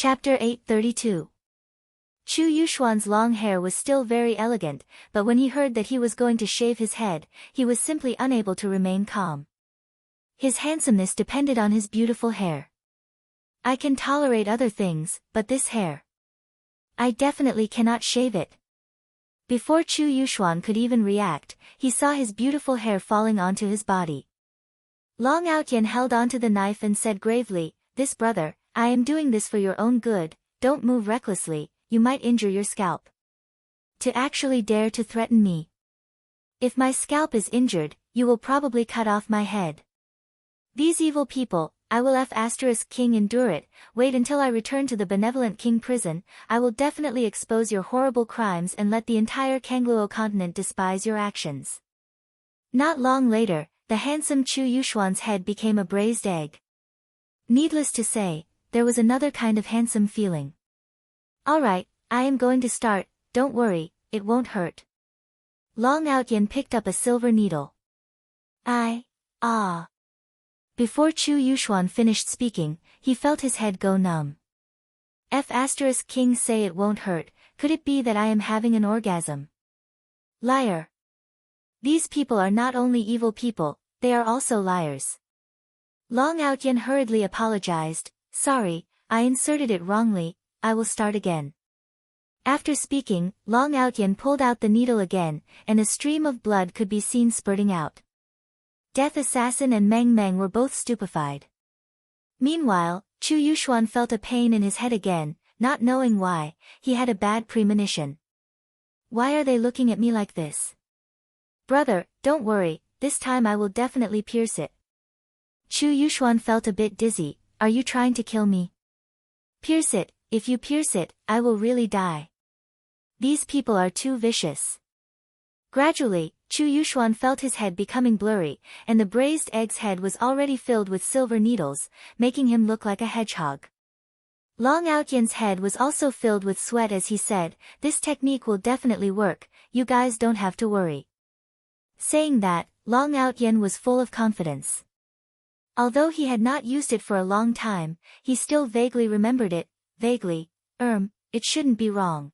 Chapter 832. Chu Yuxuan's long hair was still very elegant, but when he heard that he was going to shave his head, he was simply unable to remain calm. His handsomeness depended on his beautiful hair. I can tolerate other things, but this hair. I definitely cannot shave it. Before Chu Yuxuan could even react, he saw his beautiful hair falling onto his body. Long Outyen held onto the knife and said gravely, "This brother, I am doing this for your own good, don't move recklessly, you might injure your scalp. To actually dare to threaten me. If my scalp is injured, you will probably cut off my head. These evil people, I will *king endure it, wait until I return to the benevolent king prison, I will definitely expose your horrible crimes and let the entire Kangluo continent despise your actions." Not long later, the handsome Chu Yuxuan's head became a braised egg. Needless to say, there was another kind of handsome feeling. "Alright, I am going to start, don't worry, it won't hurt." Long Outyen picked up a silver needle. Before Chu Yuxuan finished speaking, he felt his head go numb. *king say it won't hurt, could it be that I am having an orgasm? Liar. These people are not only evil people, they are also liars. Long Outyen hurriedly apologized, "Sorry, I inserted it wrongly, I will start again." After speaking, Long Outyen pulled out the needle again, and a stream of blood could be seen spurting out. Death Assassin and Meng Meng were both stupefied. Meanwhile, Chu Yuxuan felt a pain in his head again, not knowing why, he had a bad premonition. Why are they looking at me like this? Brother, don't worry, this time I will definitely pierce it. Chu Yuxuan felt a bit dizzy, are you trying to kill me? Pierce it, if you pierce it, I will really die. These people are too vicious. Gradually, Chu Yuxuan felt his head becoming blurry, and the braised egg's head was already filled with silver needles, making him look like a hedgehog. Long Outyen's head was also filled with sweat as he said, "This technique will definitely work, you guys don't have to worry." Saying that, Long Outyen was full of confidence. Although he had not used it for a long time, he still vaguely remembered it, vaguely, it shouldn't be wrong.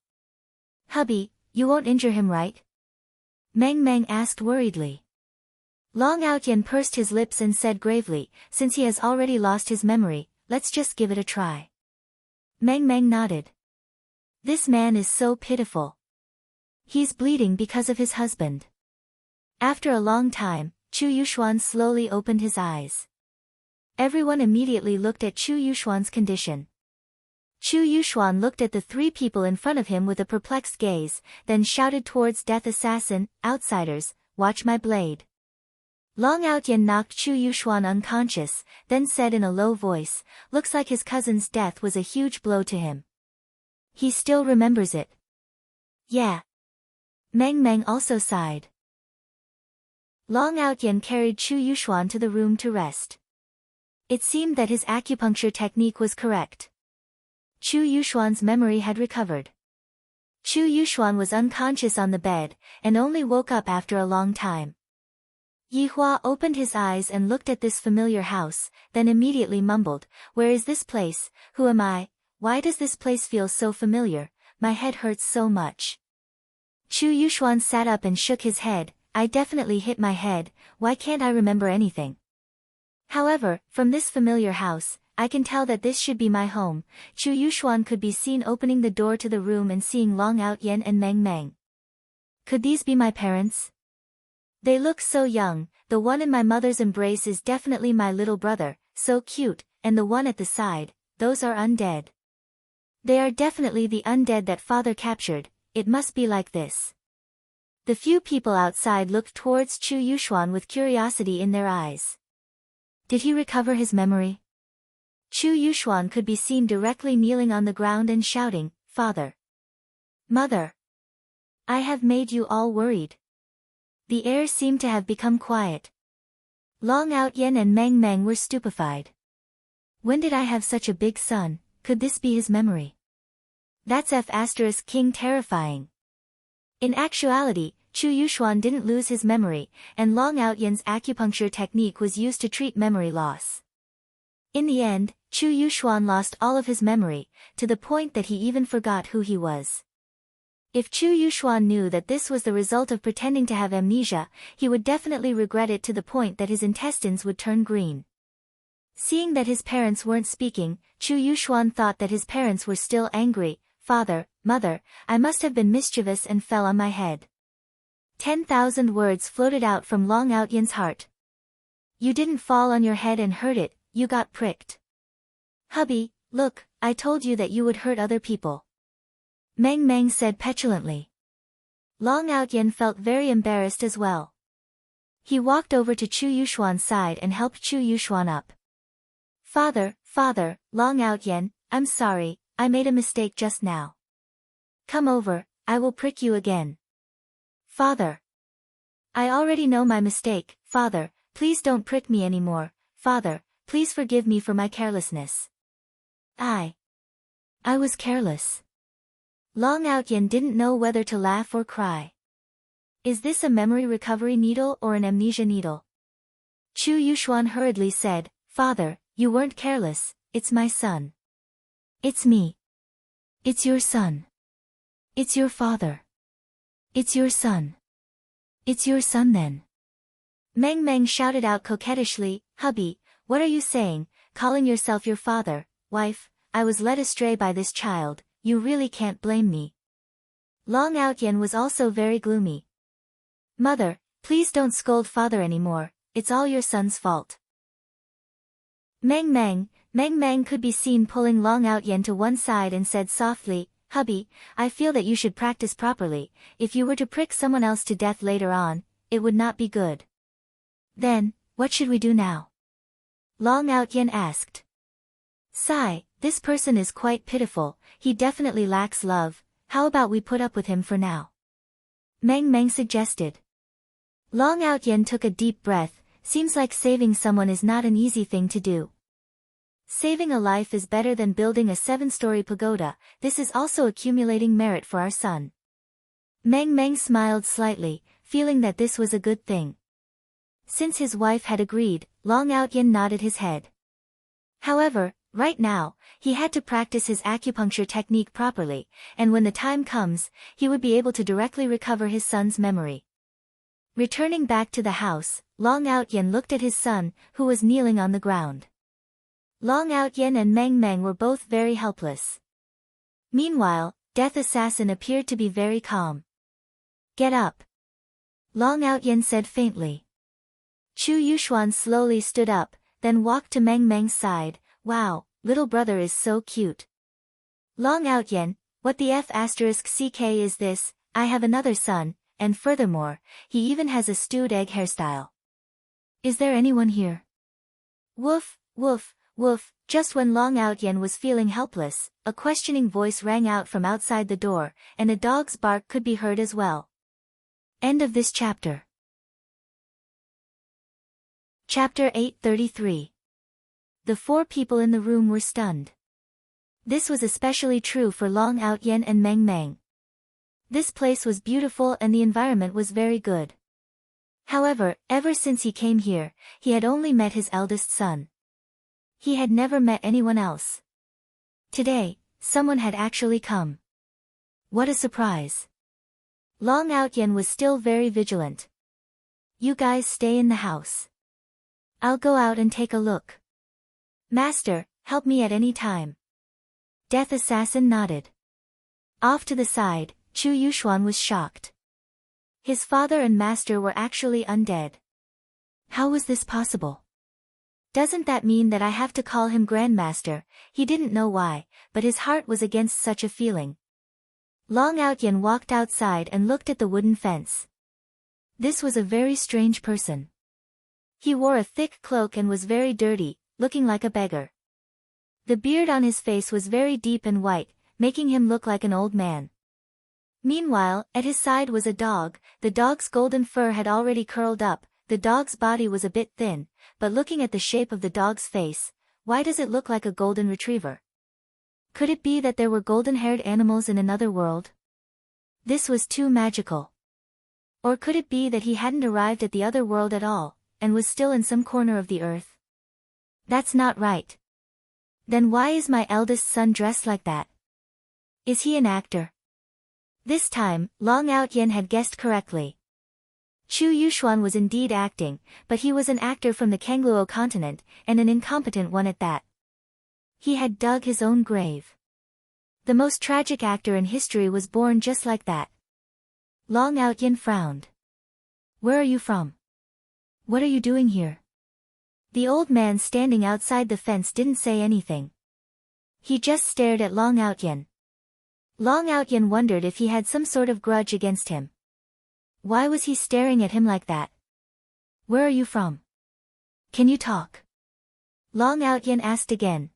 "Hubby, you won't injure him, right?" Meng Meng asked worriedly. Long Outyen pursed his lips and said gravely, "Since he has already lost his memory, let's just give it a try." Meng Meng nodded. This man is so pitiful. He's bleeding because of his husband. After a long time, Chu Yuxuan slowly opened his eyes. Everyone immediately looked at Chu Yuxuan's condition. Chu Yuxuan looked at the three people in front of him with a perplexed gaze, then shouted towards Death Assassin, "Outsiders, watch my blade." Long Outyen knocked Chu Yuxuan unconscious, then said in a low voice, "Looks like his cousin's death was a huge blow to him. He still remembers it." "Yeah." Meng Meng also sighed. Long Outyen carried Chu Yuxuan to the room to rest. It seemed that his acupuncture technique was correct. Chu Yuxuan's memory had recovered. Chu Yuxuan was unconscious on the bed, and only woke up after a long time. Yihua opened his eyes and looked at this familiar house, then immediately mumbled, "Where is this place? Who am I? Why does this place feel so familiar? My head hurts so much." Chu Yuxuan sat up and shook his head, "I definitely hit my head, why can't I remember anything? However, from this familiar house, I can tell that this should be my home." Chu Yuxuan could be seen opening the door to the room and seeing Long Outyen and Meng Meng. "Could these be my parents? They look so young, the one in my mother's embrace is definitely my little brother, so cute, and the one at the side, those are undead. They are definitely the undead that father captured, it must be like this." The few people outside looked towards Chu Yuxuan with curiosity in their eyes. Did he recover his memory? Chu Yuxuan could be seen directly kneeling on the ground and shouting, "Father! Mother! I have made you all worried." The air seemed to have become quiet. Long Outyen and Meng Meng were stupefied. When did I have such a big son, could this be his memory? That's *king terrifying. In actuality, Chu Yuxuan didn't lose his memory, and Long Outyen's acupuncture technique was used to treat memory loss. In the end, Chu Yuxuan lost all of his memory, to the point that he even forgot who he was. If Chu Yuxuan knew that this was the result of pretending to have amnesia, he would definitely regret it to the point that his intestines would turn green. Seeing that his parents weren't speaking, Chu Yuxuan thought that his parents were still angry. Father, mother, I must have been mischievous and fell on my head. 10,000 words floated out from Long Outyan's heart. You didn't fall on your head and hurt it, you got pricked. Hubby, look, I told you that you would hurt other people. Meng Meng said petulantly. Long Outyan felt very embarrassed as well. He walked over to Chu Yuxuan's side and helped Chu Yuxuan up. Father, Long Outyan, I'm sorry, I made a mistake just now. Come over, I will prick you again. Father. I already know my mistake, father, please don't prick me anymore, father, please forgive me for my carelessness. I was careless. Long Outyan didn't know whether to laugh or cry. Is this a memory recovery needle or an amnesia needle? Chu Yuxuan hurriedly said, Father, you weren't careless, it's my son. It's me. It's your son. It's your father. It's your son. It's your son then. Meng Meng shouted out coquettishly, Hubby, what are you saying, calling yourself your father, wife, I was led astray by this child, you really can't blame me. Long Outyan was also very gloomy. Mother, please don't scold father anymore, it's all your son's fault. Meng Meng could be seen pulling Long Outyan to one side and said softly, Hubby, I feel that you should practice properly, if you were to prick someone else to death later on, it would not be good. Then, what should we do now? Long Outyan asked. Sigh, this person is quite pitiful, he definitely lacks love, how about we put up with him for now? Meng Meng suggested. Long Outyan took a deep breath, seems like saving someone is not an easy thing to do. Saving a life is better than building a 7-story pagoda, this is also accumulating merit for our son. Meng Meng smiled slightly, feeling that this was a good thing. Since his wife had agreed, Long Outyan nodded his head. However, right now, he had to practice his acupuncture technique properly, and when the time comes, he would be able to directly recover his son's memory. Returning back to the house, Long Outyan looked at his son, who was kneeling on the ground. Long Outyan and Meng Meng were both very helpless. Meanwhile, Death Assassin appeared to be very calm. Get up. Long Outyan said faintly. Chu Yuxuan slowly stood up, then walked to Meng Meng's side. Wow, little brother is so cute. Long Outyan, what the F***ck is this, I have another son, and furthermore, he even has a stewed egg hairstyle. Is there anyone here? Woof, woof, woof, just when Long Outyan was feeling helpless, a questioning voice rang out from outside the door, and a dog's bark could be heard as well. End of this chapter. Chapter 833. The 4 people in the room were stunned. This was especially true for Long Outyan and Meng Meng. This place was beautiful and the environment was very good. However, ever since he came here, he had only met his eldest son. He had never met anyone else. Today, someone had actually come. What a surprise. Long Outyan was still very vigilant. You guys stay in the house. I'll go out and take a look. Master, help me at any time. Death Assassin nodded. Off to the side, Chu Yuxuan was shocked. His father and master were actually undead. How was this possible? Doesn't that mean that I have to call him Grandmaster? He didn't know why, but his heart was against such a feeling. Long Outyan walked outside and looked at the wooden fence. This was a very strange person. He wore a thick cloak and was very dirty, looking like a beggar. The beard on his face was very deep and white, making him look like an old man. Meanwhile, at his side was a dog. The dog's golden fur had already curled up, the dog's body was a bit thin, but looking at the shape of the dog's face, why does it look like a golden retriever? Could it be that there were golden-haired animals in another world? This was too magical. Or could it be that he hadn't arrived at the other world at all, and was still in some corner of the earth? That's not right. Then why is my eldest son dressed like that? Is he an actor? This time, Long Outyen had guessed correctly. Chu Yuxuan was indeed acting, but he was an actor from the Kangluo continent, and an incompetent one at that. He had dug his own grave. The most tragic actor in history was born just like that. Long Outyen frowned. Where are you from? What are you doing here? The old man standing outside the fence didn't say anything. He just stared at Long Outyen. Long Outyen wondered if he had some sort of grudge against him. Why was he staring at him like that? Where are you from? Can you talk? Long Outyen asked again.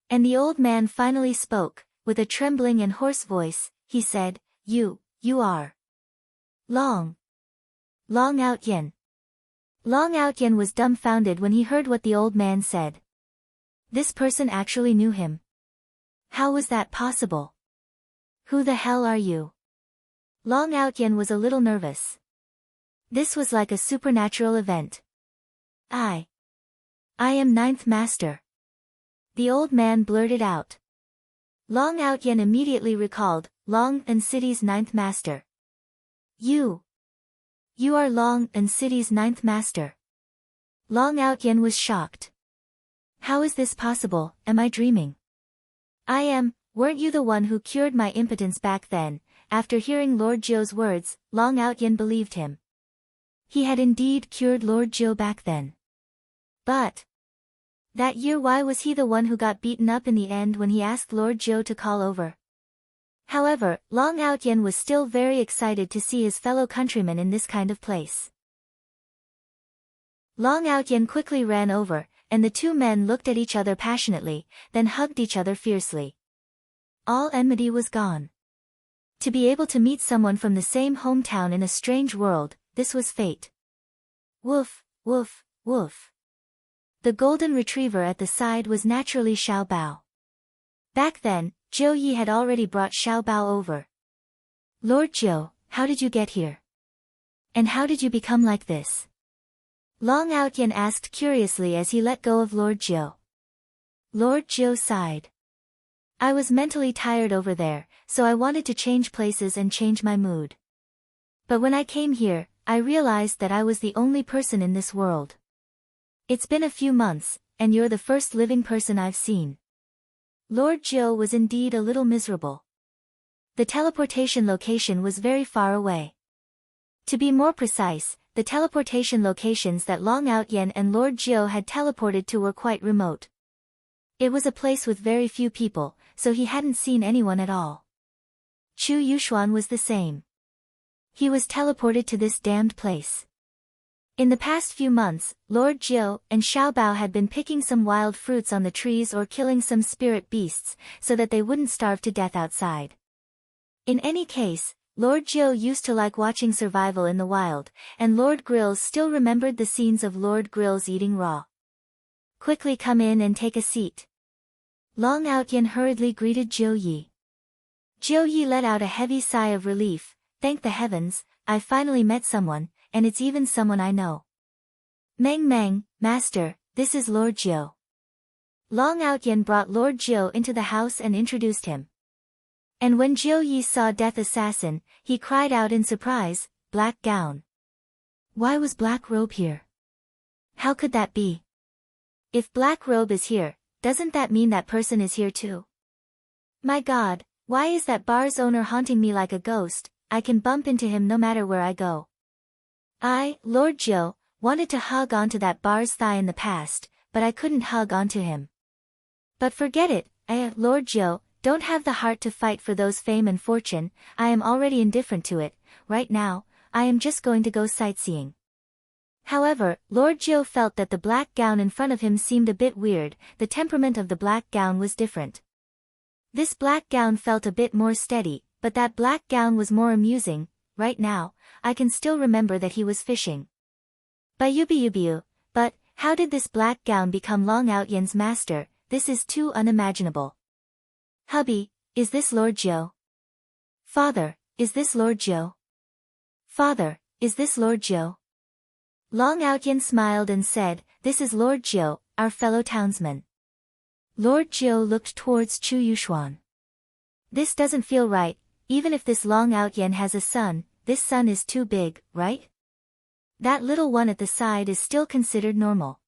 And the old man finally spoke, with a trembling and hoarse voice. He said, You are Long Outyen. Long Outyen was dumbfounded when he heard what the old man said. This person actually knew him. How was that possible? Who the hell are you? Long Outyen was a little nervous. This was like a supernatural event. I am Ninth Master. The old man blurted out. Long Outyen immediately recalled, Long and City's Ninth Master. You are Long and City's Ninth Master. Long Outyen was shocked. How is this possible? Am I dreaming? I am. Weren't you the one who cured my impotence back then? After hearing Lord Zhou's words, Long Outyen believed him. He had indeed cured Lord Zhou back then. But that year, why was he the one who got beaten up in the end when he asked Lord Zhou to call over? However, Long Outyen was still very excited to see his fellow countrymen in this kind of place. Long Outyen quickly ran over, and the two men looked at each other passionately, then hugged each other fiercely. All enmity was gone. To be able to meet someone from the same hometown in a strange world, this was fate. Woof, woof, woof. The golden retriever at the side was naturally Xiao Bao. Back then, Zhou Yi had already brought Xiao Bao over. Lord Zhou, how did you get here? And how did you become like this? Long Outyen asked curiously as he let go of Lord Zhou. Lord Zhou sighed. I was mentally tired over there, so I wanted to change places and change my mood. But when I came here, I realized that I was the only person in this world. It's been a few months, and you're the first living person I've seen. Lord Zhou was indeed a little miserable. The teleportation location was very far away. To be more precise, the teleportation locations that Long Outyen and Lord Zhou had teleported to were quite remote. It was a place with very few people, so he hadn't seen anyone at all. Chu Yuxuan was the same. He was teleported to this damned place. In the past few months, Lord Zhou and Xiao Bao had been picking some wild fruits on the trees or killing some spirit beasts, so that they wouldn't starve to death outside. In any case, Lord Zhou used to like watching survival in the wild, and Lord Grills still remembered the scenes of Lord Grills eating raw. Quickly come in and take a seat. Long Outyen hurriedly greeted Zhou Yi. Zhou Yi let out a heavy sigh of relief. Thank the heavens, I finally met someone, and it's even someone I know. Meng, Master, this is Lord Zhou. Long Outyen brought Lord Zhou into the house and introduced him. And when Zhou Yi saw Death Assassin, he cried out in surprise, Black Gown. Why was Black Robe here? How could that be? If Black Robe is here, doesn't that mean that person is here too? My God, why is that bar's owner haunting me like a ghost? I can bump into him no matter where I go. I, Lord Zhou, wanted to hug onto that bar's thigh in the past, but I couldn't hug onto him. But forget it, I, Lord Zhou, don't have the heart to fight for those fame and fortune. I am already indifferent to it. Right now, I am just going to go sightseeing. However, Lord Zhou felt that the black gown in front of him seemed a bit weird. The temperament of the black gown was different. This black gown felt a bit more steady, but that black gown was more amusing. Right now, I can still remember that he was fishing. Bayubiubiu, but how did this black gown become Long Outyen's master? This is too unimaginable. Hubby, is this Lord Zhou? Father, is this Lord Zhou? Father, is this Lord Zhou? Long Outyen smiled and said, This is Lord Zhou, our fellow townsman. Lord Jiu looked towards Chu Yuxuan. This doesn't feel right, even if this Long Out Yen has a son, this son is too big, right? That little one at the side is still considered normal.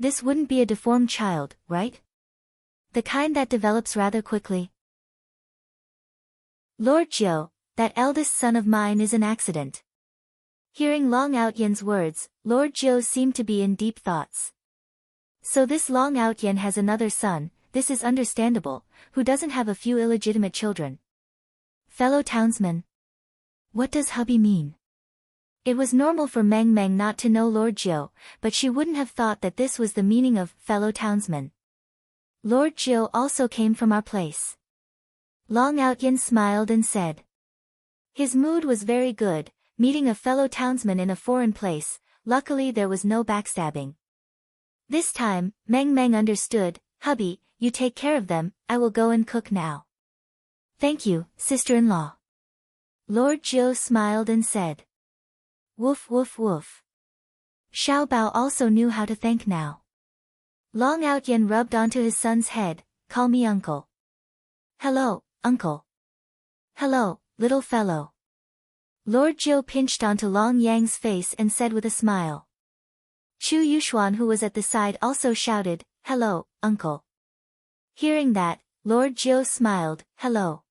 This wouldn't be a deformed child, right? The kind that develops rather quickly. Lord Jiu, that eldest son of mine is an accident. Hearing Long Out Yen's words, Lord Jiu seemed to be in deep thoughts. So this Long Out Yen has another son, this is understandable, who doesn't have a few illegitimate children. Fellow townsmen. What does hubby mean? It was normal for Meng Meng not to know Lord Jiu, but she wouldn't have thought that this was the meaning of fellow townsmen. Lord Jiu also came from our place. Long Out Yen smiled and said. His mood was very good, meeting a fellow townsman in a foreign place, luckily there was no backstabbing. This time, Meng Meng understood, hubby, you take care of them, I will go and cook now. Thank you, sister-in-law. Lord Jiu smiled and said. Woof woof woof. Xiao Bao also knew how to thank now. Long Out Yen rubbed onto his son's head, call me uncle. Hello, uncle. Hello, little fellow. Lord Jiu pinched onto Long Yang's face and said with a smile. Chu Yuxuan who was at the side also shouted, hello, uncle. Hearing that, Lord Jiu smiled, hello.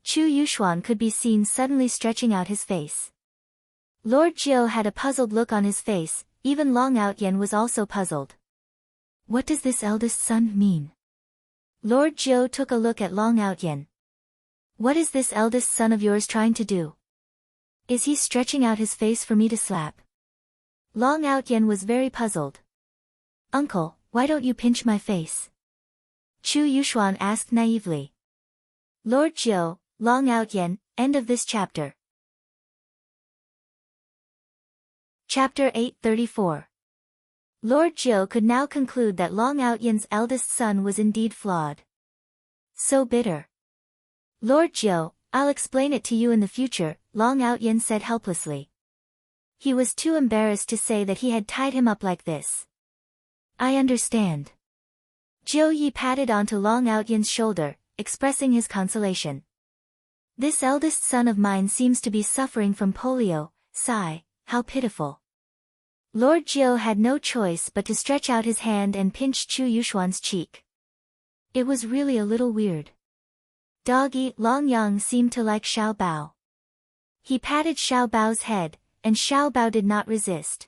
Chu Yuxuan could be seen suddenly stretching out his face. Lord Jiu had a puzzled look on his face, even Long Out Yen was also puzzled. What does this eldest son mean? Lord Jiu took a look at Long Out Yen. What is this eldest son of yours trying to do? Is he stretching out his face for me to slap? Long Out Yen was very puzzled. Uncle, why don't you pinch my face? Chu Yuxuan asked naively. Lord Jiu, Long Out Yen, end of this chapter. Chapter 834. Lord Jiu could now conclude that Long Out Yen's eldest son was indeed flawed. So bitter. Lord Jiu, I'll explain it to you in the future, Long Out Yen said helplessly. He was too embarrassed to say that he had tied him up like this. I understand. Jiu Yi patted onto Long Out Yen's shoulder, expressing his consolation. This eldest son of mine seems to be suffering from polio, sigh, how pitiful. Lord Jiu had no choice but to stretch out his hand and pinch Chu Yuxuan's cheek. It was really a little weird. Doggy Long Yang seemed to like Xiao Bao. He patted Xiao Bao's head, and Xiao Bao did not resist.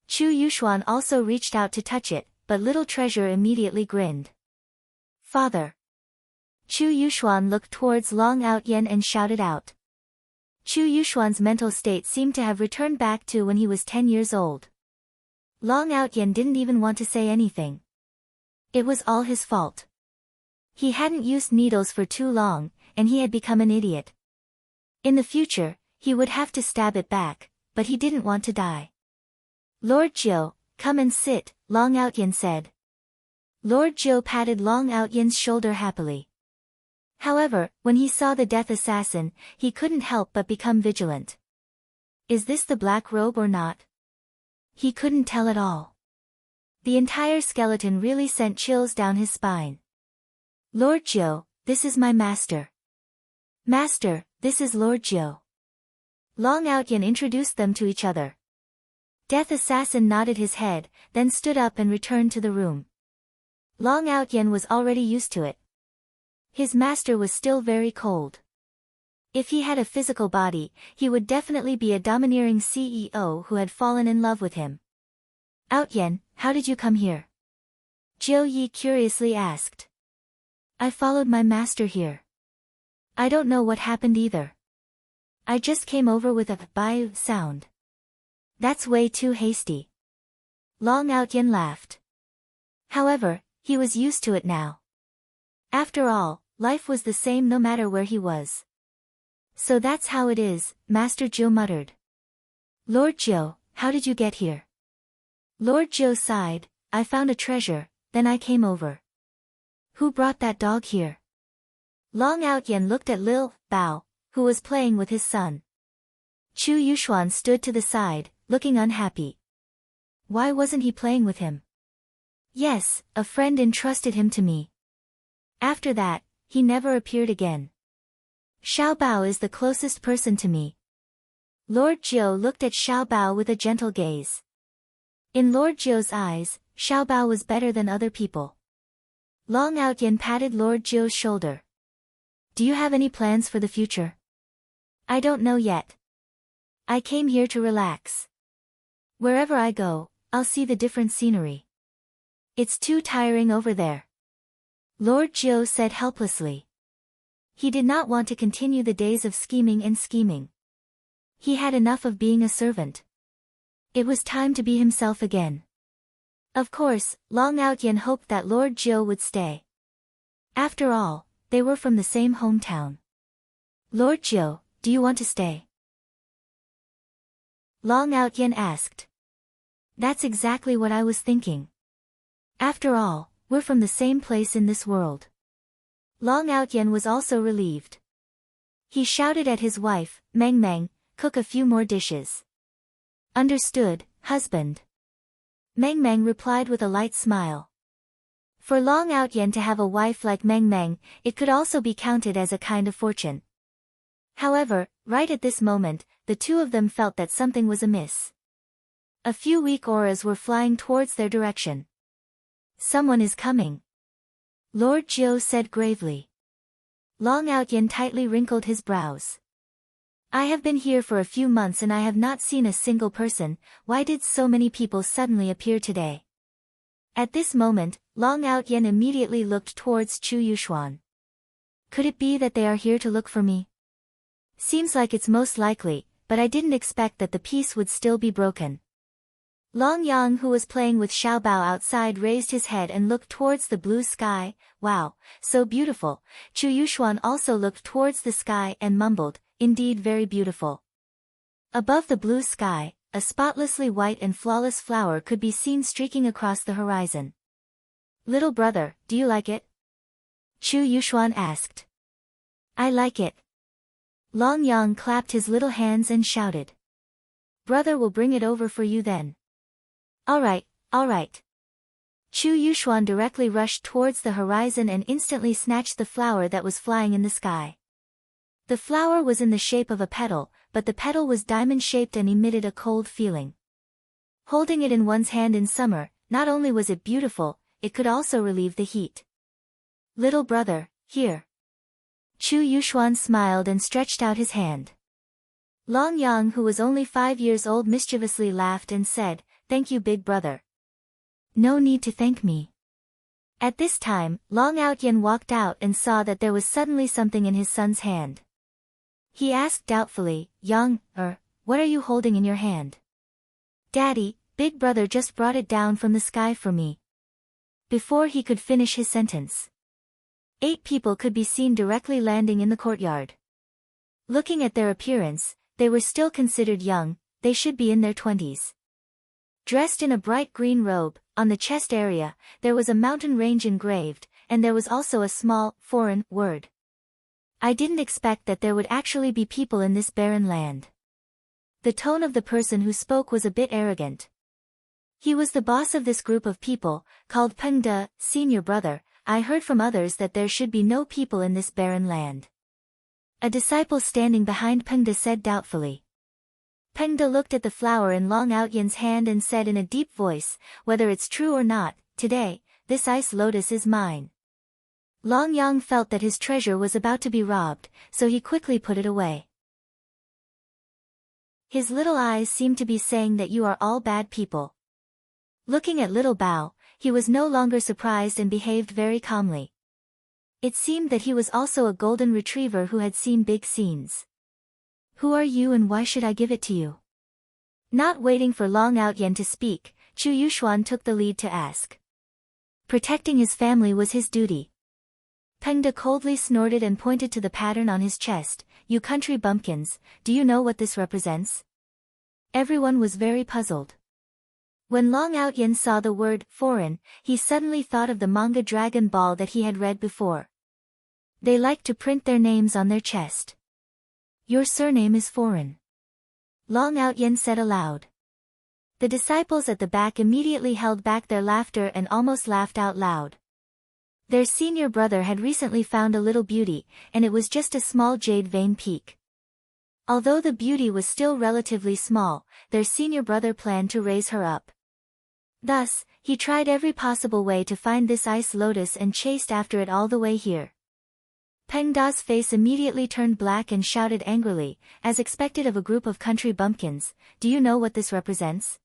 Chu Yuxuan also reached out to touch it, but little treasure immediately grinned. Father. Chu Yuxuan looked towards Long Out Yen and shouted out. Chu Yuxuan's mental state seemed to have returned back to when he was 10 years old. Long Out Yen didn't even want to say anything. It was all his fault. He hadn't used needles for too long, and he had become an idiot. In the future, he would have to stab it back, but he didn't want to die. Lord Jiu, come and sit, Long Out Yen said. Lord Jiu patted Long Out Yen's shoulder happily. However, when he saw the death assassin, he couldn't help but become vigilant. Is this the black robe or not? He couldn't tell at all. The entire skeleton really sent chills down his spine. Lord Jiu, this is my master. Master, this is Lord Jiu. Long Out Yen introduced them to each other. Death assassin nodded his head, then stood up and returned to the room. Long Out Yen was already used to it. His master was still very cold. If he had a physical body, he would definitely be a domineering CEO who had fallen in love with him. Out Yen, how did you come here? Jiu Yi curiously asked. I followed my master here. I don't know what happened either. I just came over with a bye sound. That's way too hasty. Long Out Yen laughed. However, he was used to it now. After all, life was the same no matter where he was. So that's how it is, Master Jiu muttered. Lord Jiu, how did you get here? Lord Jiu sighed, I found a treasure, then I came over. Who brought that dog here? Long Out Yen looked at Lil Bao, who was playing with his son. Chu Yuxuan stood to the side, looking unhappy. Why wasn't he playing with him? Yes, a friend entrusted him to me. After that, he never appeared again. Xiao Bao is the closest person to me. Lord Jiu looked at Xiao Bao with a gentle gaze. In Lord Jiu's eyes, Xiao Bao was better than other people. Long Outyen patted Lord Jiu's shoulder. Do you have any plans for the future? I don't know yet. I came here to relax. Wherever I go, I'll see the different scenery. It's too tiring over there. Lord Jiu said helplessly. He did not want to continue the days of scheming and scheming. He had enough of being a servant. It was time to be himself again. Of course, Long Outyen hoped that Lord Jiu would stay. After all, they were from the same hometown. Lord Jiu, do you want to stay? Long Outyen asked. That's exactly what I was thinking. After all, we're from the same place in this world. Long Outyen was also relieved. He shouted at his wife, Meng Meng, cook a few more dishes. Understood, husband. Meng Meng replied with a light smile. For Long Outyen to have a wife like Meng Meng, it could also be counted as a kind of fortune. However, right at this moment, the two of them felt that something was amiss. A few weak auras were flying towards their direction. Someone is coming. Lord Jiu said gravely. Long Outyen tightly wrinkled his brows. I have been here for a few months and I have not seen a single person. Why did so many people suddenly appear today? At this moment, Long Outyen immediately looked towards Chu Yuxuan. Could it be that they are here to look for me? Seems like it's most likely, but I didn't expect that the peace would still be broken. Long Yang, who was playing with Xiao Bao outside, raised his head and looked towards the blue sky. Wow, so beautiful. Chu Yuxuan also looked towards the sky and mumbled, indeed very beautiful. Above the blue sky, a spotlessly white and flawless flower could be seen streaking across the horizon. Little brother, do you like it? Chu Yuxuan asked. I like it. Long Yang clapped his little hands and shouted. Brother will bring it over for you then. All right, all right. Chu Yuxuan directly rushed towards the horizon and instantly snatched the flower that was flying in the sky. The flower was in the shape of a petal, but the petal was diamond-shaped and emitted a cold feeling. Holding it in one's hand in summer, not only was it beautiful, it could also relieve the heat. Little brother, here. Chu Yuxuan smiled and stretched out his hand. Long Yang, who was only 5 years old, mischievously laughed and said, Thank you, big brother. No need to thank me. At this time, Long Outyen walked out and saw that there was suddenly something in his son's hand. He asked doubtfully, Yang, what are you holding in your hand? Daddy, big brother just brought it down from the sky for me. Before he could finish his sentence, 8 people could be seen directly landing in the courtyard. Looking at their appearance, they were still considered young, they should be in their 20s. Dressed in a bright green robe, on the chest area, there was a mountain range engraved, and there was also a small, foreign, word. I didn't expect that there would actually be people in this barren land. The tone of the person who spoke was a bit arrogant. He was the boss of this group of people, called Peng De, senior brother. I heard from others that there should be no people in this barren land. A disciple standing behind Peng De said doubtfully. Peng De looked at the flower in Long Outyen's hand and said in a deep voice, whether it's true or not, today, this ice lotus is mine. Long Yang felt that his treasure was about to be robbed, so he quickly put it away. His little eyes seemed to be saying that you are all bad people. Looking at little Bao, he was no longer surprised and behaved very calmly. It seemed that he was also a golden retriever who had seen big scenes. Who are you and why should I give it to you? Not waiting for Long Outyen to speak, Chu Yuxuan took the lead to ask. Protecting his family was his duty. Peng De coldly snorted and pointed to the pattern on his chest. You country bumpkins, do you know what this represents? Everyone was very puzzled. When Long Outyen saw the word, foreign, he suddenly thought of the manga Dragon Ball that he had read before. They like to print their names on their chest. Your surname is foreign. Long Outyen said aloud. The disciples at the back immediately held back their laughter and almost laughed out loud. Their senior brother had recently found a little beauty, and it was just a small jade vein peak. Although the beauty was still relatively small, their senior brother planned to raise her up. Thus, he tried every possible way to find this ice lotus and chased after it all the way here. Peng Da's face immediately turned black and shouted angrily, as expected of a group of country bumpkins, "Do you know what this represents?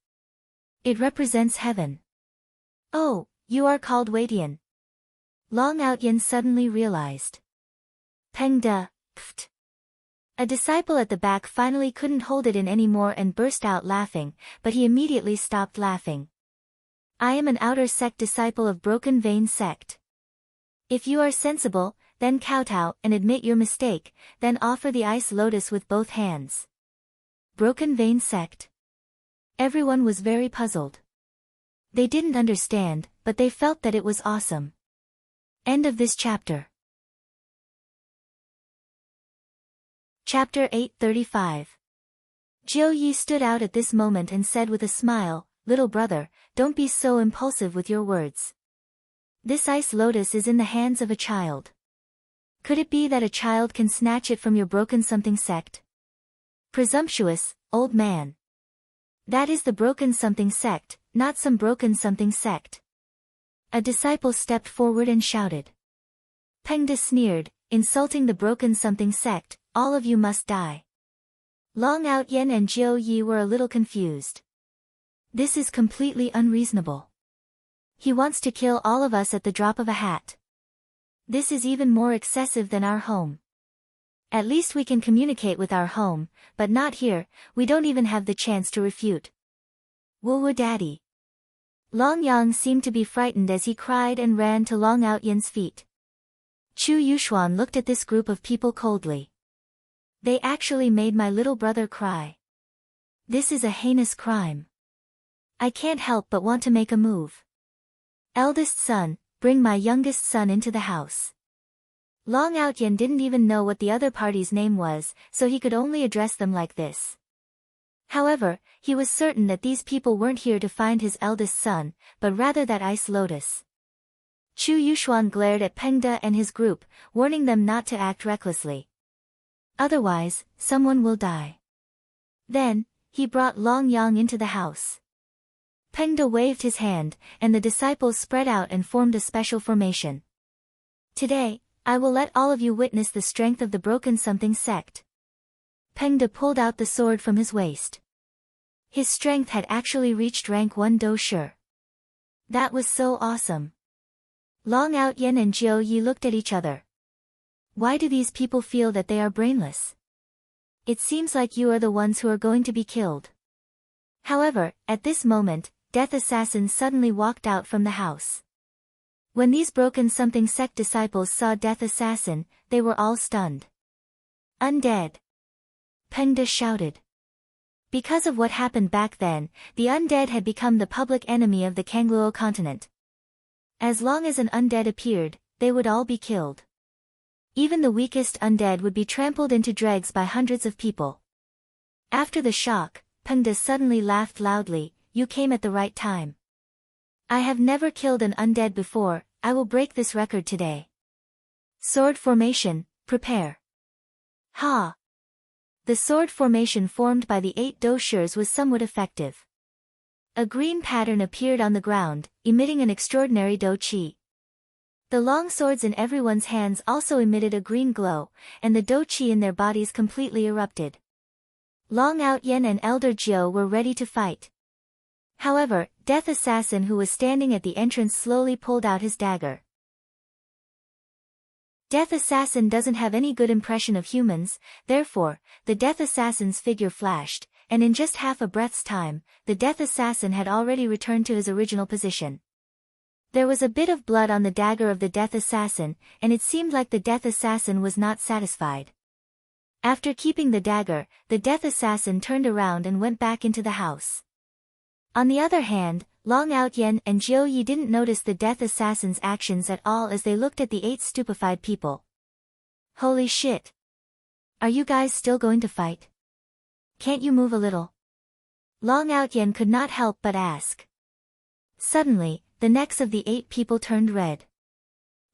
It represents heaven." "Oh, you are called Wei-Tian." Long Outyen suddenly realized. Peng Da, pfft. A disciple at the back finally couldn't hold it in anymore and burst out laughing, but he immediately stopped laughing. "I am an outer sect disciple of Broken Vein sect. If you are sensible, then kowtow and admit your mistake, then offer the ice lotus with both hands." Broken Vein sect? Everyone was very puzzled. They didn't understand, but they felt that it was awesome. End of this chapter. Chapter 835. Jiu Yi stood out at this moment and said with a smile, "Little brother, don't be so impulsive with your words. This ice lotus is in the hands of a child. Could it be that a child can snatch it from your broken something sect? Presumptuous, old man. That is the broken something sect, not some broken something sect." A disciple stepped forward and shouted. Peng Da sneered, "Insulting the broken something sect, all of you must die." Long Outyen and Jiu Yi were a little confused. This is completely unreasonable. He wants to kill all of us at the drop of a hat. This is even more excessive than our home. At least we can communicate with our home, but not here, we don't even have the chance to refute. Woo daddy. Long Yang seemed to be frightened as he cried and ran to Long Outyen's feet. Chu Yuxuan looked at this group of people coldly. They actually made my little brother cry. This is a heinous crime. I can't help but want to make a move. Eldest son, bring my youngest son into the house. Long Outyen didn't even know what the other party's name was, so he could only address them like this. However, he was certain that these people weren't here to find his eldest son, but rather that ice lotus. Chu Yuxuan glared at Peng Da and his group, warning them not to act recklessly. Otherwise, someone will die. Then, he brought Long Yang into the house. Peng Da waved his hand, and the disciples spread out and formed a special formation. Today, I will let all of you witness the strength of the broken something sect. Peng Da pulled out the sword from his waist. His strength had actually reached rank 1 Do Shi. That was so awesome. Long Outyen and Jiu Yi looked at each other. Why do these people feel that they are brainless? It seems like you are the ones who are going to be killed. However, at this moment, Death Assassin suddenly walked out from the house. When these broken something sect disciples saw Death Assassin, they were all stunned. Undead! Peng Da shouted. Because of what happened back then, the undead had become the public enemy of the Kangluo continent. As long as an undead appeared, they would all be killed. Even the weakest undead would be trampled into dregs by hundreds of people. After the shock, Peng Da suddenly laughed loudly. You came at the right time. I have never killed an undead before, I will break this record today. Sword formation, prepare. Ha! The sword formation formed by the 8 Do Shis was somewhat effective. A green pattern appeared on the ground, emitting an extraordinary Do Qi. The long swords in everyone's hands also emitted a green glow, and the Do Qi in their bodies completely erupted. Long Outyen and Elder Jiu were ready to fight. However, Death Assassin who was standing at the entrance slowly pulled out his dagger. Death Assassin doesn't have any good impression of humans, therefore, the Death Assassin's figure flashed, and in just half a breath's time, the Death Assassin had already returned to his original position. There was a bit of blood on the dagger of the Death Assassin, and it seemed like the Death Assassin was not satisfied. After keeping the dagger, the Death Assassin turned around and went back into the house. On the other hand, Long Outyen and Jiu Yi didn't notice the Death Assassin's actions at all as they looked at the 8 stupefied people. Holy shit! Are you guys still going to fight? Can't you move a little? Long Outyen could not help but ask. Suddenly, the necks of the 8 people turned red.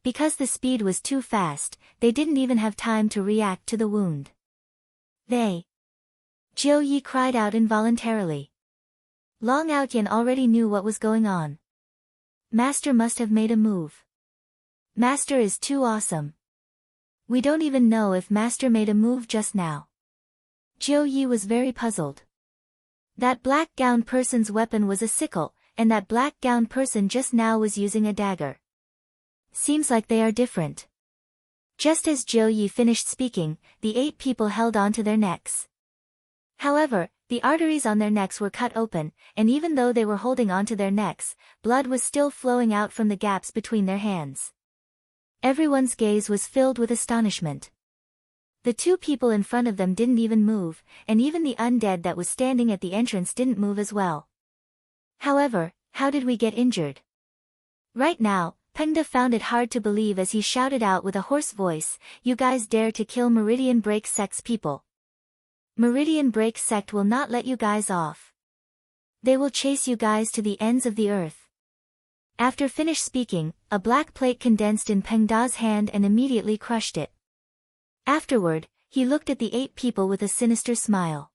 Because the speed was too fast, they didn't even have time to react to the wound. They. Jiu Yi cried out involuntarily. Long Outyen already knew what was going on. Master must have made a move. Master is too awesome. We don't even know if Master made a move just now. Jiu Yi was very puzzled. That black-gowned person's weapon was a sickle, and that black-gowned person just now was using a dagger. Seems like they are different. Just as Jiu Yi finished speaking, the 8 people held onto their necks. However, the arteries on their necks were cut open, and even though they were holding onto their necks, blood was still flowing out from the gaps between their hands. Everyone's gaze was filled with astonishment. The 2 people in front of them didn't even move, and even the undead that was standing at the entrance didn't move as well. However, how did we get injured? Right now, Pengda found it hard to believe as he shouted out with a hoarse voice, "You guys dare to kill Meridian Break Sect's people. Meridian Break Sect will not let you guys off. They will chase you guys to the ends of the earth." After finished speaking, a black plate condensed in Pengda's hand and immediately crushed it. Afterward, he looked at the 8 people with a sinister smile.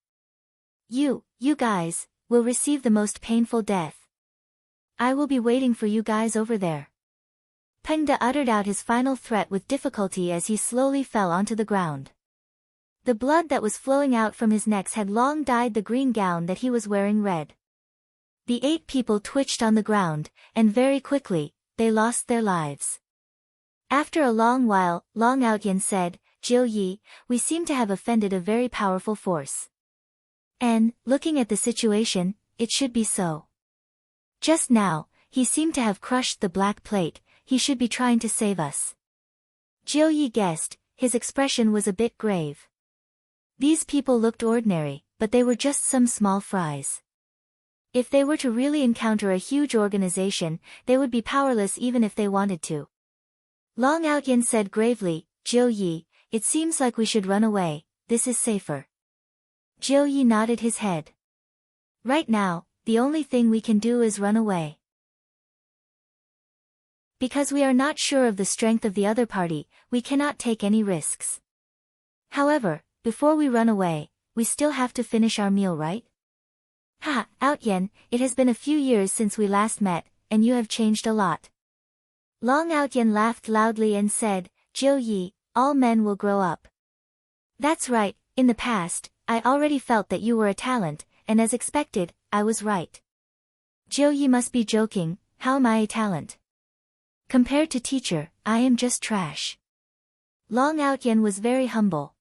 You guys, will receive the most painful death. I will be waiting for you guys over there." Pengda uttered out his final threat with difficulty as he slowly fell onto the ground. The blood that was flowing out from his necks had long dyed the green gown that he was wearing red. The 8 people twitched on the ground, and very quickly, they lost their lives. After a long while, Long Outyen said, "Jiu Yi, we seem to have offended a very powerful force. And, looking at the situation, it should be so. Just now, he seemed to have crushed the black plate, he should be trying to save us." Jiu Yi guessed, his expression was a bit grave. These people looked ordinary, but they were just some small fries. If they were to really encounter a huge organization, they would be powerless even if they wanted to. Long Outyen said gravely, "Jiu Yi, it seems like we should run away, this is safer." Jiu Yi nodded his head. "Right now, the only thing we can do is run away. Because we are not sure of the strength of the other party, we cannot take any risks. However, before we run away, we still have to finish our meal, right?" "Ha, Outyen, it has been a few years since we last met, and you have changed a lot." Long Outyen laughed loudly and said, "Jiu Yi, all men will grow up. That's right, in the past, I already felt that you were a talent, and as expected, I was right. Jiu Yi must be joking, how am I a talent? Compared to teacher, I am just trash." Long Outyen was very humble.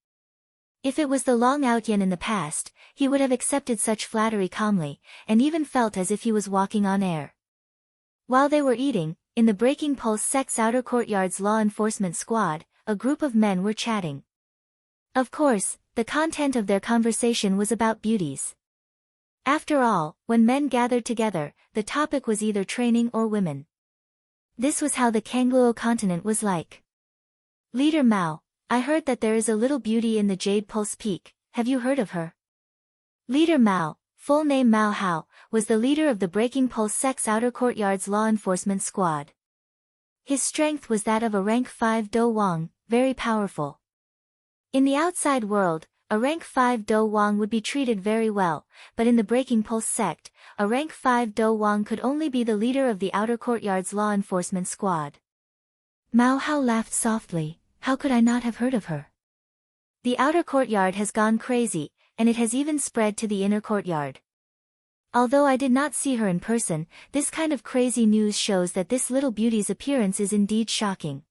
If it was the Long Outyen in the past, he would have accepted such flattery calmly, and even felt as if he was walking on air. While they were eating, in the Breaking Pulse Sect's outer courtyard's law enforcement squad, a group of men were chatting. Of course, the content of their conversation was about beauties. After all, when men gathered together, the topic was either training or women. This was how the Kangluo continent was like. "Leader Mao, I heard that there is a little beauty in the Jade Pulse Peak, have you heard of her?" Leader Mao, full name Mao Hao, was the leader of the Breaking Pulse Sect's outer courtyard's law enforcement squad. His strength was that of a rank 5 Do Wang, very powerful. In the outside world, a rank 5 Do Wang would be treated very well, but in the Breaking Pulse sect, a rank 5 Do Wang could only be the leader of the outer courtyard's law enforcement squad. Mao Hao laughed softly, how could I not have heard of her? The outer courtyard has gone crazy, and it has even spread to the inner courtyard. Although I did not see her in person, this kind of crazy news shows that this little beauty's appearance is indeed shocking.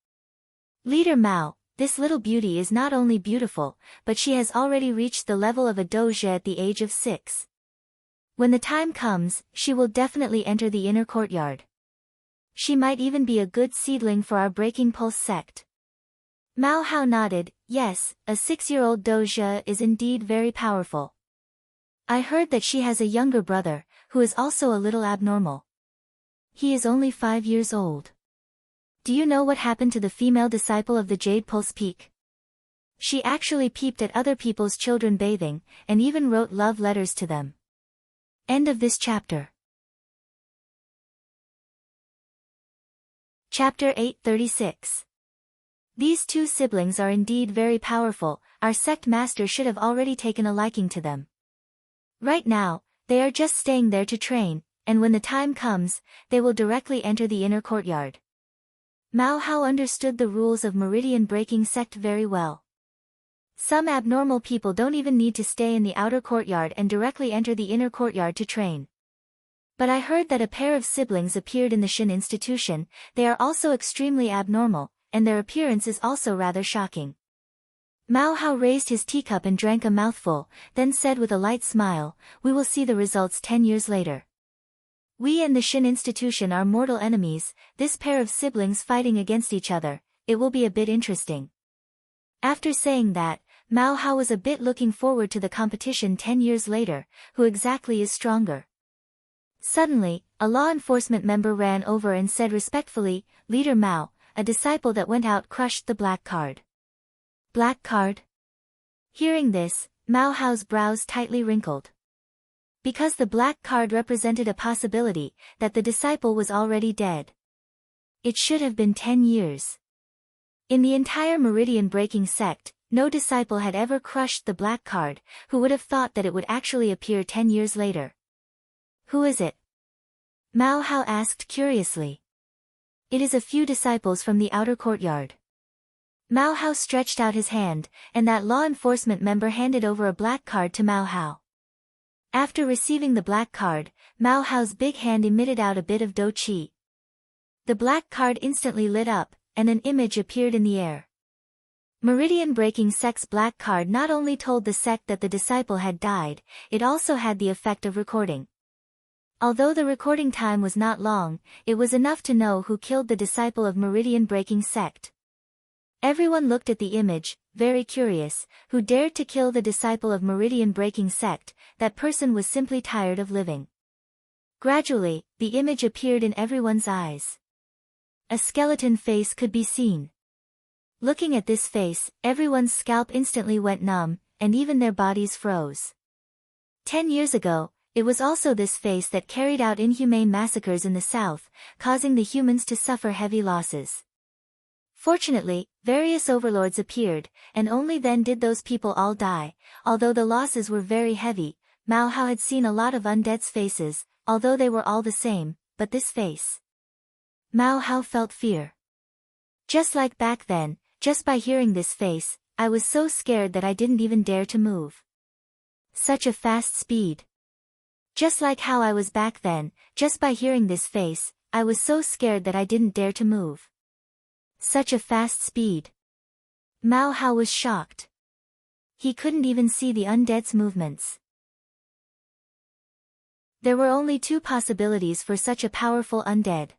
Leader Mao, this little beauty is not only beautiful, but she has already reached the level of a doge at the age of 6. When the time comes, she will definitely enter the inner courtyard. She might even be a good seedling for our Breaking Pulse sect. Mao Hao nodded, yes, a 6-year-old doge is indeed very powerful. I heard that she has a younger brother, who is also a little abnormal. He is only 5 years old. Do you know what happened to the female disciple of the Jade Pulse Peak? She actually peeped at other people's children bathing, and even wrote love letters to them. End of this chapter. Chapter 836. These two siblings are indeed very powerful. Our sect master should have already taken a liking to them. Right now, they are just staying there to train, and when the time comes, they will directly enter the inner courtyard. Mao Hao understood the rules of meridian-breaking sect very well. Some abnormal people don't even need to stay in the outer courtyard and directly enter the inner courtyard to train. But I heard that a pair of siblings appeared in the Shin institution. They are also extremely abnormal, and their appearance is also rather shocking. Mao Hao raised his teacup and drank a mouthful, then said with a light smile, "We will see the results 10 years later. We and the Shin institution are mortal enemies, this pair of siblings fighting against each other, it will be a bit interesting." After saying that, Mao Hao was a bit looking forward to the competition 10 years later, who exactly is stronger. Suddenly, a law enforcement member ran over and said respectfully, "Leader Mao, a disciple that went out crushed the black card." Black card? Hearing this, Mao Hao's brows tightly wrinkled. Because the black card represented a possibility that the disciple was already dead. It should have been 10 years. In the entire meridian-breaking sect, no disciple had ever crushed the black card. Who would have thought that it would actually appear 10 years later? "Who is it?" Mao Hao asked curiously. "It is a few disciples from the outer courtyard." Mao Hao stretched out his hand, and that law enforcement member handed over a black card to Mao Hao. After receiving the black card, Mao Hao's big hand emitted out a bit of do qi. The black card instantly lit up, and an image appeared in the air. Meridian-breaking sect's black card not only told the sect that the disciple had died, it also had the effect of recording. Although the recording time was not long, it was enough to know who killed the disciple of meridian-breaking sect. Everyone looked at the image, very curious. Who dared to kill the disciple of meridian-breaking sect? That person was simply tired of living. Gradually, the image appeared in everyone's eyes. A skeleton face could be seen. Looking at this face, everyone's scalp instantly went numb, and even their bodies froze. 10 years ago, it was also this face that carried out inhumane massacres in the south, causing the humans to suffer heavy losses. Fortunately, various overlords appeared, and only then did those people all die. Although the losses were very heavy, Mao Hao had seen a lot of undead's faces, although they were all the same, but this face. Mao Hao felt fear. Just like back then, just by hearing this face, I was so scared that I didn't even dare to move. Such a fast speed. Just like how I was back then, just by hearing this face, I was so scared that I didn't dare to move. Such a fast speed. Mao Hao was shocked. He couldn't even see the undead's movements. There were only two possibilities for such a powerful undead.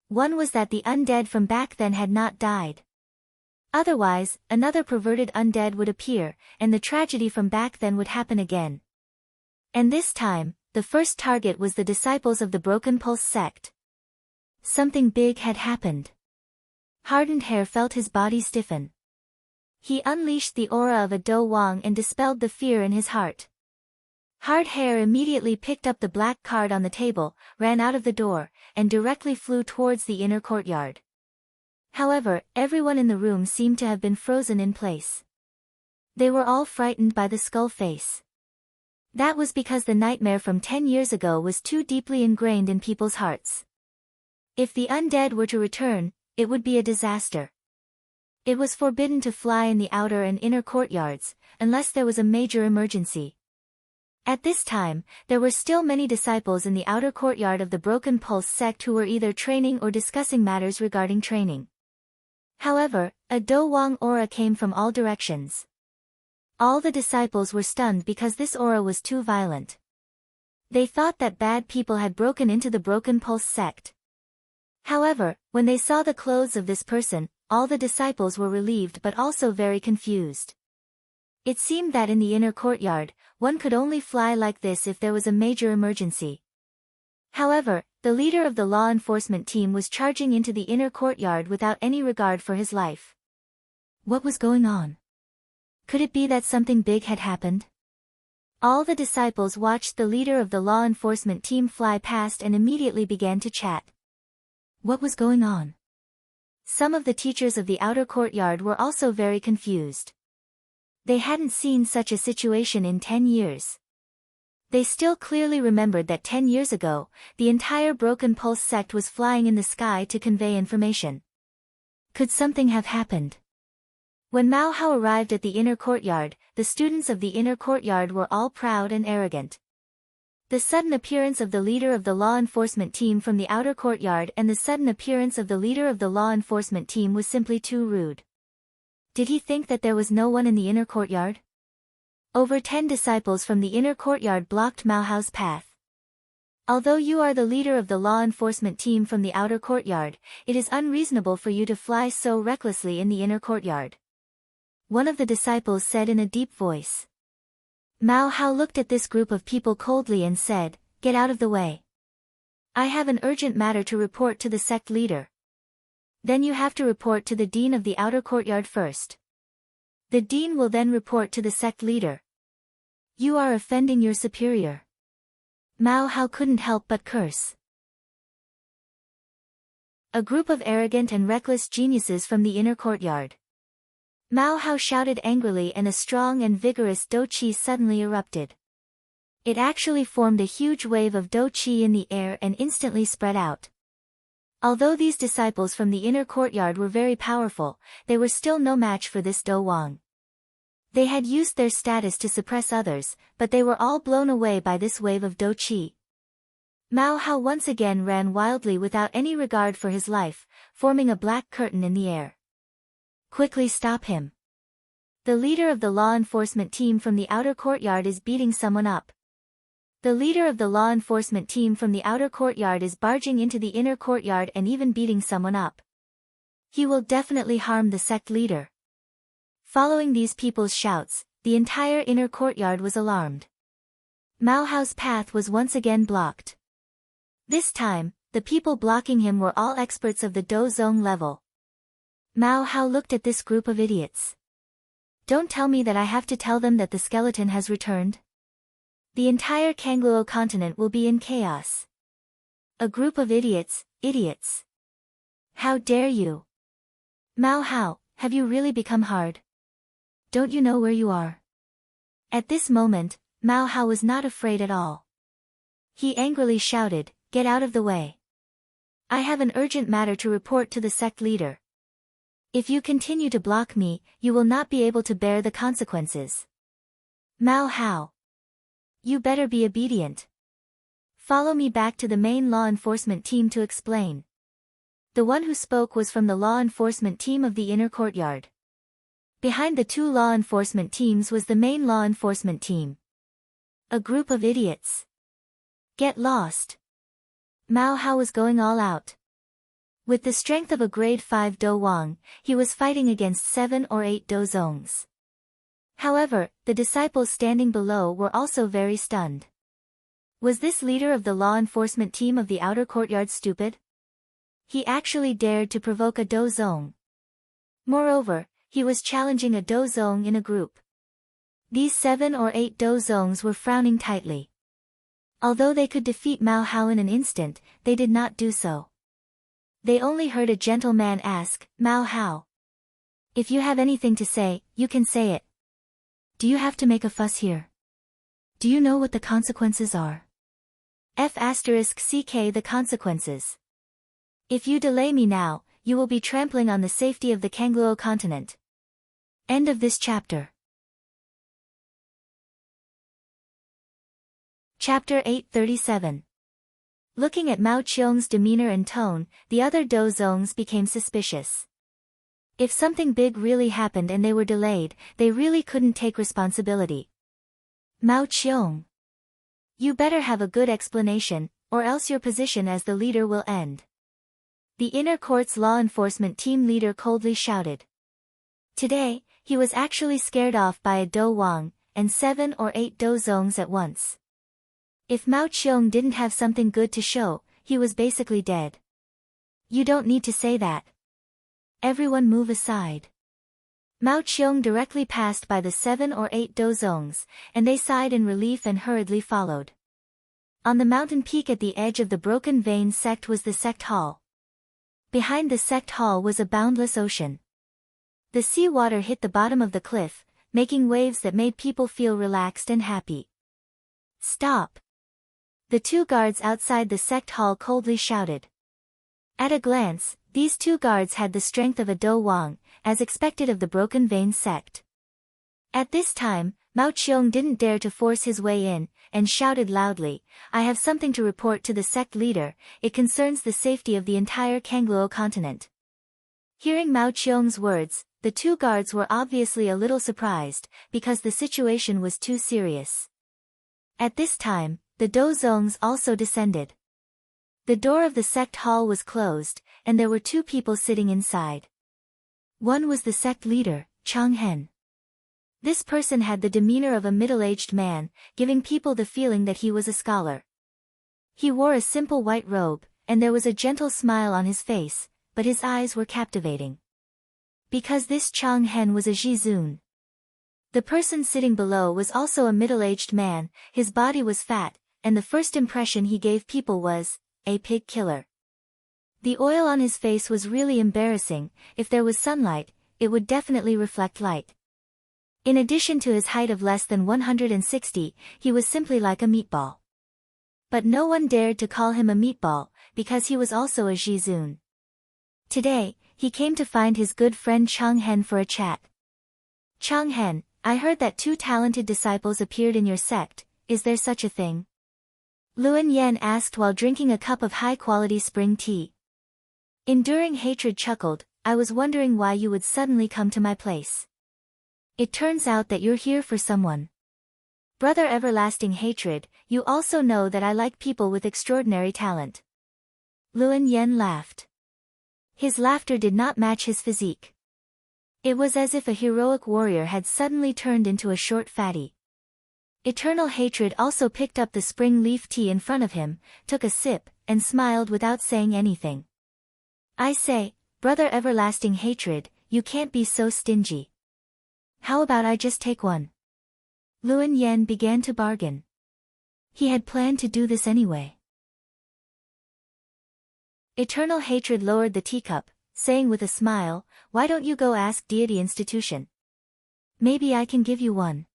One was that the undead from back then had not died. Otherwise, another perverted undead would appear, and the tragedy from back then would happen again. And this time, the first target was the disciples of the Broken Pulse sect. Something big had happened. Hardened Hair felt his body stiffen. He unleashed the aura of a Do Wang and dispelled the fear in his heart. Hard Hair immediately picked up the black card on the table, ran out of the door, and directly flew towards the inner courtyard. However, everyone in the room seemed to have been frozen in place. They were all frightened by the skull face. That was because the nightmare from 10 years ago was too deeply ingrained in people's hearts. If the undead were to return, it would be a disaster. It was forbidden to fly in the outer and inner courtyards, unless there was a major emergency. At this time, there were still many disciples in the outer courtyard of the Broken Pulse sect who were either training or discussing matters regarding training. However, a Do Wang aura came from all directions. All the disciples were stunned because this aura was too violent. They thought that bad people had broken into the Broken Pulse sect. However, when they saw the clothes of this person, all the disciples were relieved but also very confused. It seemed that in the inner courtyard, one could only fly like this if there was a major emergency. However, the leader of the law enforcement team was charging into the inner courtyard without any regard for his life. What was going on? Could it be that something big had happened? All the disciples watched the leader of the law enforcement team fly past and immediately began to chat. What was going on? Some of the teachers of the outer courtyard were also very confused. They hadn't seen such a situation in 10 years. They still clearly remembered that 10 years ago, the entire Broken Pulse sect was flying in the sky to convey information. Could something have happened? When Mao Hao arrived at the inner courtyard, the students of the inner courtyard were all proud and arrogant. The sudden appearance of the leader of the law enforcement team from the outer courtyard and the sudden appearance of the leader of the law enforcement team was simply too rude. Did he think that there was no one in the inner courtyard? Over 10 disciples from the inner courtyard blocked Mao Hao's path. Although you are the leader of the law enforcement team from the outer courtyard, it is unreasonable for you to fly so recklessly in the inner courtyard. One of the disciples said in a deep voice. Mao Hao looked at this group of people coldly and said, "Get out of the way. I have an urgent matter to report to the sect leader." Then you have to report to the dean of the outer courtyard first. The dean will then report to the sect leader. You are offending your superior. Mao Hao couldn't help but curse. A group of arrogant and reckless geniuses from the inner courtyard. Mao Hao shouted angrily and a strong and vigorous dou qi suddenly erupted. It actually formed a huge wave of dou qi in the air and instantly spread out. Although these disciples from the inner courtyard were very powerful, they were still no match for this Dou Wang. They had used their status to suppress others, but they were all blown away by this wave of dou qi. Mao Hao once again ran wildly without any regard for his life, forming a black curtain in the air. Quickly stop him. The leader of the law enforcement team from the outer courtyard is beating someone up. The leader of the law enforcement team from the outer courtyard is barging into the inner courtyard and even beating someone up. He will definitely harm the sect leader. Following these people's shouts, the entire inner courtyard was alarmed. Mao Hao's path was once again blocked. This time, the people blocking him were all experts of the Dou Zong level. Mao Hao looked at this group of idiots. Don't tell me that I have to tell them that the skeleton has returned. The entire Kangluo continent will be in chaos. A group of idiots, idiots. How dare you? Mao Hao, have you really become hard? Don't you know where you are? At this moment, Mao Hao was not afraid at all. He angrily shouted, "Get out of the way. I have an urgent matter to report to the sect leader. If you continue to block me, you will not be able to bear the consequences. Mao Hao. You better be obedient. Follow me back to the main law enforcement team to explain." The one who spoke was from the law enforcement team of the inner courtyard. Behind the two law enforcement teams was the main law enforcement team. A group of idiots. Get lost. Mao Hao was going all out. With the strength of a grade 5 Dou Wang, he was fighting against 7 or 8 Dou Zongs. However, the disciples standing below were also very stunned. Was this leader of the law enforcement team of the outer courtyard stupid? He actually dared to provoke a Dou Zong. Moreover, he was challenging a Dou Zong in a group. These 7 or 8 Dou Zongs were frowning tightly. Although they could defeat Mao Hao in an instant, they did not do so. They only heard a gentle man ask, "Mao Hao. If you have anything to say, you can say it. Do you have to make a fuss here? Do you know what the consequences are? *CK The consequences. If you delay me now, you will be trampling on the safety of the Kangluo continent." End of this chapter. Chapter 837. Looking at Mao Qiong's demeanor and tone, the other Dou Zongs became suspicious. If something big really happened and they were delayed, they really couldn't take responsibility. Mao Qiong. You better have a good explanation, or else your position as the leader will end. The inner court's law enforcement team leader coldly shouted. Today, he was actually scared off by a Dou Wang, and 7 or 8 Dou Zongs at once. If Mao Qiong didn't have something good to show, he was basically dead. You don't need to say that. Everyone move aside. Mao Qiong directly passed by the 7 or 8 dozongs, and they sighed in relief and hurriedly followed. On the mountain peak at the edge of the Broken Vein sect was the sect hall. Behind the sect hall was a boundless ocean. The sea water hit the bottom of the cliff, making waves that made people feel relaxed and happy. Stop! The 2 guards outside the sect hall coldly shouted. At a glance, these 2 guards had the strength of a Do Wang, as expected of the Broken Vein sect. At this time, Mao Qiong didn't dare to force his way in, and shouted loudly, "I have something to report to the sect leader, it concerns the safety of the entire Kangluo continent." Hearing Mao Qiong's words, the 2 guards were obviously a little surprised, because the situation was too serious. At this time, the dozongs also descended. The door of the sect hall was closed, and there were 2 people sitting inside. One was the sect leader, Chang Hen. This person had the demeanor of a middle-aged man, giving people the feeling that he was a scholar. He wore a simple white robe, and there was a gentle smile on his face, but his eyes were captivating. Because this Chang Hen was a Jizun. The person sitting below was also a middle-aged man, his body was fat, and the first impression he gave people was, a pig killer. The oil on his face was really embarrassing, if there was sunlight, it would definitely reflect light. In addition to his height of less than 160, he was simply like a meatball. But no one dared to call him a meatball, because he was also a Jizun. Today, he came to find his good friend Chang Hen for a chat. Chang Hen, I heard that 2 talented disciples appeared in your sect, is there such a thing? Luan Yan asked while drinking a cup of high-quality spring tea. Enduring Hatred chuckled, I was wondering why you would suddenly come to my place. It turns out that you're here for someone. Brother Everlasting Hatred, you also know that I like people with extraordinary talent. Luan Yan laughed. His laughter did not match his physique. It was as if a heroic warrior had suddenly turned into a short fatty. Eternal Hatred also picked up the spring leaf tea in front of him, took a sip, and smiled without saying anything. I say, Brother Everlasting Hatred, you can't be so stingy. How about I just take one? Luan Yan began to bargain. He had planned to do this anyway. Eternal Hatred lowered the teacup, saying with a smile, why don't you go ask Deity Institution? Maybe I can give you one.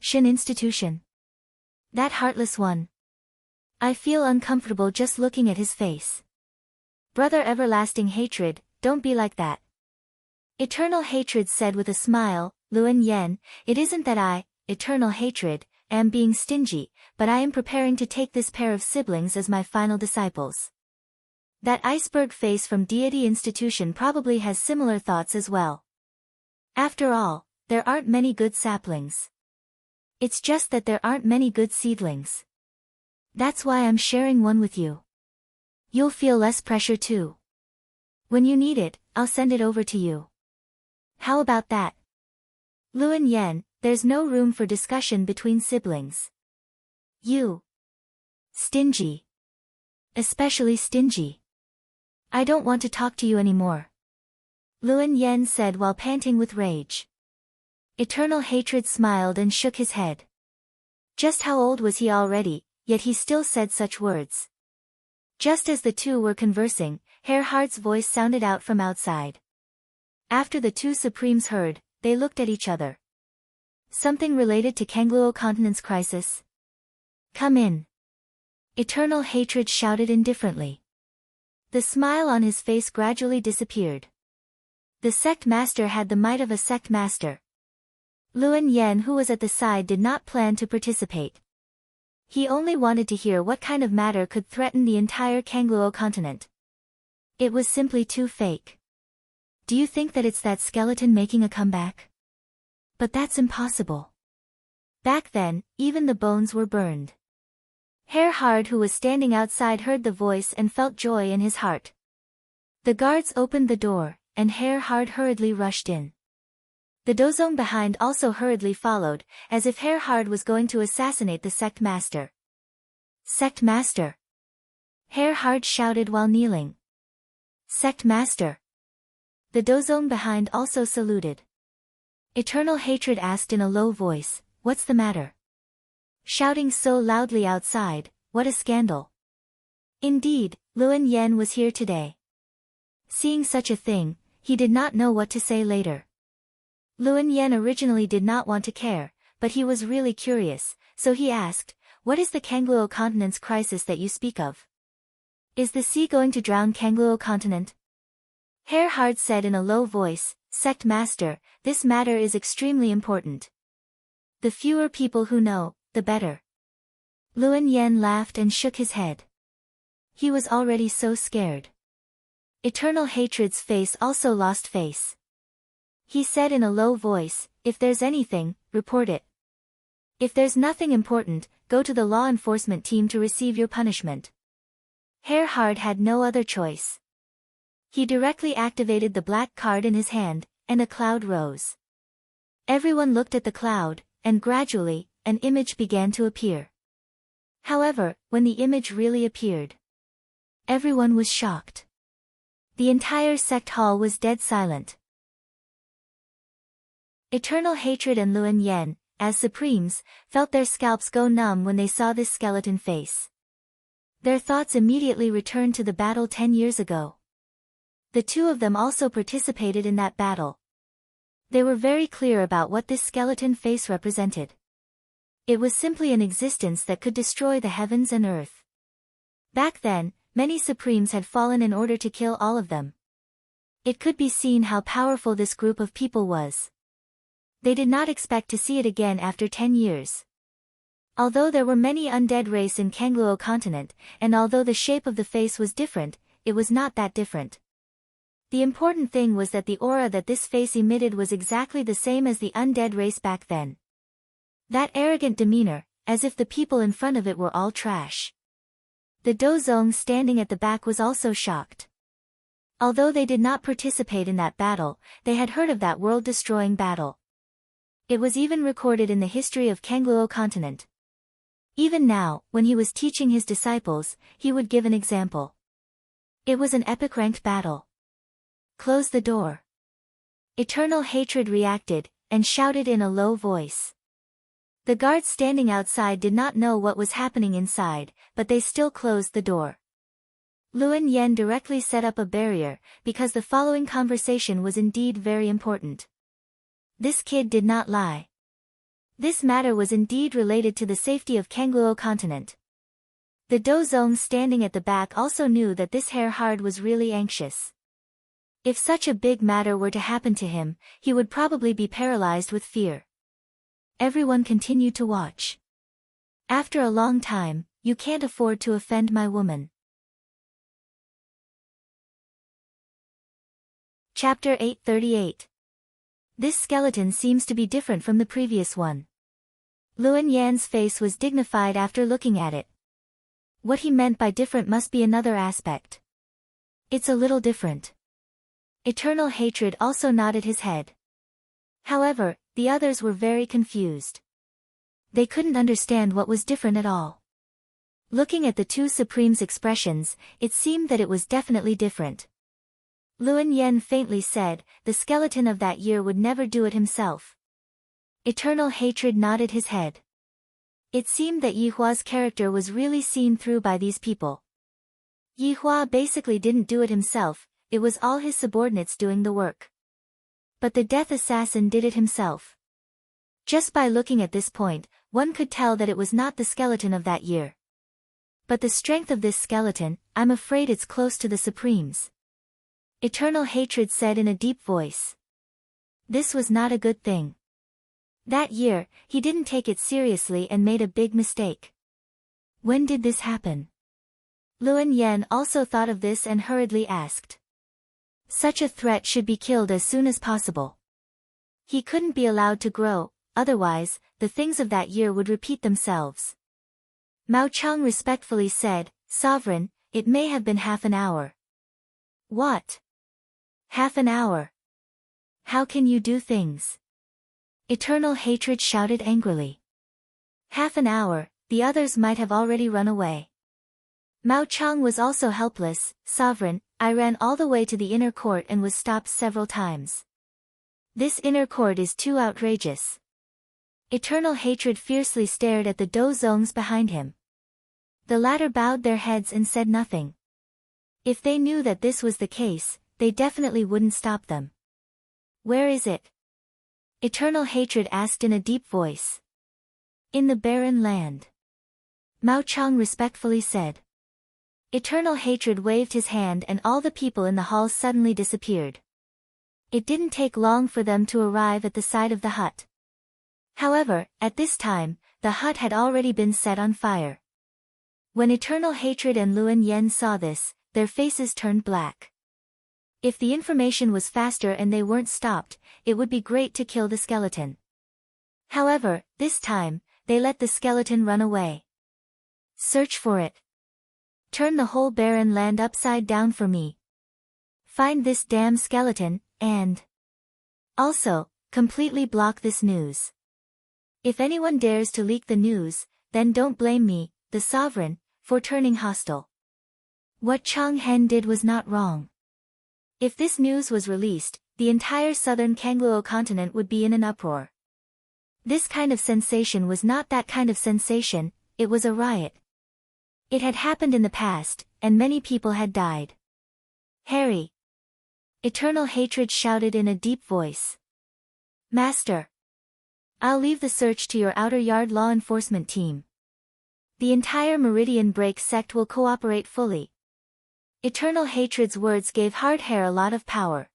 Shin Institution. That heartless one. I feel uncomfortable just looking at his face. Brother Everlasting Hatred, don't be like that. Eternal Hatred said with a smile, Luan Yan, it isn't that I, Eternal Hatred, am being stingy, but I am preparing to take this pair of siblings as my final disciples. That iceberg face from Deity Institution probably has similar thoughts as well. After all, there aren't many good saplings. It's just that there aren't many good seedlings. That's why I'm sharing one with you. You'll feel less pressure too. When you need it, I'll send it over to you. How about that? Luan Yan, there's no room for discussion between siblings. You. Stingy. Especially stingy. I don't want to talk to you anymore. Luan Yan said while panting with rage. Eternal Hatred smiled and shook his head. Just how old was he already, yet he still said such words. Just as the 2 were conversing, Herr Hart's voice sounded out from outside. After the 2 Supremes heard, they looked at each other. Something related to Kangluo Continent's crisis? Come in. Eternal Hatred shouted indifferently. The smile on his face gradually disappeared. The sect master had the might of a sect master. Luan Yan, who was at the side, did not plan to participate. He only wanted to hear what kind of matter could threaten the entire Kangluo continent. It was simply too fake. Do you think that it's that skeleton making a comeback? But that's impossible. Back then, even the bones were burned. Herr Hard, who was standing outside, heard the voice and felt joy in his heart. The guards opened the door, and Herr Hard hurriedly rushed in. The dozong behind also hurriedly followed, as if Herr Hard was going to assassinate the sect master. Sect master! Herr Hard shouted while kneeling. Sect master! The dozong behind also saluted. Eternal Hatred asked in a low voice, "What's the matter?" Shouting so loudly outside, what a scandal. Indeed, Luan Yen was here today. Seeing such a thing, he did not know what to say later. Luan Yen originally did not want to care, but he was really curious, so he asked, "What is the Kangluo continent's crisis that you speak of? Is the sea going to drown Kangluo continent?" Herr Hard said in a low voice, "Sect Master, this matter is extremely important. The fewer people who know, the better." Luan Yen laughed and shook his head. He was already so scared. Eternal Hatred's face also lost face. He said in a low voice, "If there's anything, report it. If there's nothing important, go to the law enforcement team to receive your punishment." Herr Hard had no other choice. He directly activated the black card in his hand, and a cloud rose. Everyone looked at the cloud, and gradually, an image began to appear. However, when the image really appeared, everyone was shocked. The entire sect hall was dead silent. Eternal Hatred and Luan Yen, as supremes, felt their scalps go numb when they saw this skeleton face. Their thoughts immediately returned to the battle 10 years ago. The two of them also participated in that battle. They were very clear about what this skeleton face represented. It was simply an existence that could destroy the heavens and earth. Back then, many supremes had fallen in order to kill all of them. It could be seen how powerful this group of people was. They did not expect to see it again after 10 years. Although there were many undead race in Kangluo continent, and although the shape of the face was different, it was not that different. The important thing was that the aura that this face emitted was exactly the same as the undead race back then. That arrogant demeanor, as if the people in front of it were all trash. The Dozong standing at the back was also shocked. Although they did not participate in that battle, they had heard of that world-destroying battle. It was even recorded in the history of Kangluo continent. Even now, when he was teaching his disciples, he would give an example. It was an epic ranked battle. "Close the door." Eternal Hatred reacted, and shouted in a low voice. The guards standing outside did not know what was happening inside, but they still closed the door. Luan Yen directly set up a barrier, because the following conversation was indeed very important. This kid did not lie. This matter was indeed related to the safety of Kangluo continent. The Dozong standing at the back also knew that this Herr Hard was really anxious. If such a big matter were to happen to him, he would probably be paralyzed with fear. Everyone continued to watch. After a long time, "You can't afford to offend my woman." Chapter 838. This skeleton seems to be different from the previous one. Luan Yan's face was dignified after looking at it. What he meant by different must be another aspect. "It's a little different." Eternal Hatred also nodded his head. However, the others were very confused. They couldn't understand what was different at all. Looking at the two supremes' expressions, it seemed that it was definitely different. Luan Yen faintly said, "The skeleton of that year would never do it himself." Eternal Hatred nodded his head. It seemed that Yi Hua's character was really seen through by these people. Yi Hua basically didn't do it himself, it was all his subordinates doing the work. But the death assassin did it himself. Just by looking at this point, one could tell that it was not the skeleton of that year. But the strength of this skeleton, I'm afraid it's close to the Supremes. Eternal Hatred said in a deep voice. This was not a good thing. That year, he didn't take it seriously and made a big mistake. When did this happen? Luan Yen also thought of this and hurriedly asked. Such a threat should be killed as soon as possible. He couldn't be allowed to grow, otherwise, the things of that year would repeat themselves. Mao Chang respectfully said, Sovereign, it may have been half an hour. What? Half an hour? How can you do things? Eternal Hatred shouted angrily. Half an hour, the others might have already run away. Mao Chang was also helpless. Sovereign, I ran all the way to the inner court and was stopped several times. This inner court is too outrageous. Eternal hatred fiercely stared at the Dozongs behind him. The latter bowed their heads and said nothing. If they knew that this was the case, they definitely wouldn't stop them. Where is it? Eternal hatred asked in a deep voice. In the barren land. Mao Chang respectfully said. Eternal hatred waved his hand and all the people in the hall suddenly disappeared. It didn't take long for them to arrive at the side of the hut. However, at this time, the hut had already been set on fire. When Eternal Hatred and Luan Yen saw this, their faces turned black. If the information was faster and they weren't stopped, it would be great to kill the skeleton. However, this time, they let the skeleton run away. Search for it. Turn the whole barren land upside down for me. Find this damn skeleton, and also, completely block this news. If anyone dares to leak the news, then don't blame me, the sovereign, for turning hostile. What Chang Hen did was not wrong. If this news was released, the entire southern Kangluo continent would be in an uproar. This kind of sensation was not that kind of sensation, it was a riot. It had happened in the past, and many people had died. Harry! Eternal Hatred shouted in a deep voice. Master! I'll leave the search to your outer yard law enforcement team. The entire Meridian Break sect will cooperate fully. Eternal Hatred's words gave Hardhair a lot of power.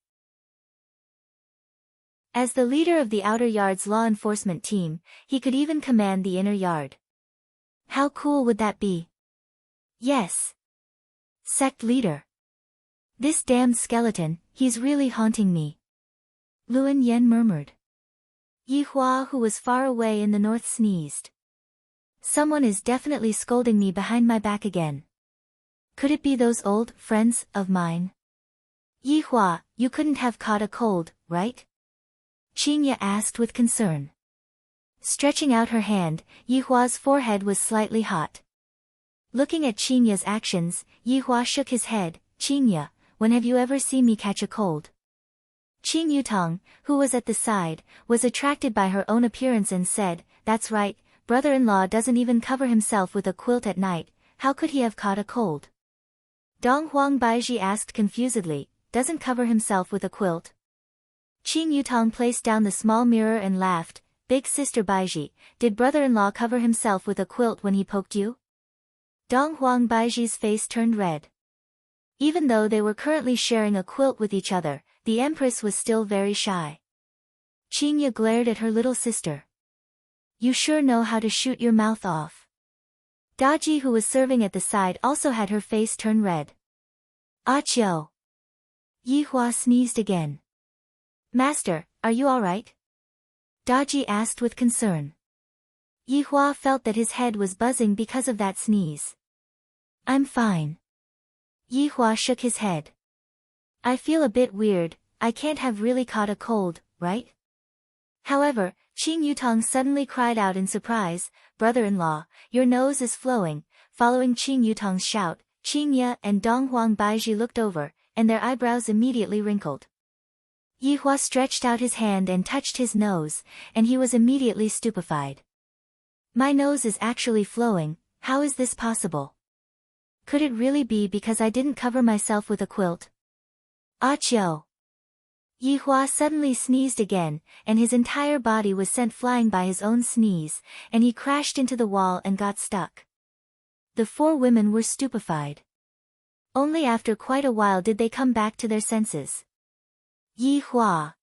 As the leader of the outer yard's law enforcement team, he could even command the inner yard. How cool would that be? Yes. Sect leader. This damned skeleton, he's really haunting me. Luan Yen murmured. Yi Hua, who was far away in the north, sneezed. Someone is definitely scolding me behind my back again. Could it be those old friends of mine? Yi Hua, you couldn't have caught a cold, right? Qinya asked with concern. Stretching out her hand, Yi Hua's forehead was slightly hot. Looking at Qinya's actions, Yi Hua shook his head. Qinya, when have you ever seen me catch a cold? Qin Yutong, who was at the side, was attracted by her own appearance and said, that's right, brother-in-law doesn't even cover himself with a quilt at night, how could he have caught a cold? Dong Huang Baiji asked confusedly, doesn't cover himself with a quilt? Qin Yutong placed down the small mirror and laughed, big sister Baiji, did brother-in-law cover himself with a quilt when he poked you? Dong Huang Baiji's face turned red. Even though they were currently sharing a quilt with each other, the Empress was still very shy. Qinya glared at her little sister. You sure know how to shoot your mouth off. Daji, who was serving at the side, also had her face turn red. Achio! Yi Hua sneezed again. Master, are you alright? Daji asked with concern. Yi Hua felt that his head was buzzing because of that sneeze. I'm fine. Yi Hua shook his head. I feel a bit weird, I can't have really caught a cold, right? However, Qin Yutong suddenly cried out in surprise, brother-in-law, your nose is flowing. Following Qin Yutong's shout, Qinya and Dong Huang Baiji looked over, and their eyebrows immediately wrinkled. Yi Hua stretched out his hand and touched his nose, and he was immediately stupefied. My nose is actually flowing, how is this possible? Could it really be because I didn't cover myself with a quilt? Achio! Yi Hua suddenly sneezed again, and his entire body was sent flying by his own sneeze, and he crashed into the wall and got stuck. The four women were stupefied. Only after quite a while did they come back to their senses. Yi Hua!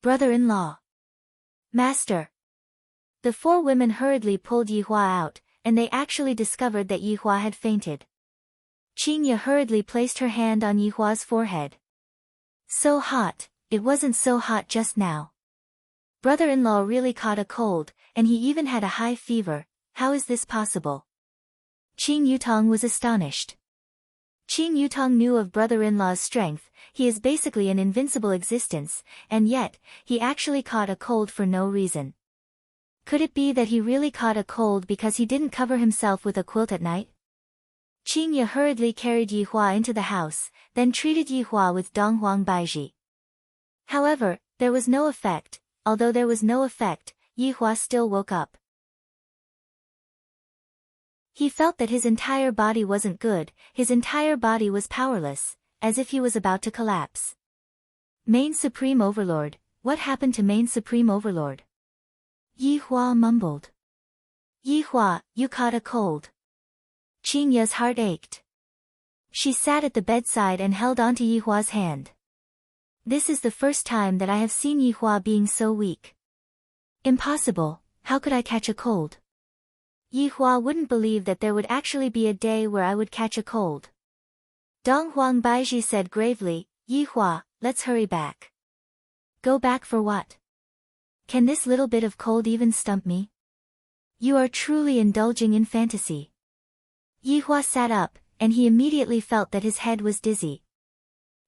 Brother-in-law! Master! The four women hurriedly pulled Yi Hua out, and they actually discovered that Yi Hua had fainted. Qinya hurriedly placed her hand on Yi Hua's forehead. So hot, it wasn't so hot just now. Brother-in-law really caught a cold, and he even had a high fever, how is this possible? Qin Yutong was astonished. Qin Yutong knew of brother-in-law's strength, he is basically an invincible existence, and yet, he actually caught a cold for no reason. Could it be that he really caught a cold because he didn't cover himself with a quilt at night? Qinya hurriedly carried Yi Hua into the house, then treated Yi Hua with Dong Huang Baiji. However, There was no effect. Although there was no effect, Yi Hua still woke up. He felt that his entire body wasn't good, his entire body was powerless, as if he was about to collapse. Main Supreme Overlord, what happened to Main Supreme Overlord? Yi Hua mumbled. Yi Hua, you caught a cold. Qing Ya's heart ached. She sat at the bedside and held onto Yi Hua's hand. This is the first time that I have seen Yi Hua being so weak. Impossible, how could I catch a cold? Yi Hua wouldn't believe that there would actually be a day where I would catch a cold. Dong Huang Baiji said gravely, Yi Hua, let's hurry back. Go back for what? Can this little bit of cold even stump me? You are truly indulging in fantasy. Yi Hua sat up, and he immediately felt that his head was dizzy.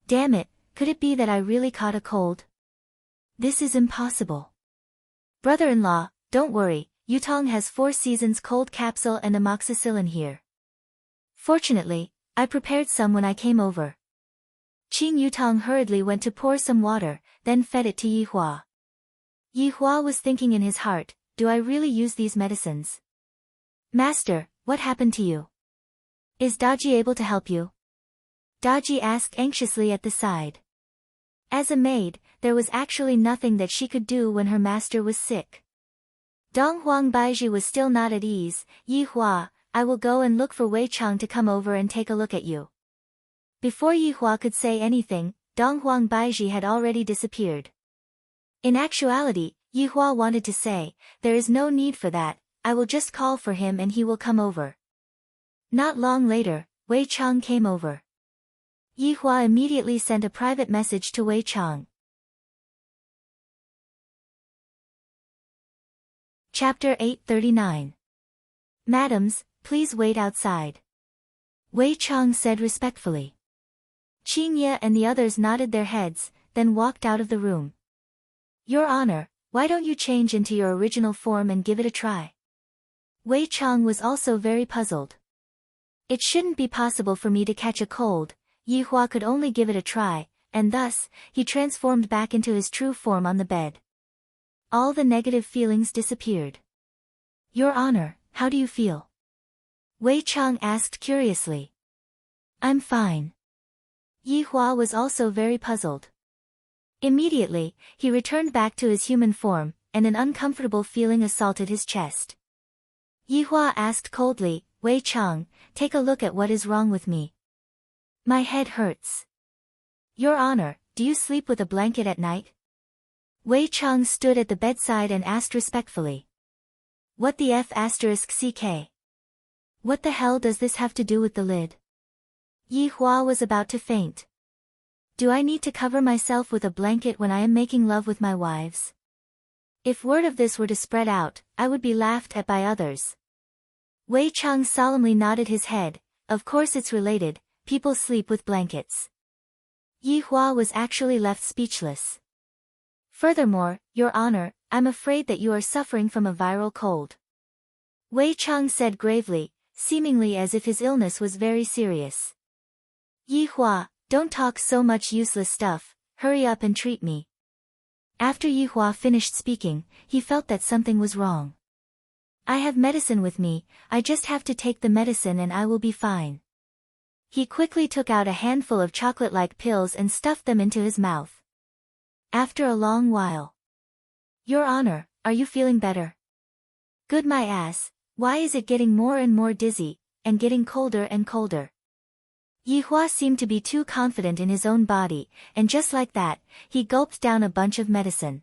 Damn it, could it be that I really caught a cold? This is impossible. Brother-in-law, don't worry, Yutong has 4 seasons cold capsule and amoxicillin here. Fortunately, I prepared some when I came over. Qing Yutong hurriedly went to pour some water, then fed it to Yi Hua. Yi Hua was thinking in his heart, do I really use these medicines? Master, what happened to you? Is Daji able to help you? Daji asked anxiously at the side. As a maid, there was actually nothing that she could do when her master was sick. Dong Huang Baiji was still not at ease. Yi Hua, I will go and look for Wei Chang to come over and take a look at you. Before Yi Hua could say anything, Dong Huang Baiji had already disappeared. In actuality, Yi Hua wanted to say, there is no need for that, I will just call for him and he will come over. Not long later, Wei Chang came over. Yi Hua immediately sent a private message to Wei Chang. Chapter 839. Madams, please wait outside. Wei Chang said respectfully. Qing Ye and the others nodded their heads, then walked out of the room. Your Honor, why don't you change into your original form and give it a try? Wei Chang was also very puzzled. It shouldn't be possible for me to catch a cold, Yi Hua could only give it a try, and thus, he transformed back into his true form on the bed. All the negative feelings disappeared. Your Honor, how do you feel? Wei Chang asked curiously. I'm fine. Yi Hua was also very puzzled. Immediately, he returned back to his human form, and an uncomfortable feeling assaulted his chest. Yi Hua asked coldly, Wei Chang, take a look at what is wrong with me. My head hurts. Your Honor, do you sleep with a blanket at night? Wei Chang stood at the bedside and asked respectfully. What the F***ck? What the hell does this have to do with the lid? Yi Hua was about to faint. Do I need to cover myself with a blanket when I am making love with my wives? If word of this were to spread out, I would be laughed at by others. Wei Chang solemnly nodded his head, of course it's related, people sleep with blankets. Yi Hua was actually left speechless. Furthermore, Your Honor, I'm afraid that you are suffering from a viral cold. Wei Chang said gravely, seemingly as if his illness was very serious. Yi Hua, don't talk so much useless stuff, hurry up and treat me. After Yi Hua finished speaking, he felt that something was wrong. I have medicine with me, I just have to take the medicine and I will be fine. He quickly took out a handful of chocolate-like pills and stuffed them into his mouth. After a long while. Your Honor, are you feeling better? Good my ass, why is it getting more and more dizzy, and getting colder and colder? Yi Hua seemed to be too confident in his own body, and just like that, he gulped down a bunch of medicine.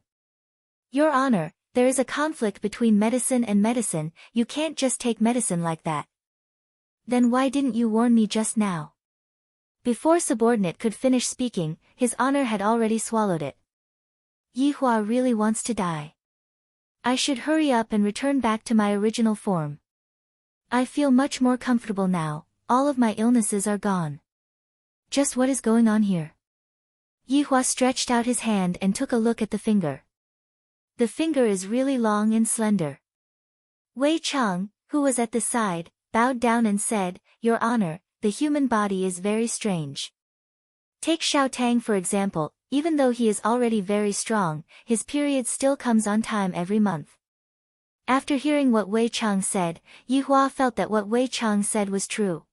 Your Honor, there is a conflict between medicine and medicine, you can't just take medicine like that. Then why didn't you warn me just now? Before subordinate could finish speaking, His Honor had already swallowed it. Yi Hua really wants to die. I should hurry up and return back to my original form. I feel much more comfortable now, all of my illnesses are gone. Just what is going on here? Yi Hua stretched out his hand and took a look at the finger. The finger is really long and slender. Wei Chang, who was at the side, bowed down and said, Your Honor, the human body is very strange. Take Xiao Tang for example, even though he is already very strong, his period still comes on time every month. After hearing what Wei Chang said, Yi Hua felt that what Wei Chang said was true.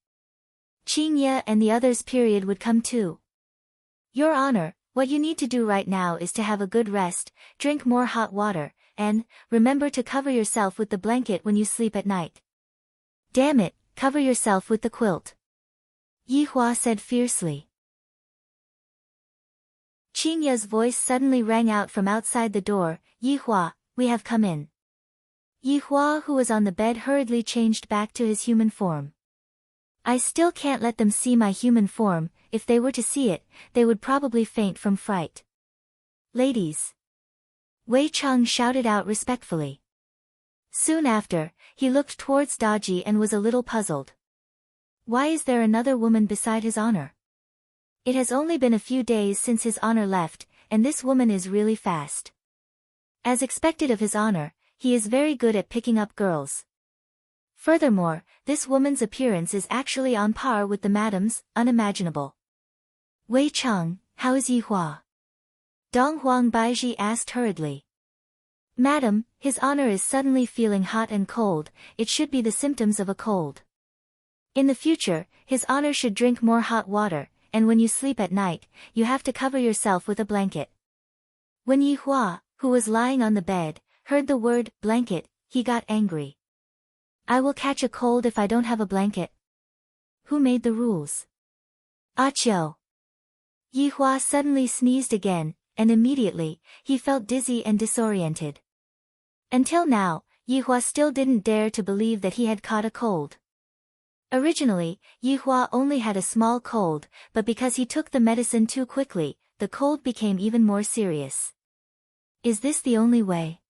Qing Ye and the others' period would come too. Your Honor, what you need to do right now is to have a good rest, drink more hot water, and remember to cover yourself with the blanket when you sleep at night. Damn it, cover yourself with the quilt. Yi Hua said fiercely. Qing Ye's voice suddenly rang out from outside the door, Yi Hua, we have come in. Yi Hua, who was on the bed, hurriedly changed back to his human form. I still can't let them see my human form. If they were to see it, they would probably faint from fright. Ladies. Wei Chang shouted out respectfully. Soon after, he looked towards Daji and was a little puzzled. Why is there another woman beside His Honor? It has only been a few days since His Honor left, and this woman is really fast. As expected of His Honor, he is very good at picking up girls. Furthermore, this woman's appearance is actually on par with the madam's, unimaginable. Wei Chang, how is Yi Hua? Dong Huang Baiji asked hurriedly. Madam, His Honor is suddenly feeling hot and cold. It should be the symptoms of a cold. In the future, His Honor should drink more hot water, and when you sleep at night, you have to cover yourself with a blanket. When Yi Hua, who was lying on the bed, heard the word blanket, he got angry. I will catch a cold if I don't have a blanket. Who made the rules? Achio. Yi Hua suddenly sneezed again, and immediately, he felt dizzy and disoriented. Until now, Yi Hua still didn't dare to believe that he had caught a cold. Originally, Yi Hua only had a small cold, but because he took the medicine too quickly, the cold became even more serious. Is this the only way?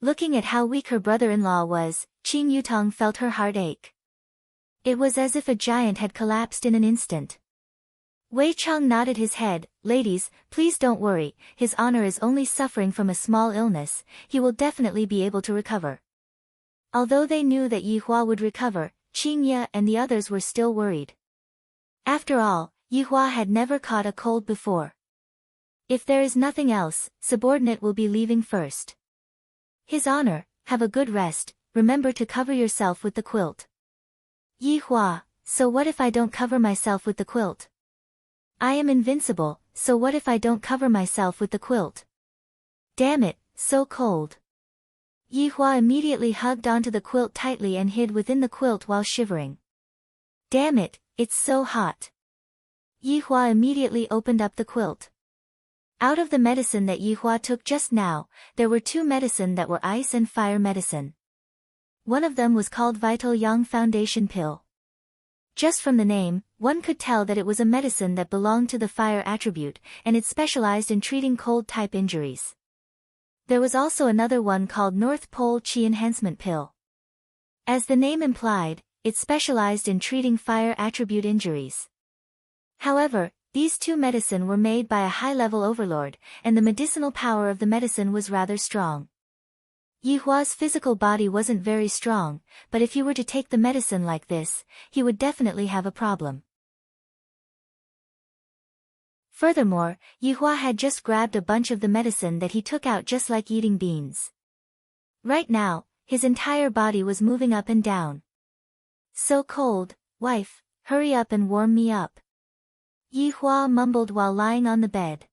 Looking at how weak her brother-in-law was, Qing Yutong felt her heart ache. It was as if a giant had collapsed in an instant. Wei Chang nodded his head. Ladies, please don't worry, His Honor is only suffering from a small illness, he will definitely be able to recover. Although they knew that Yi Hua would recover, Qing Ye and the others were still worried. After all, Yi Hua had never caught a cold before. If there is nothing else, subordinate will be leaving first. His Honor, have a good rest, remember to cover yourself with the quilt. Yi Hua, so what if I don't cover myself with the quilt? I am invincible, so what if I don't cover myself with the quilt? Damn it, so cold. Yi Hua immediately hugged onto the quilt tightly and hid within the quilt while shivering. Damn it, it's so hot. Yi Hua immediately opened up the quilt. Out of the medicine that Yi Hua took just now, there were two medicine that were ice and fire medicine. One of them was called Vital Yang Foundation Pill. Just from the name, one could tell that it was a medicine that belonged to the fire attribute, and it specialized in treating cold-type injuries. There was also another one called North Pole Qi Enhancement Pill. As the name implied, it specialized in treating fire attribute injuries. However, these two medicine were made by a high-level overlord, and the medicinal power of the medicine was rather strong. Yi Hua's physical body wasn't very strong, but if he were to take the medicine like this, he would definitely have a problem. Furthermore, Yi Hua had just grabbed a bunch of the medicine that he took out just like eating beans. Right now, his entire body was moving up and down. So cold, wife, hurry up and warm me up. Yi Hua mumbled while lying on the bed.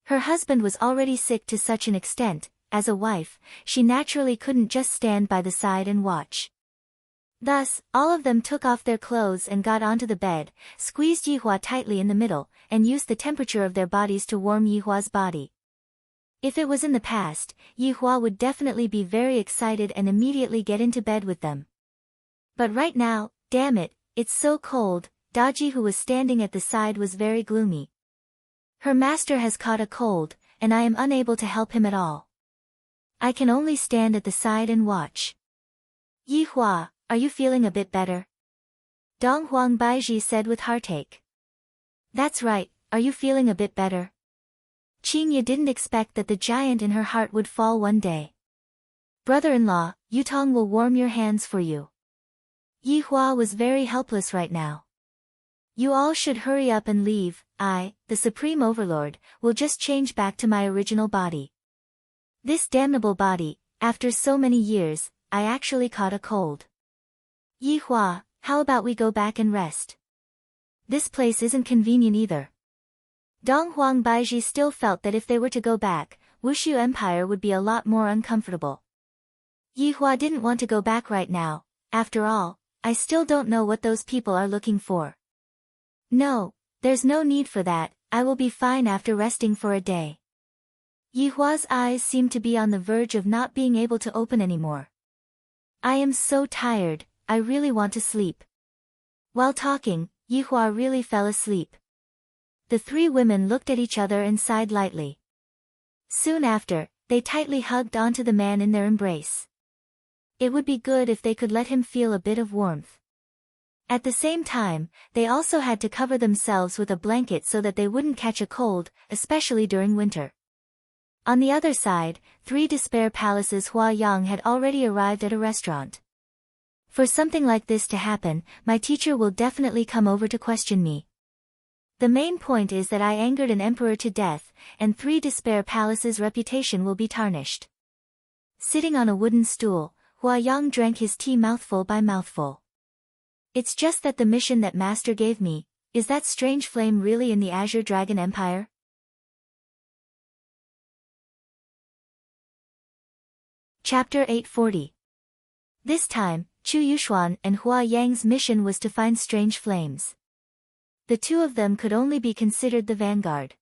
Her husband was already sick to such an extent. As a wife, she naturally couldn't just stand by the side and watch. Thus, all of them took off their clothes and got onto the bed, squeezed Yi Hua tightly in the middle, and used the temperature of their bodies to warm Yi Hua's body. If it was in the past, Yi Hua would definitely be very excited and immediately get into bed with them. But right now, damn it, it's so cold. Daji, who was standing at the side, was very gloomy. Her master has caught a cold, and I am unable to help him at all. I can only stand at the side and watch. Yi Hua, are you feeling a bit better? Dong Huang Baiji said with heartache. That's right, are you feeling a bit better? Qing Ye didn't expect that the giant in her heart would fall one day. Brother-in-law, Yutong will warm your hands for you. Yi Hua was very helpless right now. You all should hurry up and leave. I, the Supreme Overlord, will just change back to my original body. This damnable body, after so many years, I actually caught a cold. Yi Hua, how about we go back and rest? This place isn't convenient either. Dong Huang Baiji still felt that if they were to go back, Wushu Empire would be a lot more uncomfortable. Yi Hua didn't want to go back right now. After all, I still don't know what those people are looking for. No, there's no need for that. I will be fine after resting for a day. Yi Hua's eyes seemed to be on the verge of not being able to open anymore. I am so tired, I really want to sleep. While talking, Yi Hua really fell asleep. The three women looked at each other and sighed lightly. Soon after, they tightly hugged onto the man in their embrace. It would be good if they could let him feel a bit of warmth. At the same time, they also had to cover themselves with a blanket so that they wouldn't catch a cold, especially during winter. On the other side, 3 Despair Palaces Hua Yang had already arrived at a restaurant. For something like this to happen, my teacher will definitely come over to question me. The main point is that I angered an emperor to death, and 3 Despair Palaces' reputation will be tarnished. Sitting on a wooden stool, Hua Yang drank his tea mouthful by mouthful. It's just that the mission that Master gave me, is that strange flame really in the Azure Dragon Empire? Chapter 840. This time, Chu Yuxuan and Hua Yang's mission was to find strange flames. The two of them could only be considered the vanguard.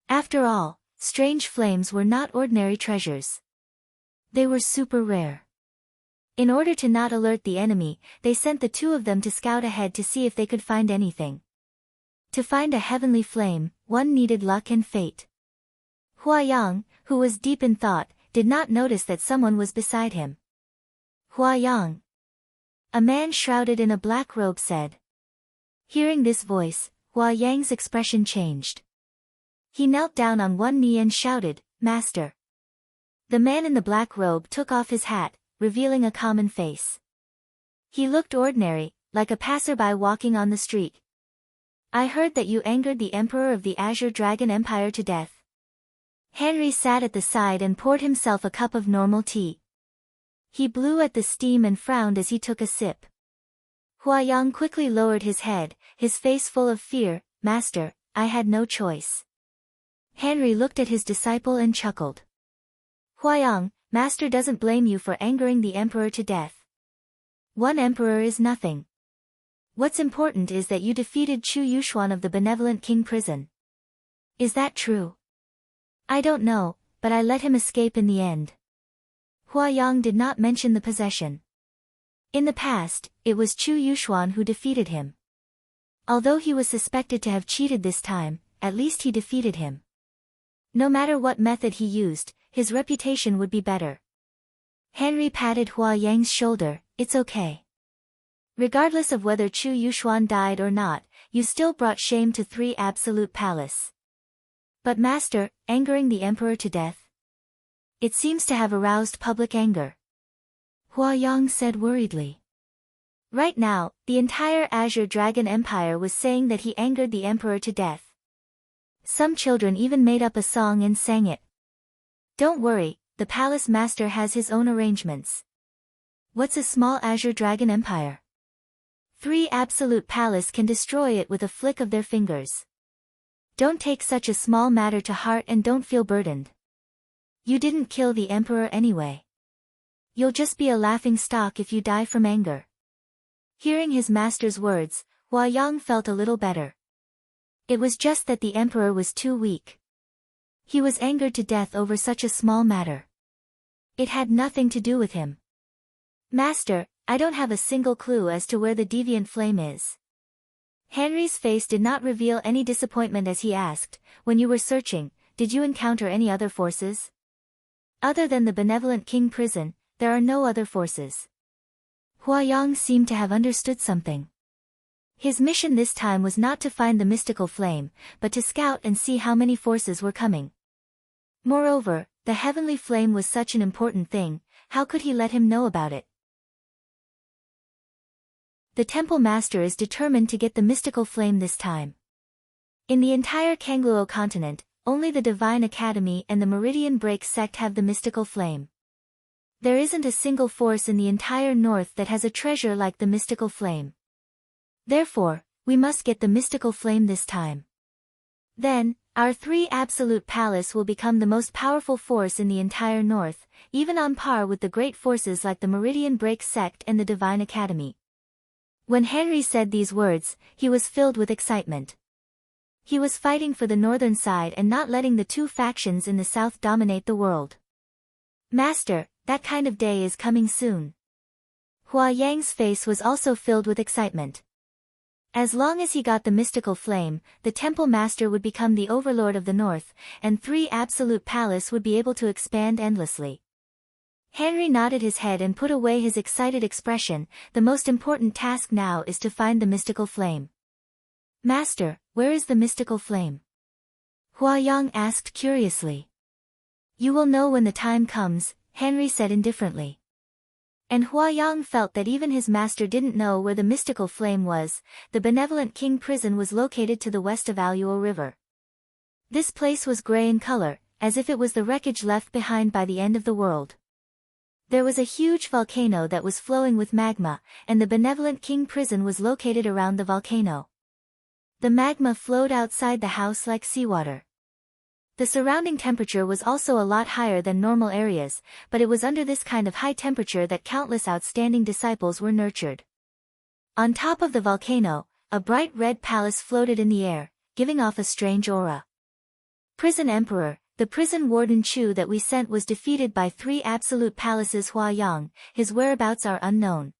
After all, strange flames were not ordinary treasures. They were super rare. In order to not alert the enemy, they sent the two of them to scout ahead to see if they could find anything. To find a heavenly flame, one needed luck and fate. Hua Yang, who was deep in thought, did not notice that someone was beside him. Hua Yang. A man shrouded in a black robe said. Hearing this voice, Hua Yang's expression changed. He knelt down on one knee and shouted, "Master." The man in the black robe took off his hat, revealing a common face. He looked ordinary, like a passerby walking on the street. I heard that you angered the Emperor of the Azure Dragon Empire to death. Henry sat at the side and poured himself a cup of normal tea. He blew at the steam and frowned as he took a sip. Hua Yang quickly lowered his head, his face full of fear. "Master, I had no choice." Henry looked at his disciple and chuckled. "Hua Yang, Master doesn't blame you for angering the Emperor to death. One emperor is nothing. What's important is that you defeated Chu Yuxuan of the Benevolent King Prison. Is that true?" "I don't know, but I let him escape in the end." Hua Yang did not mention the possession. In the past, it was Chu Yuxuan who defeated him. Although he was suspected to have cheated this time, at least he defeated him. No matter what method he used, his reputation would be better. Henry patted Hua Yang's shoulder. "It's okay. Regardless of whether Chu Yuxuan died or not, you still brought shame to 3 Absolute Palace. But Master, angering the Emperor to death? It seems to have aroused public anger." Hua Yang said worriedly. Right now, the entire Azure Dragon Empire was saying that he angered the Emperor to death. Some children even made up a song and sang it. "Don't worry, the Palace Master has his own arrangements. What's a small Azure Dragon Empire? 3 Absolute Palace can destroy it with a flick of their fingers. Don't take such a small matter to heart and don't feel burdened. You didn't kill the Emperor anyway. You'll just be a laughing stock if you die from anger." Hearing his master's words, Hua Yang felt a little better. It was just that the Emperor was too weak. He was angered to death over such a small matter. It had nothing to do with him. "Master, I don't have a single clue as to where the deviant flame is." Henry's face did not reveal any disappointment as he asked, "When you were searching, did you encounter any other forces? Other than the Benevolent King Prison, there are no other forces." Hua Yang seemed to have understood something. His mission this time was not to find the mystical flame, but to scout and see how many forces were coming. Moreover, the heavenly flame was such an important thing, how could he let him know about it? the temple master is determined to get the mystical flame this time. In the entire Kangluo continent, only the Divine Academy and the Meridian Break sect have the mystical flame. There isn't a single force in the entire north that has a treasure like the mystical flame. Therefore, we must get the mystical flame this time. Then, our 3 absolute palace will become the most powerful force in the entire north, even on par with the great forces like the Meridian Break sect and the Divine Academy. When Henry said these words, he was filled with excitement. He was fighting for the northern side and not letting the 2 factions in the south dominate the world. Master, that kind of day is coming soon. Hua Yang's face was also filled with excitement. As long as he got the mystical flame, the temple master would become the overlord of the north, and 3 absolute palace would be able to expand endlessly. Henry nodded his head and put away his excited expression. The most important task now is to find the mystical flame. Master, where is the mystical flame? Hua Yang asked curiously. You will know when the time comes, Henry said indifferently. And Hua Yang felt that even his master didn't know where the mystical flame was. The Benevolent King prison was located to the west of Aluo River. This place was gray in color, as if it was the wreckage left behind by the end of the world. There was a huge volcano that was flowing with magma, and the Benevolent King prison was located around the volcano. The magma flowed outside the house like seawater. The surrounding temperature was also a lot higher than normal areas, but it was under this kind of high temperature that countless outstanding disciples were nurtured. On top of the volcano, a bright red palace floated in the air, giving off a strange aura. Prison Emperor, the prison warden Chu that we sent was defeated by 3 absolute palaces. Hua Yang, his whereabouts are unknown.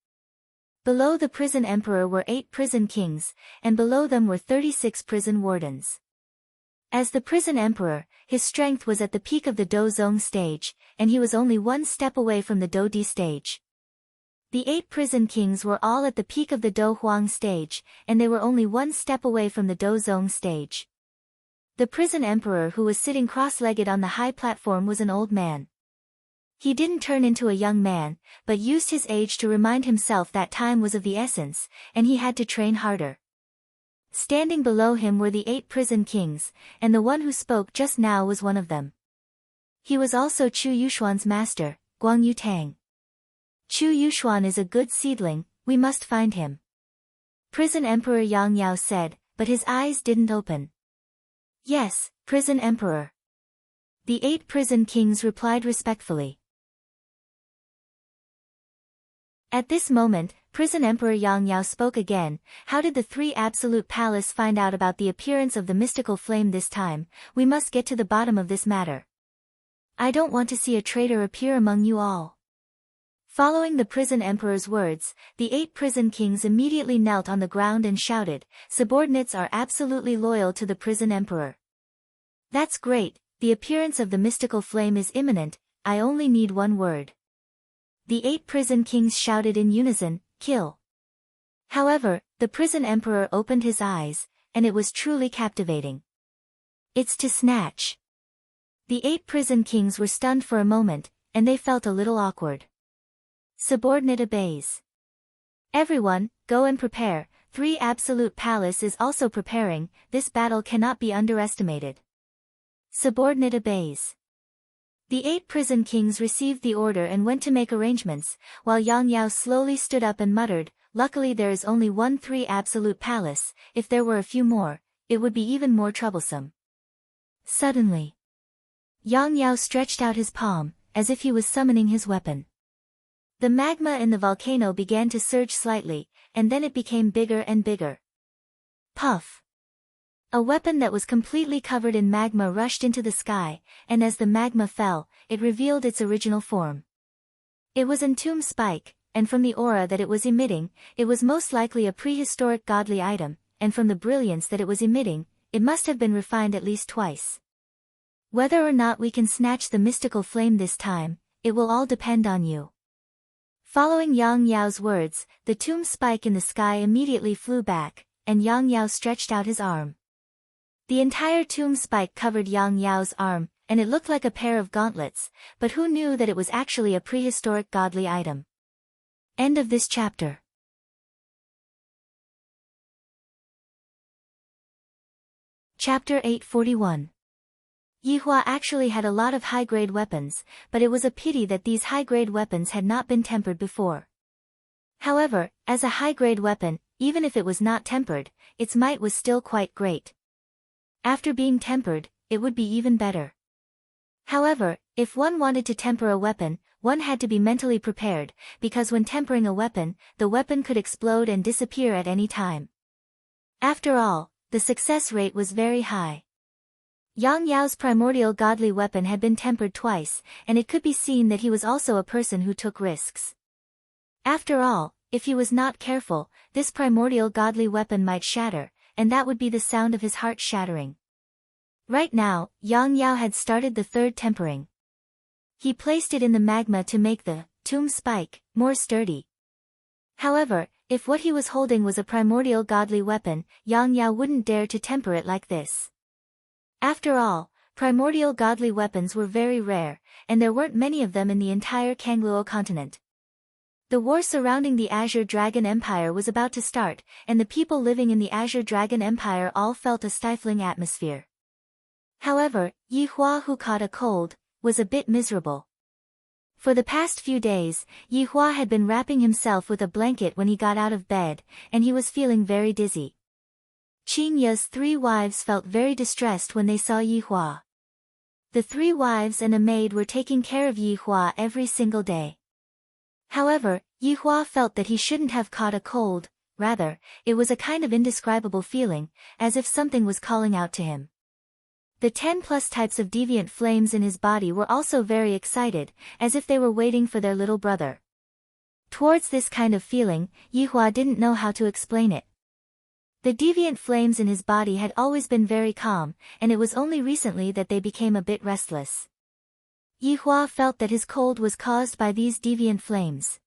Below the prison emperor were 8 prison kings, and below them were 36 prison wardens. As the prison emperor, his strength was at the peak of the Dozong stage, and he was only 1 step away from the Dodi stage. The 8 prison kings were all at the peak of the Do Huang stage, and they were only 1 step away from the Dozong stage. The prison emperor who was sitting cross-legged on the high platform was an old man. He didn't turn into a young man, but used his age to remind himself that time was of the essence, and he had to train harder. Standing below him were the 8 prison kings, and the one who spoke just now was one of them. He was also Chu Yuxuan's master, Guang Yutang. Chu Yuxuan is a good seedling, we must find him. Prison Emperor Yang Yao said, but his eyes didn't open. Yes, Prison Emperor. The 8 prison kings replied respectfully. At this moment, Prison Emperor Yang Yao spoke again. How did the 3 absolute palace find out about the appearance of the mystical flame this time? We must get to the bottom of this matter. I don't want to see a traitor appear among you all. Following the prison emperor's words, the 8 prison kings immediately knelt on the ground and shouted, subordinates are absolutely loyal to the prison emperor. That's great, the appearance of the mystical flame is imminent, I only need 1 word. The 8 prison kings shouted in unison, kill. However, the prison emperor opened his eyes, and it was truly captivating. It's to snatch. The 8 prison kings were stunned for a moment, and they felt a little awkward. Subordinate obeys. Everyone, go and prepare, 3 absolute palace is also preparing, this battle cannot be underestimated. Subordinate obeys. The 8 prison kings received the order and went to make arrangements, while Yang Yao slowly stood up and muttered, luckily there is only 1 3 absolute palace, if there were a few more, it would be even more troublesome. Suddenly, Yang Yao stretched out his palm, as if he was summoning his weapon. The magma in the volcano began to surge slightly, and then it became bigger and bigger. Puff! A weapon that was completely covered in magma rushed into the sky, and as the magma fell, it revealed its original form. It was an tomb spike, and from the aura that it was emitting, it was most likely a prehistoric godly item, and from the brilliance that it was emitting, it must have been refined at least twice. Whether or not we can snatch the mystical flame this time, it will all depend on you. Following Yang Yao's words, the tomb spike in the sky immediately flew back, and Yang Yao stretched out his arm. The entire tomb spike covered Yang Yao's arm, and it looked like a pair of gauntlets, but who knew that it was actually a prehistoric godly item? End of this chapter. Chapter 841. Yihua actually had a lot of high-grade weapons, but it was a pity that these high-grade weapons had not been tempered before. However, as a high-grade weapon, even if it was not tempered, its might was still quite great. After being tempered, it would be even better. However, if one wanted to temper a weapon, one had to be mentally prepared, because when tempering a weapon, the weapon could explode and disappear at any time. After all, the success rate was very high. Yang Yao's primordial godly weapon had been tempered twice, and it could be seen that he was also a person who took risks. After all, if he was not careful, this primordial godly weapon might shatter, and that would be the sound of his heart shattering. Right now, Yang Yao had started the third tempering. He placed it in the magma to make the tomb spike more sturdy. However, if what he was holding was a primordial godly weapon, Yang Yao wouldn't dare to temper it like this. After all, primordial godly weapons were very rare, and there weren't many of them in the entire Kangluo continent. The war surrounding the Azure Dragon Empire was about to start, and the people living in the Azure Dragon Empire all felt a stifling atmosphere. However, Yihua, who caught a cold, was a bit miserable. For the past few days, Yihua had been wrapping himself with a blanket when he got out of bed, and he was feeling very dizzy. Qing Ya's 3 wives felt very distressed when they saw Yihua. The 3 wives and a maid were taking care of Yihua every single day. However, Yihua felt that he shouldn't have caught a cold, rather, it was a kind of indescribable feeling, as if something was calling out to him. The 10+ types of deviant flames in his body were also very excited, as if they were waiting for their little brother. Towards this kind of feeling, Yihua didn't know how to explain it. The deviant flames in his body had always been very calm, and it was only recently that they became a bit restless. Yihua felt that his cold was caused by these deviant flames.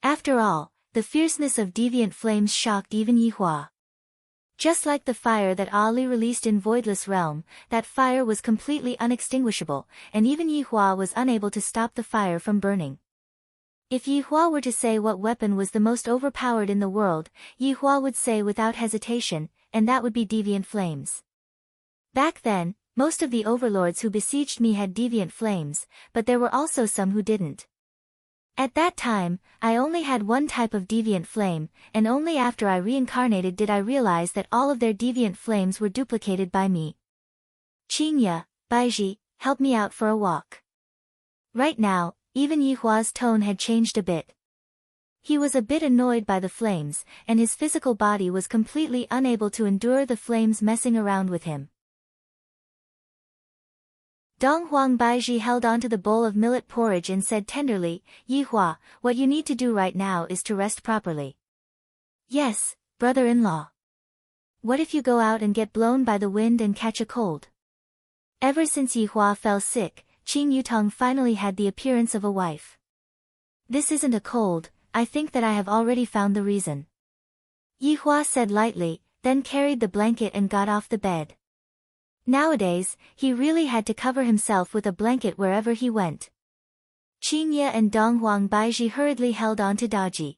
After all, the fierceness of deviant flames shocked even Yihua. Just like the fire that Ali released in Voidless Realm, that fire was completely unextinguishable, and even Yihua was unable to stop the fire from burning. If Yihua were to say what weapon was the most overpowered in the world, Yihua would say without hesitation, and that would be deviant flames. Back then, most of the overlords who besieged me had deviant flames, but there were also some who didn't. At that time, I only had one type of deviant flame, and only after I reincarnated did I realize that all of their deviant flames were duplicated by me. Qingya, Baiji, help me out for a walk. Right now, even Yihua's tone had changed a bit. He was a bit annoyed by the flames, and his physical body was completely unable to endure the flames messing around with him. Donghuang Baiji held onto the bowl of millet porridge and said tenderly, Yihua, what you need to do right now is to rest properly. Yes, brother-in-law. What if you go out and get blown by the wind and catch a cold? Ever since Yihua fell sick, Qing Yutong finally had the appearance of a wife. This isn't a cold, I think that I have already found the reason. Yihua said lightly, then carried the blanket and got off the bed. Nowadays, he really had to cover himself with a blanket wherever he went. Qingye and Donghuang Baiji hurriedly held on to Daji.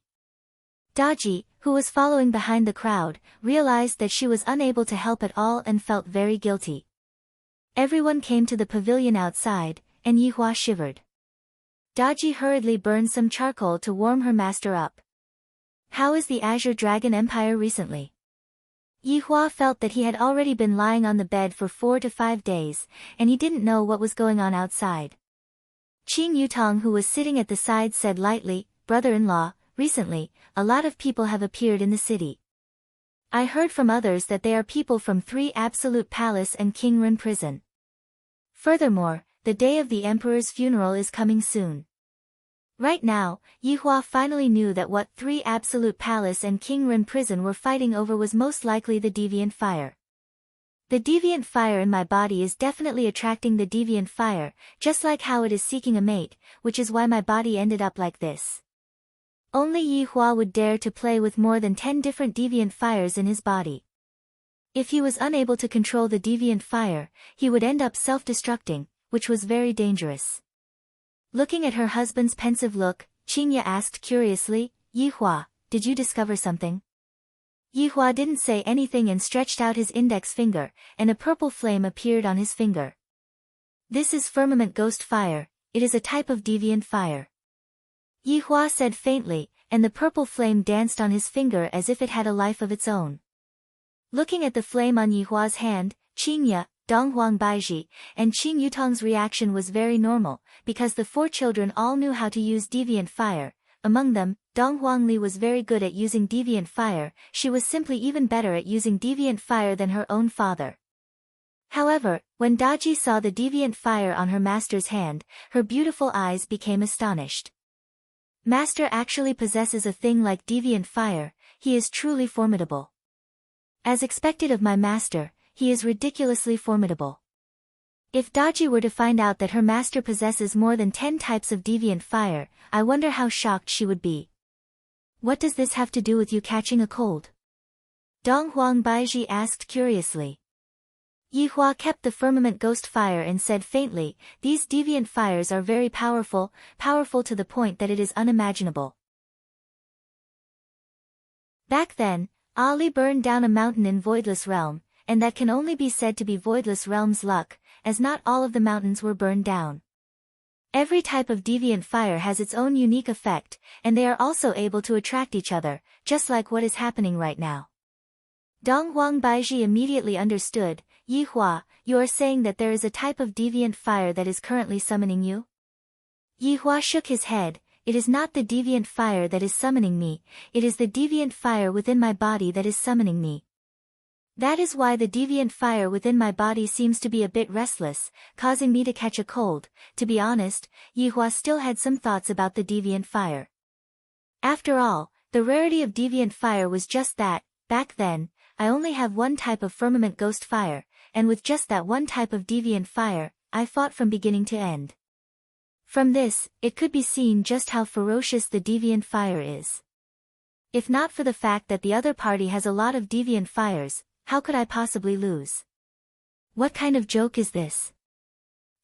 Daji, who was following behind the crowd, realized that she was unable to help at all and felt very guilty. Everyone came to the pavilion outside, and Yihua shivered. Daji hurriedly burned some charcoal to warm her master up. How is the Azure Dragon Empire recently? Yihua felt that he had already been lying on the bed for 4 to 5 days, and he didn't know what was going on outside. Qing Yutong, who was sitting at the side, said lightly, brother-in-law, recently, a lot of people have appeared in the city. I heard from others that they are people from 3 Absolute Palace and King Ren Prison. Furthermore, the day of the emperor's funeral is coming soon. Right now, Yihua finally knew that what 3 Absolute Palace and King Ren Prison were fighting over was most likely the deviant fire. The deviant fire in my body is definitely attracting the deviant fire, just like how it is seeking a mate, which is why my body ended up like this. Only Yihua would dare to play with more than 10 different deviant fires in his body. If he was unable to control the deviant fire, he would end up self-destructing, which was very dangerous. Looking at her husband's pensive look, Qingye asked curiously, Yihua, did you discover something? Yihua didn't say anything and stretched out his index finger, and a purple flame appeared on his finger. This is firmament ghost fire, it is a type of deviant fire. Yihua said faintly, and the purple flame danced on his finger as if it had a life of its own. Looking at the flame on Yihua's hand, Qingye, Donghuang Baizhi, and Qing Yutong's reaction was very normal, because the four children all knew how to use deviant fire. Among them, Donghuang Li was very good at using deviant fire, she was simply even better at using deviant fire than her own father. However, when Daji saw the deviant fire on her master's hand, her beautiful eyes became astonished. Master actually possesses a thing like deviant fire, he is truly formidable. As expected of my master, he is ridiculously formidable. If Daji were to find out that her master possesses more than 10 types of deviant fire, I wonder how shocked she would be. What does this have to do with you catching a cold? Donghuang Baizhi asked curiously. Yihua kept the firmament ghost fire and said faintly, these deviant fires are very powerful, powerful to the point that it is unimaginable. Back then, Ali burned down a mountain in Voidless Realm, and that can only be said to be Voidless Realm's luck, as not all of the mountains were burned down. Every type of deviant fire has its own unique effect, and they are also able to attract each other, just like what is happening right now. Donghuang Baizhi immediately understood, Yihua, you are saying that there is a type of deviant fire that is currently summoning you? Yihua shook his head, it is not the deviant fire that is summoning me, it is the deviant fire within my body that is summoning me. That is why the deviant fire within my body seems to be a bit restless, causing me to catch a cold. To be honest, Yihua still had some thoughts about the deviant fire. After all, the rarity of deviant fire was just that, back then, I only have one type of firmament ghost fire, and with just that one type of deviant fire, I fought from beginning to end. From this, it could be seen just how ferocious the deviant fire is. If not for the fact that the other party has a lot of deviant fires, how could I possibly lose? What kind of joke is this?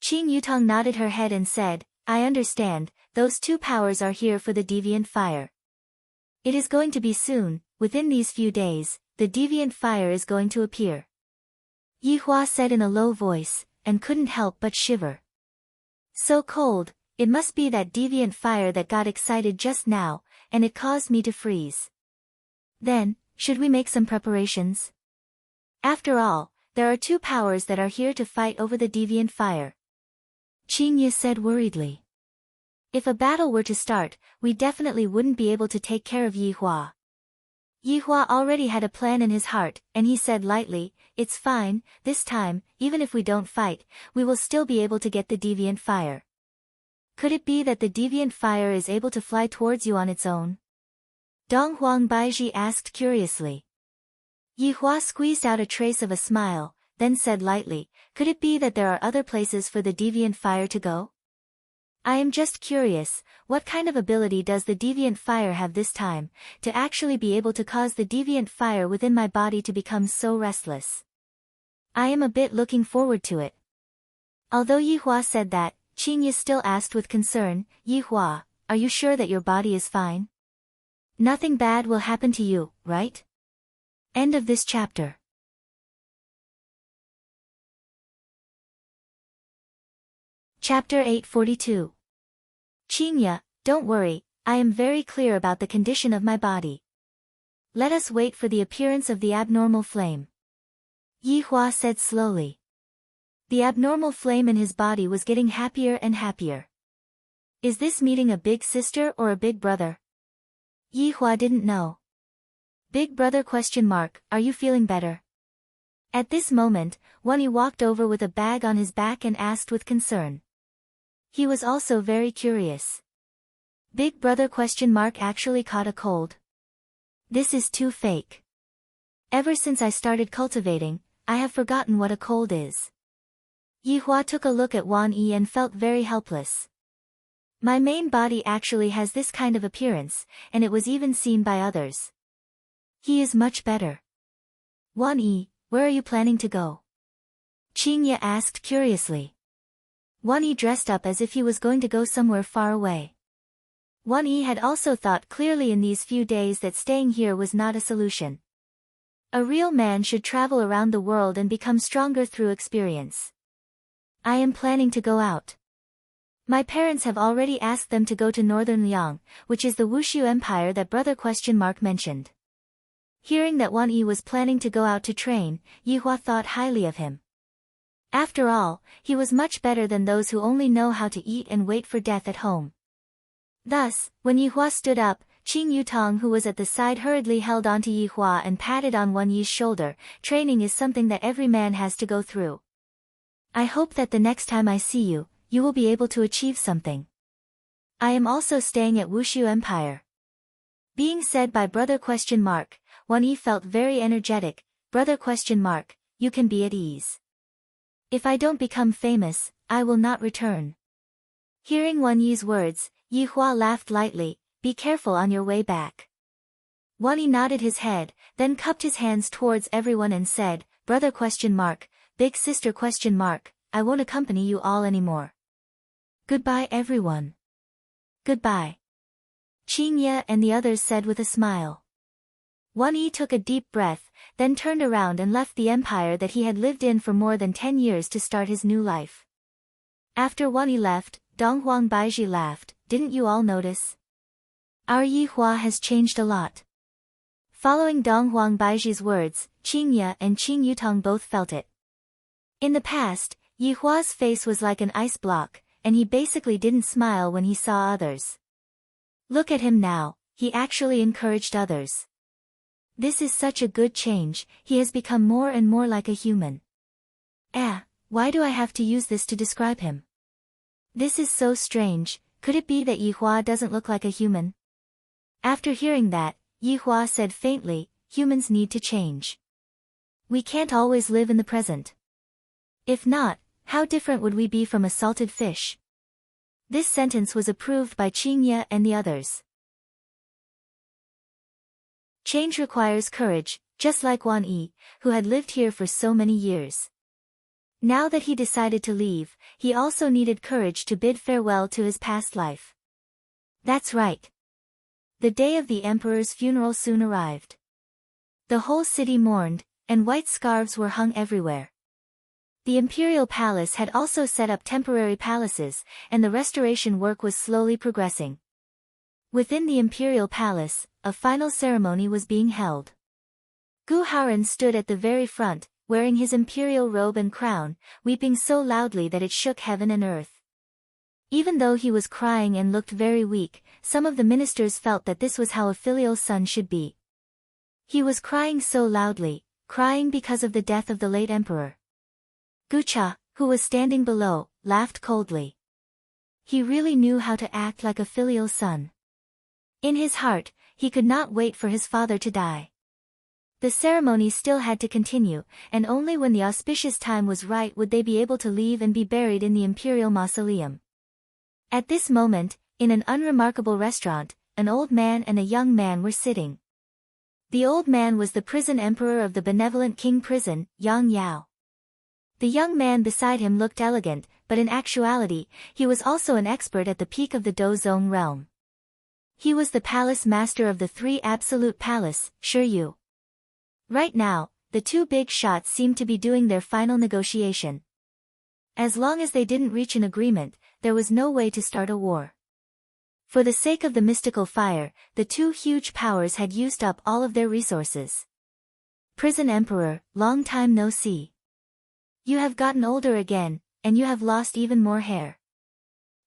Qing Yutong nodded her head and said, I understand, those two powers are here for the deviant fire. It is going to be soon, within these few days, the deviant fire is going to appear. Yihua said in a low voice, and couldn't help but shiver. So cold, it must be that deviant fire that got excited just now, and it caused me to freeze. Then, should we make some preparations? After all, there are two powers that are here to fight over the deviant fire. Qingye said worriedly. If a battle were to start, we definitely wouldn't be able to take care of Yihua. Yihua already had a plan in his heart, and he said lightly, it's fine, this time, even if we don't fight, we will still be able to get the deviant fire. Could it be that the deviant fire is able to fly towards you on its own? Donghuang Baizhi asked curiously. Yihua squeezed out a trace of a smile, then said lightly, could it be that there are other places for the deviant fire to go? I am just curious, what kind of ability does the deviant fire have this time, to actually be able to cause the deviant fire within my body to become so restless? I am a bit looking forward to it. Although Yihua said that, Qingye still asked with concern, Yihua, are you sure that your body is fine? Nothing bad will happen to you, right? End of this chapter. Chapter 842. Qingye, don't worry, I am very clear about the condition of my body. Let us wait for the appearance of the abnormal flame. Yihua said slowly. The abnormal flame in his body was getting happier and happier. Is this meeting a big sister or a big brother? Yihua didn't know. Big brother ? Are you feeling better? At this moment, Wani walked over with a bag on his back and asked with concern. He was also very curious. Big brother ? Actually caught a cold? This is too fake. Ever since I started cultivating, I have forgotten what a cold is. Yihua took a look at Wan Yi and felt very helpless. My main body actually has this kind of appearance, and it was even seen by others. He is much better. Wan Yi, where are you planning to go? Qingye asked curiously. Wan Yi dressed up as if he was going to go somewhere far away. Wan Yi had also thought clearly in these few days that staying here was not a solution. A real man should travel around the world and become stronger through experience. I am planning to go out. My parents have already asked them to go to northern Liang, which is the Wushu Empire that brother mentioned. Hearing that Wan Yi was planning to go out to train, Yihua thought highly of him. After all, he was much better than those who only know how to eat and wait for death at home. Thus, when Yihua stood up, Qing Yutong, who was at the side, hurriedly held onto Yihua and patted on Wan Yi's shoulder. Training is something that every man has to go through. I hope that the next time I see you, you will be able to achieve something. I am also staying at Wushu Empire. Being said by brother ? Wan Yi felt very energetic. Brother ? You can be at ease. If I don't become famous, I will not return. Hearing Wan Yi's words, Yihua laughed lightly. Be careful on your way back. Wan Yi nodded his head, then cupped his hands towards everyone and said, Brother ? Big sister ? I won't accompany you all anymore. Goodbye everyone. Goodbye. Qing Ye and the others said with a smile. Wan Yi took a deep breath, then turned around and left the empire that he had lived in for more than 10 years to start his new life. After Wan Yi left, Donghuang Baizhi laughed. Didn't you all notice? Our Yihua has changed a lot. Following Donghuang Baizhi's words, Qing Ye and Qing Yutong both felt it. In the past, Yihua's face was like an ice block, and he basically didn't smile when he saw others. Look at him now, he actually encouraged others. This is such a good change, he has become more and more like a human. Why do I have to use this to describe him? This is so strange. Could it be that Yihua doesn't look like a human? After hearing that, Yihua said faintly, humans need to change. We can't always live in the present. If not, how different would we be from a salted fish? This sentence was approved by Qing Ye and the others. Change requires courage, just like Wan Yi, who had lived here for so many years. Now that he decided to leave, he also needed courage to bid farewell to his past life. That's right. The day of the emperor's funeral soon arrived. The whole city mourned, and white scarves were hung everywhere. The imperial palace had also set up temporary palaces, and the restoration work was slowly progressing. Within the imperial palace, a final ceremony was being held. Gu Haoren stood at the very front, wearing his imperial robe and crown, weeping so loudly that it shook heaven and earth. Even though he was crying and looked very weak, some of the ministers felt that this was how a filial son should be. He was crying so loudly, crying because of the death of the late emperor. Gucha, who was standing below, laughed coldly. He really knew how to act like a filial son. In his heart, he could not wait for his father to die. The ceremony still had to continue, and only when the auspicious time was right would they be able to leave and be buried in the imperial mausoleum. At this moment, in an unremarkable restaurant, an old man and a young man were sitting. The old man was the prison emperor of the benevolent king prison, Yang Yao. The young man beside him looked elegant, but in actuality, he was also an expert at the peak of the Dozong realm. He was the palace master of the 3 absolute palace, Shiyu. Right now, the 2 big shots seemed to be doing their final negotiation. As long as they didn't reach an agreement, there was no way to start a war. For the sake of the mystical fire, the 2 huge powers had used up all of their resources. Prison Emperor, long time no see. You have gotten older again, and you have lost even more hair.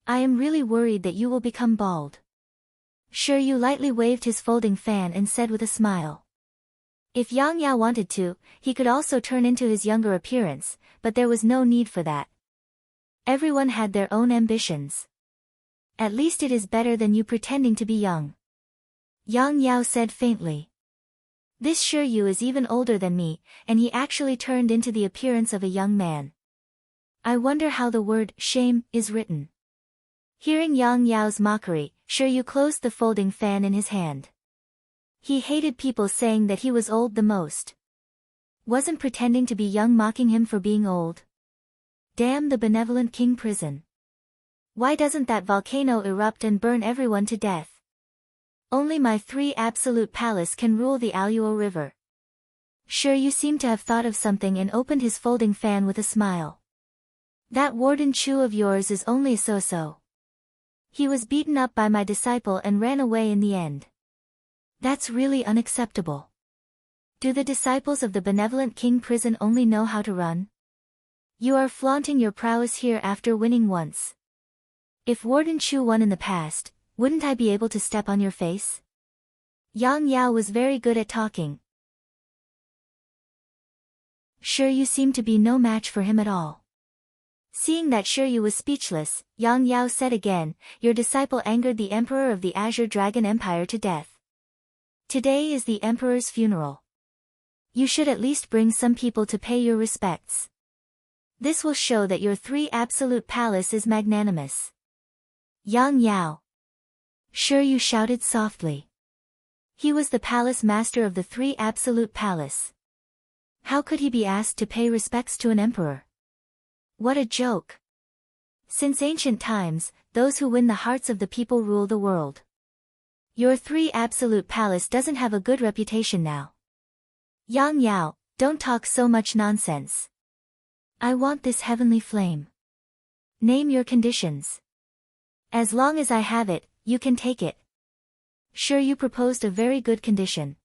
I am really worried that you will become bald. Shiyu lightly waved his folding fan and said with a smile. If Yang Yao wanted to, he could also turn into his younger appearance, but there was no need for that. Everyone had their own ambitions. At least it is better than you pretending to be young. Yang Yao said faintly. This Shiyu is even older than me, and he actually turned into the appearance of a young man. I wonder how the word shame is written. Hearing Yang Yao's mockery, Shiyu closed the folding fan in his hand. He hated people saying that he was old the most. Wasn't pretending to be young mocking him for being old? Damn the benevolent king prison. Why doesn't that volcano erupt and burn everyone to death? Only my 3 absolute palace can rule the Aluo River. Sure, you seem to have thought of something and opened his folding fan with a smile. That Warden Chu of yours is only a so-so. He was beaten up by my disciple and ran away in the end. That's really unacceptable. Do the disciples of the benevolent King Prison only know how to run? You are flaunting your prowess here after winning once. If Warden Chu won in the past, wouldn't I be able to step on your face? Yang Yao was very good at talking. Sure, you seem to be no match for him at all. Seeing that Shi Yu was speechless, Yang Yao said again, your disciple angered the Emperor of the Azure Dragon Empire to death. Today is the Emperor's funeral. You should at least bring some people to pay your respects. This will show that your 3 absolute palace is magnanimous. Yang Yao. Shi Yu shouted softly. He was the palace master of the 3 absolute palace. How could he be asked to pay respects to an emperor? What a joke. Since ancient times, those who win the hearts of the people rule the world. Your 3 absolute palace doesn't have a good reputation now. Yang Yao, don't talk so much nonsense. I want this heavenly flame. Name your conditions. As long as I have it, you can take it. Sure, you proposed a very good condition.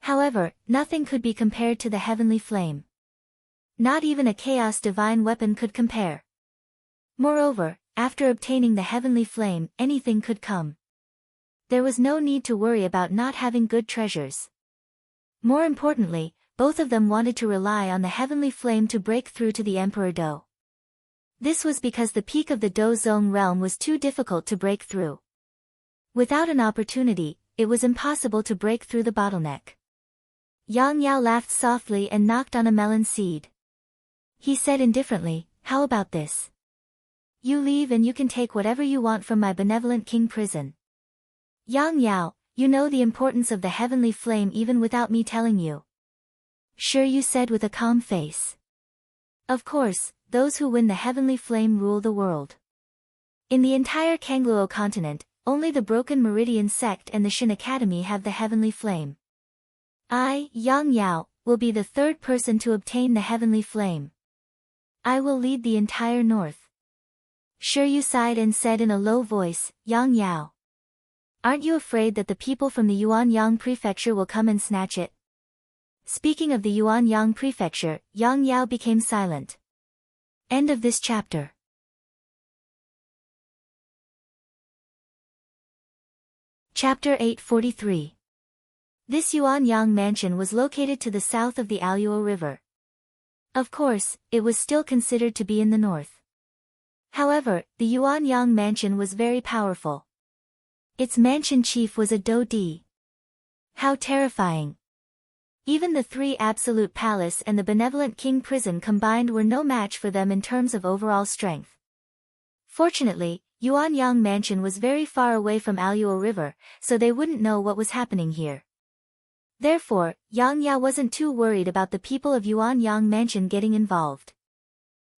However, nothing could be compared to the heavenly flame. Not even a chaos divine weapon could compare. Moreover, after obtaining the heavenly flame, anything could come. There was no need to worry about not having good treasures. More importantly, both of them wanted to rely on the heavenly flame to break through to the Emperor Do. This was because the peak of the Do Zone realm was too difficult to break through. Without an opportunity, it was impossible to break through the bottleneck. Yang Yao laughed softly and knocked on a melon seed. He said indifferently, how about this? You leave and you can take whatever you want from my benevolent King Prison. Yang Yao, you know the importance of the heavenly flame even without me telling you. Sure, you said with a calm face. Of course, those who win the heavenly flame rule the world. In the entire Kangluo continent, only the Broken Meridian sect and the Shin Academy have the heavenly flame. I, Yang Yao, will be the 3rd person to obtain the heavenly flame. I will lead the entire north. Shi Yu sighed and said in a low voice, Yang Yao. Aren't you afraid that the people from the Yuanyang prefecture will come and snatch it? Speaking of the Yuanyang prefecture, Yang Yao became silent. End of this chapter. Chapter 843. This Yuanyang mansion was located to the south of the Aluo River. Of course, it was still considered to be in the north. However, the Yuanyang mansion was very powerful. Its mansion chief was a Do Di. How terrifying. Even the 3 absolute palace and the benevolent King Prison combined were no match for them in terms of overall strength. Fortunately, Yuanyang mansion was very far away from Aluo River, so they wouldn't know what was happening here. Therefore, Yang Yao wasn't too worried about the people of Yuanyang mansion getting involved.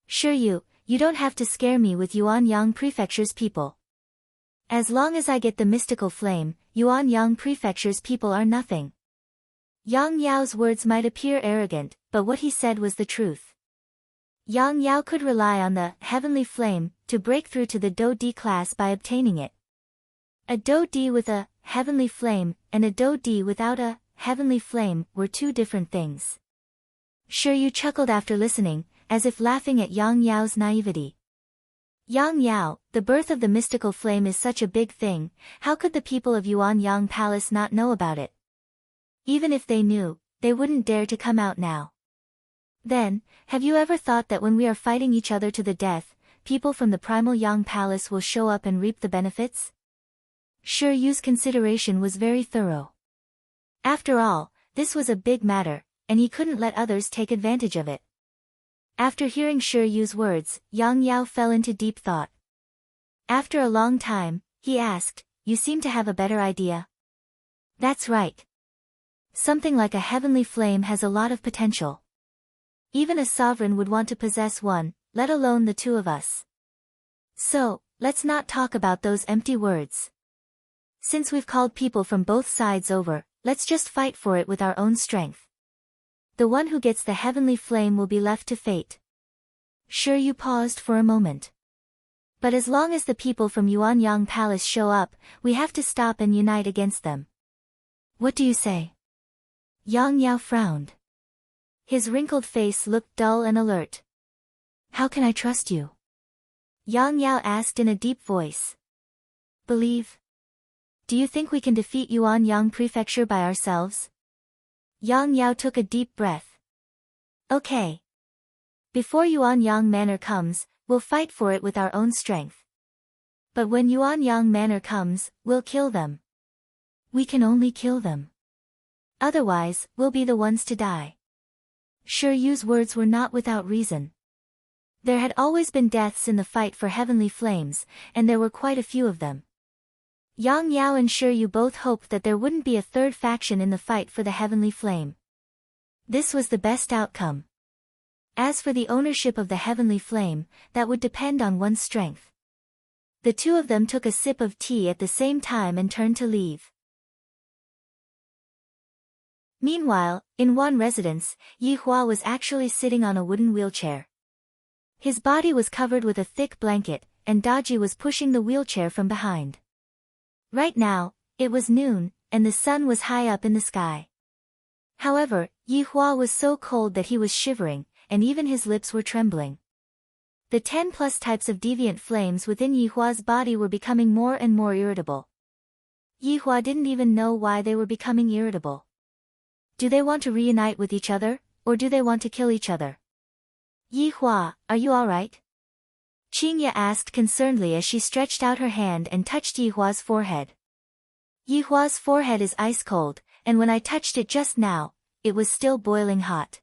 Sure, you don't have to scare me with Yuanyang prefecture's people. As long as I get the mystical flame, Yuanyang prefecture's people are nothing. Yang Yao's words might appear arrogant, but what he said was the truth. Yang Yao could rely on the heavenly flame to break through to the Do Di class by obtaining it. A Do Di with a heavenly flame and a Do Di without a heavenly flame were 2 different things. Shi Yu chuckled after listening, as if laughing at Yang Yao's naivety. Yang Yao, the birth of the mystical flame is such a big thing, how could the people of Yuanyang Palace not know about it? Even if they knew, they wouldn't dare to come out now. Then, have you ever thought that when we are fighting each other to the death, people from the primal Yang Palace will show up and reap the benefits? Shi Yu's consideration was very thorough. After all, this was a big matter, and he couldn't let others take advantage of it. After hearing Shi Yu's words, Yang Yao fell into deep thought. After a long time, he asked, you seem to have a better idea. That's right. Something like a heavenly flame has a lot of potential. Even a sovereign would want to possess one, let alone the 2 of us. So, let's not talk about those empty words. Since we've called people from both sides over, let's just fight for it with our own strength. The one who gets the heavenly flame will be left to fate. Sure, you paused for a moment. But as long as the people from Yuanyang Palace show up, we have to stop and unite against them. What do you say? Yang Yao frowned. His wrinkled face looked dull and alert. How can I trust you? Yang Yao asked in a deep voice. Believe. Do you think we can defeat Yuanyang Prefecture by ourselves? Yang Yao took a deep breath. Okay. Before Yuanyang Manor comes, we'll fight for it with our own strength. But when Yuanyang Manor comes, we'll kill them. We can only kill them. Otherwise, we'll be the ones to die. Sure, Yu's words were not without reason. There had always been deaths in the fight for heavenly flames, and there were quite a few of them. Yang Yao and Shi Yu both hoped that there wouldn't be a third faction in the fight for the heavenly flame. This was the best outcome. As for the ownership of the heavenly flame, that would depend on one's strength. The two of them took a sip of tea at the same time and turned to leave. Meanwhile, in one residence, Yi Hua was actually sitting on a wooden wheelchair. His body was covered with a thick blanket, and Daji was pushing the wheelchair from behind. Right now, it was noon, and the sun was high up in the sky. However, Yi Hua was so cold that he was shivering, and even his lips were trembling. The 10+ types of deviant flames within Yi Hua's body were becoming more and more irritable. Yi Hua didn't even know why they were becoming irritable. Do they want to reunite with each other, or do they want to kill each other? Yi Hua, are you alright? Qingya asked concernedly as she stretched out her hand and touched Yi Hua's forehead. Yi Hua's forehead is ice cold, and when I touched it just now, it was still boiling hot.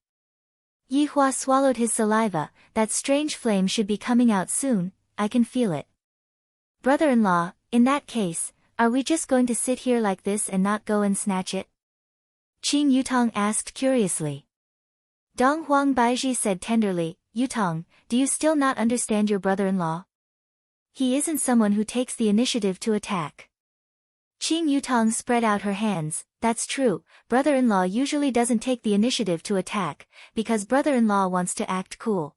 Yi Hua swallowed his saliva. That strange flame should be coming out soon, I can feel it. Brother-in-law, in that case, are we just going to sit here like this and not go and snatch it? Qing Yutong asked curiously. Dong Huang Baiji said tenderly, Yutong, do you still not understand your brother-in-law? He isn't someone who takes the initiative to attack. Qing Yutong spread out her hands. That's true, brother-in-law usually doesn't take the initiative to attack, because brother-in-law wants to act cool.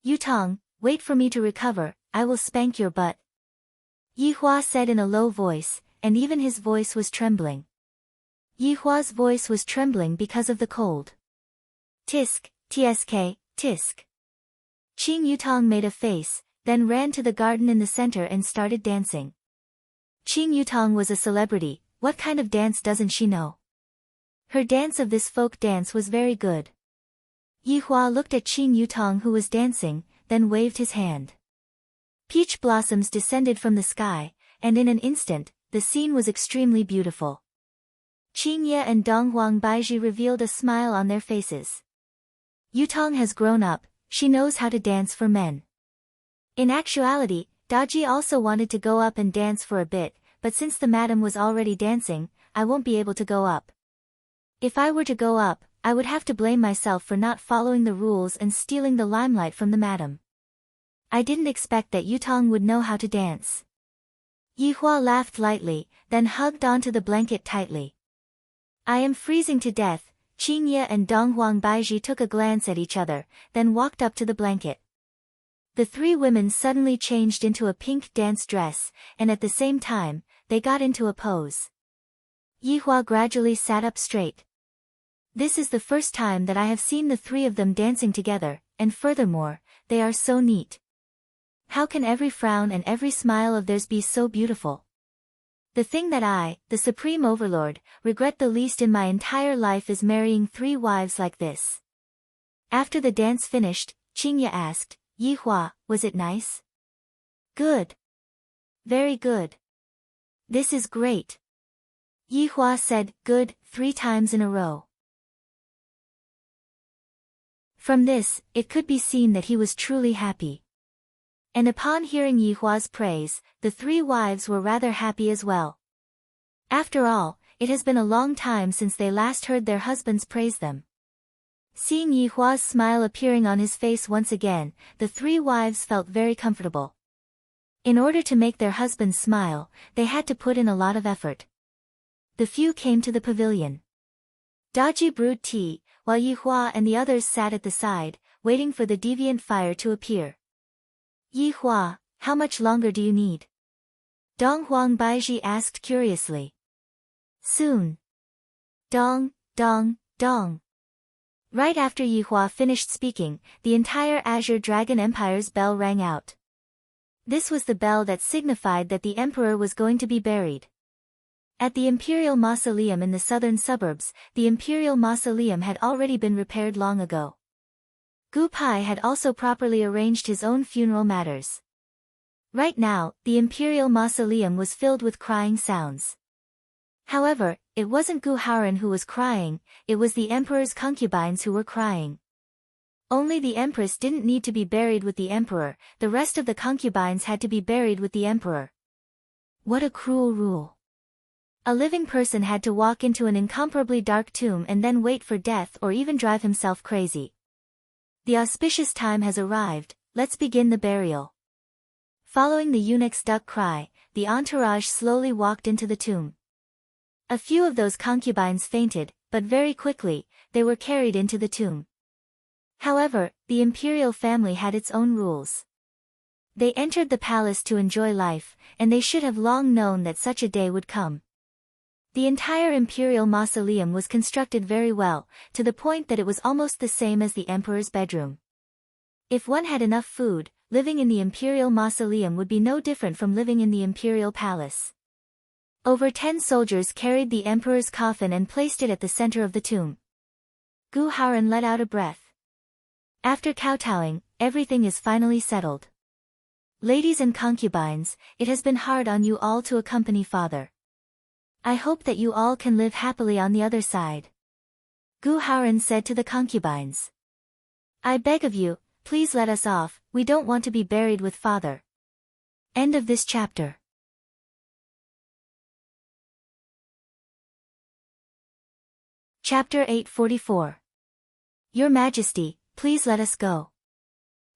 Yutong, wait for me to recover, I will spank your butt. Yi Hua said in a low voice, and even his voice was trembling. Yi Hua's voice was trembling because of the cold. Tisk, tsk, tisk. Qing Yutong made a face, then ran to the garden in the center and started dancing. Qing Yutong was a celebrity, what kind of dance doesn't she know? Her dance of this folk dance was very good. Yi Hua looked at Qing Yutong who was dancing, then waved his hand. Peach blossoms descended from the sky, and in an instant, the scene was extremely beautiful. Qing Ye and Dong Huang Baiji revealed a smile on their faces. Yutong has grown up, she knows how to dance for men. In actuality, Daji also wanted to go up and dance for a bit, but since the madam was already dancing, I won't be able to go up. If I were to go up, I would have to blame myself for not following the rules and stealing the limelight from the madam. I didn't expect that Yutong would know how to dance. Yi Hua laughed lightly, then hugged onto the blanket tightly. I am freezing to death. Qing Ye and Dong Huang Baiji took a glance at each other, then walked up to the blanket. The three women suddenly changed into a pink dance dress, and at the same time, they got into a pose. Yi Hua gradually sat up straight. This is the first time that I have seen the three of them dancing together, and furthermore, they are so neat. How can every frown and every smile of theirs be so beautiful? The thing that I, the Supreme Overlord, regret the least in my entire life is marrying 3 wives like this. After the dance finished, Qing Ye asked, Yi Hua, was it nice? Good. Very good. This is great. Yi Hua said, good, 3 times in a row. From this, it could be seen that he was truly happy. And upon hearing Yi Hua's praise, the 3 wives were rather happy as well. After all, it has been a long time since they last heard their husbands praise them. Seeing Yi Hua's smile appearing on his face once again, the 3 wives felt very comfortable. In order to make their husbands smile, they had to put in a lot of effort. The few came to the pavilion. Daji brewed tea, while Yi Hua and the others sat at the side, waiting for the deviant fire to appear. Yi Hua, how much longer do you need? Dong Huang Baiji asked curiously. Soon. Dong, dong, dong. Right after Yi Hua finished speaking, the entire Azure Dragon Empire's bell rang out. This was the bell that signified that the emperor was going to be buried. At the imperial mausoleum in the southern suburbs, the imperial mausoleum had already been repaired long ago. Gu Pai had also properly arranged his own funeral matters. Right now, the imperial mausoleum was filled with crying sounds. However, it wasn't Gu Haoren who was crying, it was the emperor's concubines who were crying. Only the empress didn't need to be buried with the emperor, the rest of the concubines had to be buried with the emperor. What a cruel rule. A living person had to walk into an incomparably dark tomb and then wait for death or even drive himself crazy. The auspicious time has arrived, let's begin the burial. Following the eunuch's duck cry, the entourage slowly walked into the tomb. A few of those concubines fainted, but very quickly, they were carried into the tomb. However, the imperial family had its own rules. They entered the palace to enjoy life, and they should have long known that such a day would come. The entire imperial mausoleum was constructed very well, to the point that it was almost the same as the emperor's bedroom. If one had enough food, living in the imperial mausoleum would be no different from living in the imperial palace. Over 10 soldiers carried the emperor's coffin and placed it at the center of the tomb. Gu Haoren let out a breath. After kowtowing, everything is finally settled. Ladies and concubines, it has been hard on you all to accompany father. I hope that you all can live happily on the other side. Gu Haoren said to the concubines. I beg of you, please let us off, we don't want to be buried with father. End of this chapter. Chapter 844. Your Majesty, please let us go.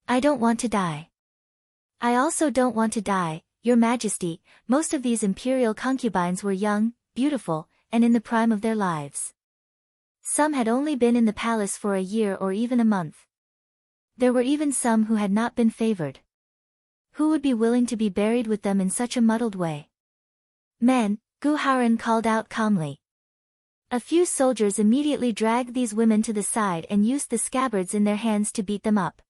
I don't want to die. I also don't want to die, Your Majesty. Most of these imperial concubines were young, beautiful, and in the prime of their lives. Some had only been in the palace for a year or even a month. There were even some who had not been favored. Who would be willing to be buried with them in such a muddled way? Men, Gu Haoren called out calmly. A few soldiers immediately dragged these women to the side and used the scabbards in their hands to beat them up.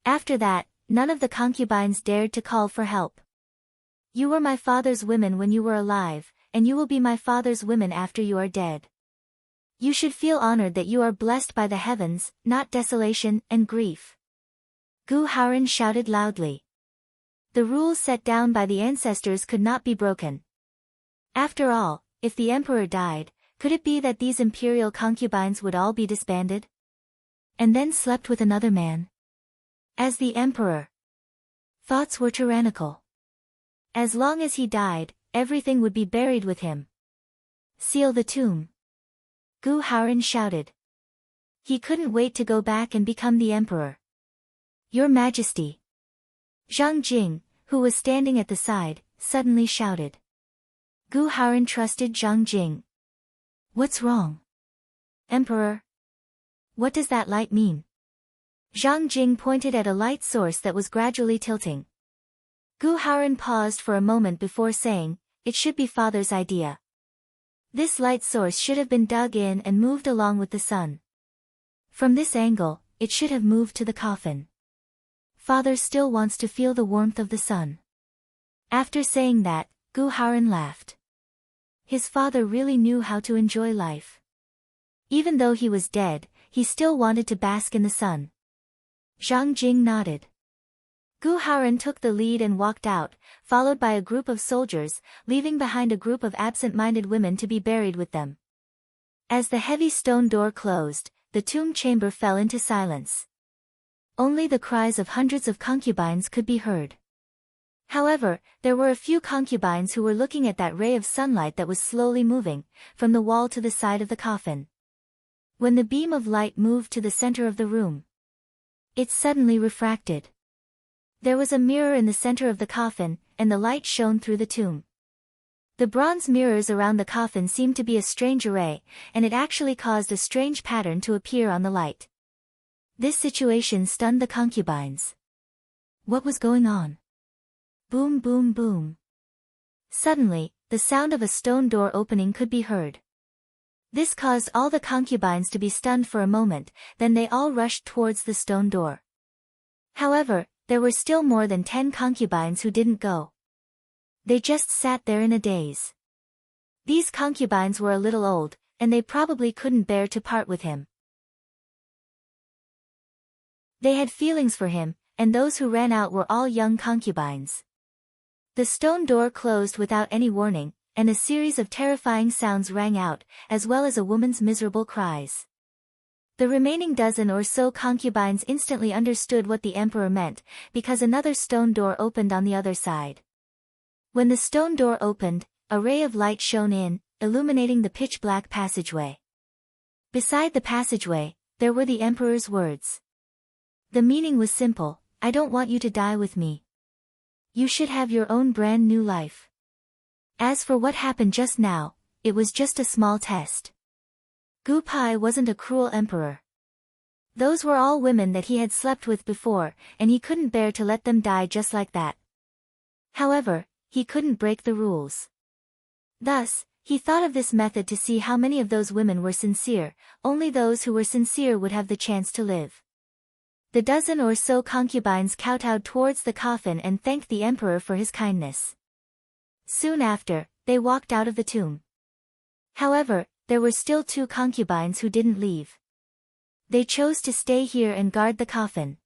After that, none of the concubines dared to call for help. You were my father's women when you were alive, and you will be my father's women after you are dead. You should feel honored that you are blessed by the heavens, not desolation and grief. Gu Haoren shouted loudly. The rules set down by the ancestors could not be broken. After all, if the emperor died, could it be that these imperial concubines would all be disbanded? And then slept with another man? As the emperor. Thoughts were tyrannical. As long as he died, everything would be buried with him. Seal the tomb. Gu Haoren shouted. He couldn't wait to go back and become the emperor. Your Majesty. Zhang Jing, who was standing at the side, suddenly shouted. Gu Haoren trusted Zhang Jing. What's wrong? Emperor? What does that light mean? Zhang Jing pointed at a light source that was gradually tilting. Gu Haoren paused for a moment before saying, it should be father's idea. This light source should have been dug in and moved along with the sun. From this angle, it should have moved to the coffin. Father still wants to feel the warmth of the sun. After saying that, Gu Haoren laughed. His father really knew how to enjoy life. Even though he was dead, he still wanted to bask in the sun. Zhang Jing nodded. Gu Haoren took the lead and walked out, followed by a group of soldiers, leaving behind a group of absent-minded women to be buried with them. As the heavy stone door closed, the tomb chamber fell into silence. Only the cries of hundreds of concubines could be heard. However, there were a few concubines who were looking at that ray of sunlight that was slowly moving, from the wall to the side of the coffin. When the beam of light moved to the center of the room, it suddenly refracted. There was a mirror in the center of the coffin, and the light shone through the tomb. The bronze mirrors around the coffin seemed to be a strange array, and it actually caused a strange pattern to appear on the light. This situation stunned the concubines. What was going on? Boom, boom, boom. Suddenly, the sound of a stone door opening could be heard. This caused all the concubines to be stunned for a moment, then they all rushed towards the stone door. However, there were still more than 10 concubines who didn't go. They just sat there in a daze. These concubines were a little old, and they probably couldn't bear to part with him. They had feelings for him, and those who ran out were all young concubines. The stone door closed without any warning, and a series of terrifying sounds rang out, as well as a woman's miserable cries. The remaining dozen or so concubines instantly understood what the emperor meant, because another stone door opened on the other side. When the stone door opened, a ray of light shone in, illuminating the pitch-black passageway. Beside the passageway, there were the emperor's words. The meaning was simple: I don't want you to die with me. You should have your own brand new life. As for what happened just now, it was just a small test. Gu Pai wasn't a cruel emperor. Those were all women that he had slept with before, and he couldn't bear to let them die just like that. However, he couldn't break the rules. Thus, he thought of this method to see how many of those women were sincere. Only those who were sincere would have the chance to live. The dozen or so concubines kowtowed towards the coffin and thanked the emperor for his kindness. Soon after, they walked out of the tomb. However, there were still 2 concubines who didn't leave. They chose to stay here and guard the coffin.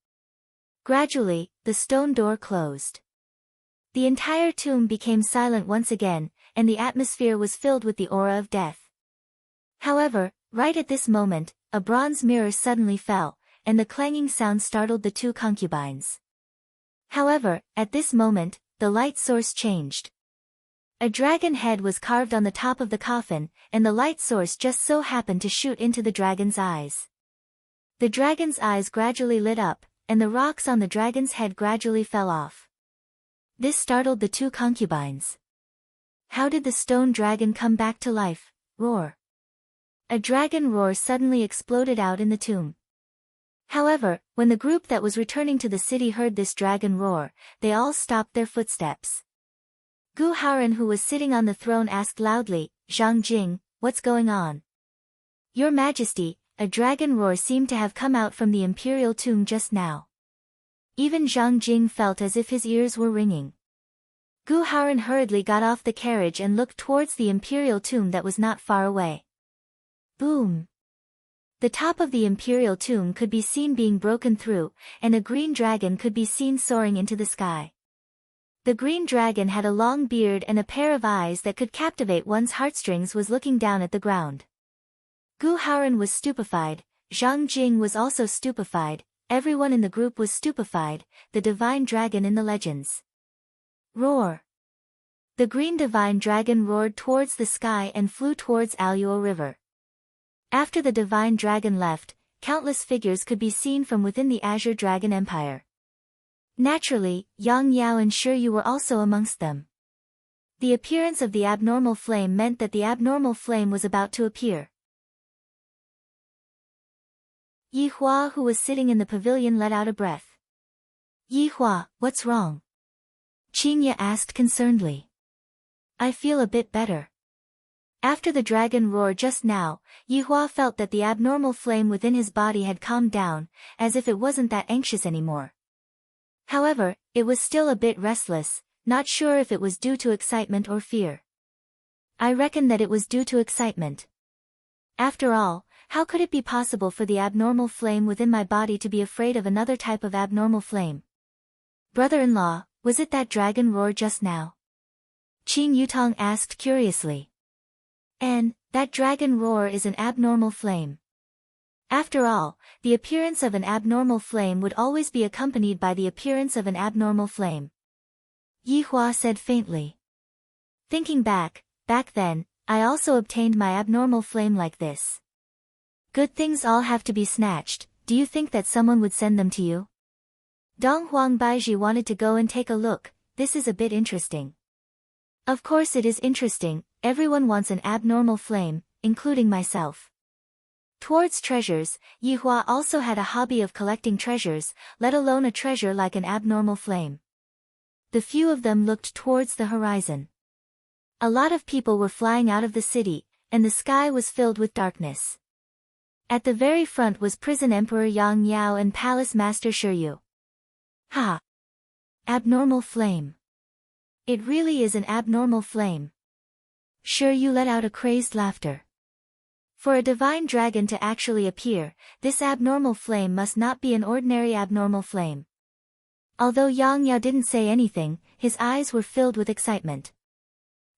Gradually, the stone door closed. The entire tomb became silent once again, and the atmosphere was filled with the aura of death. However, right at this moment, a bronze mirror suddenly fell, and the clanging sound startled the 2 concubines. However, at this moment, the light source changed. A dragon head was carved on the top of the coffin, and the light source just so happened to shoot into the dragon's eyes. The dragon's eyes gradually lit up, and the rocks on the dragon's head gradually fell off. This startled the 2 concubines. How did the stone dragon come back to life? Roar. A dragon roar suddenly exploded out in the tomb. However, when the group that was returning to the city heard this dragon roar, they all stopped their footsteps. Gu Haoran, who was sitting on the throne, asked loudly, "Zhang Jing, what's going on?" "Your Majesty, a dragon roar seemed to have come out from the imperial tomb just now." Even Zhang Jing felt as if his ears were ringing. Gu Haoran hurriedly got off the carriage and looked towards the imperial tomb that was not far away. Boom! The top of the imperial tomb could be seen being broken through, and a green dragon could be seen soaring into the sky. The green dragon had a long beard and a pair of eyes that could captivate one's heartstrings. Was looking down at the ground. Gu Haoran was stupefied, Zhang Jing was also stupefied, everyone in the group was stupefied, the divine dragon in the legends. Roar! The green divine dragon roared towards the sky and flew towards Aluo River. After the divine dragon left, countless figures could be seen from within the Azure Dragon Empire. Naturally, Yang Yao and Shi Yu were also amongst them. The appearance of the abnormal flame meant that the abnormal flame was about to appear. Yi Hua, who was sitting in the pavilion, let out a breath. "Yi Hua, what's wrong?" Qingye asked concernedly. "I feel a bit better." After the dragon roar just now, Yi Hua felt that the abnormal flame within his body had calmed down, as if it wasn't that anxious anymore. However, it was still a bit restless, not sure if it was due to excitement or fear. "I reckon that it was due to excitement. After all, how could it be possible for the abnormal flame within my body to be afraid of another type of abnormal flame? Brother-in-law, was it that dragon roar just now?" Qing Yutong asked curiously. "And, that dragon roar is an abnormal flame. After all, the appearance of an abnormal flame would always be accompanied by the appearance of an abnormal flame," Yi Hua said faintly. "Thinking back then, I also obtained my abnormal flame like this. Good things all have to be snatched. Do you think that someone would send them to you?" Dong Huang Baiji wanted to go and take a look. "This is a bit interesting." Of course it is interesting, everyone wants an abnormal flame, including myself. Towards treasures, Yihua also had a hobby of collecting treasures, let alone a treasure like an abnormal flame. The few of them looked towards the horizon. A lot of people were flying out of the city, and the sky was filled with darkness. At the very front was Prison Emperor Yang Yao and Palace Master Shiryu. Ha! Abnormal flame. It really is an abnormal flame. Shiryu let out a crazed laughter. For a divine dragon to actually appear, this abnormal flame must not be an ordinary abnormal flame. Although Yang Yao didn't say anything, his eyes were filled with excitement.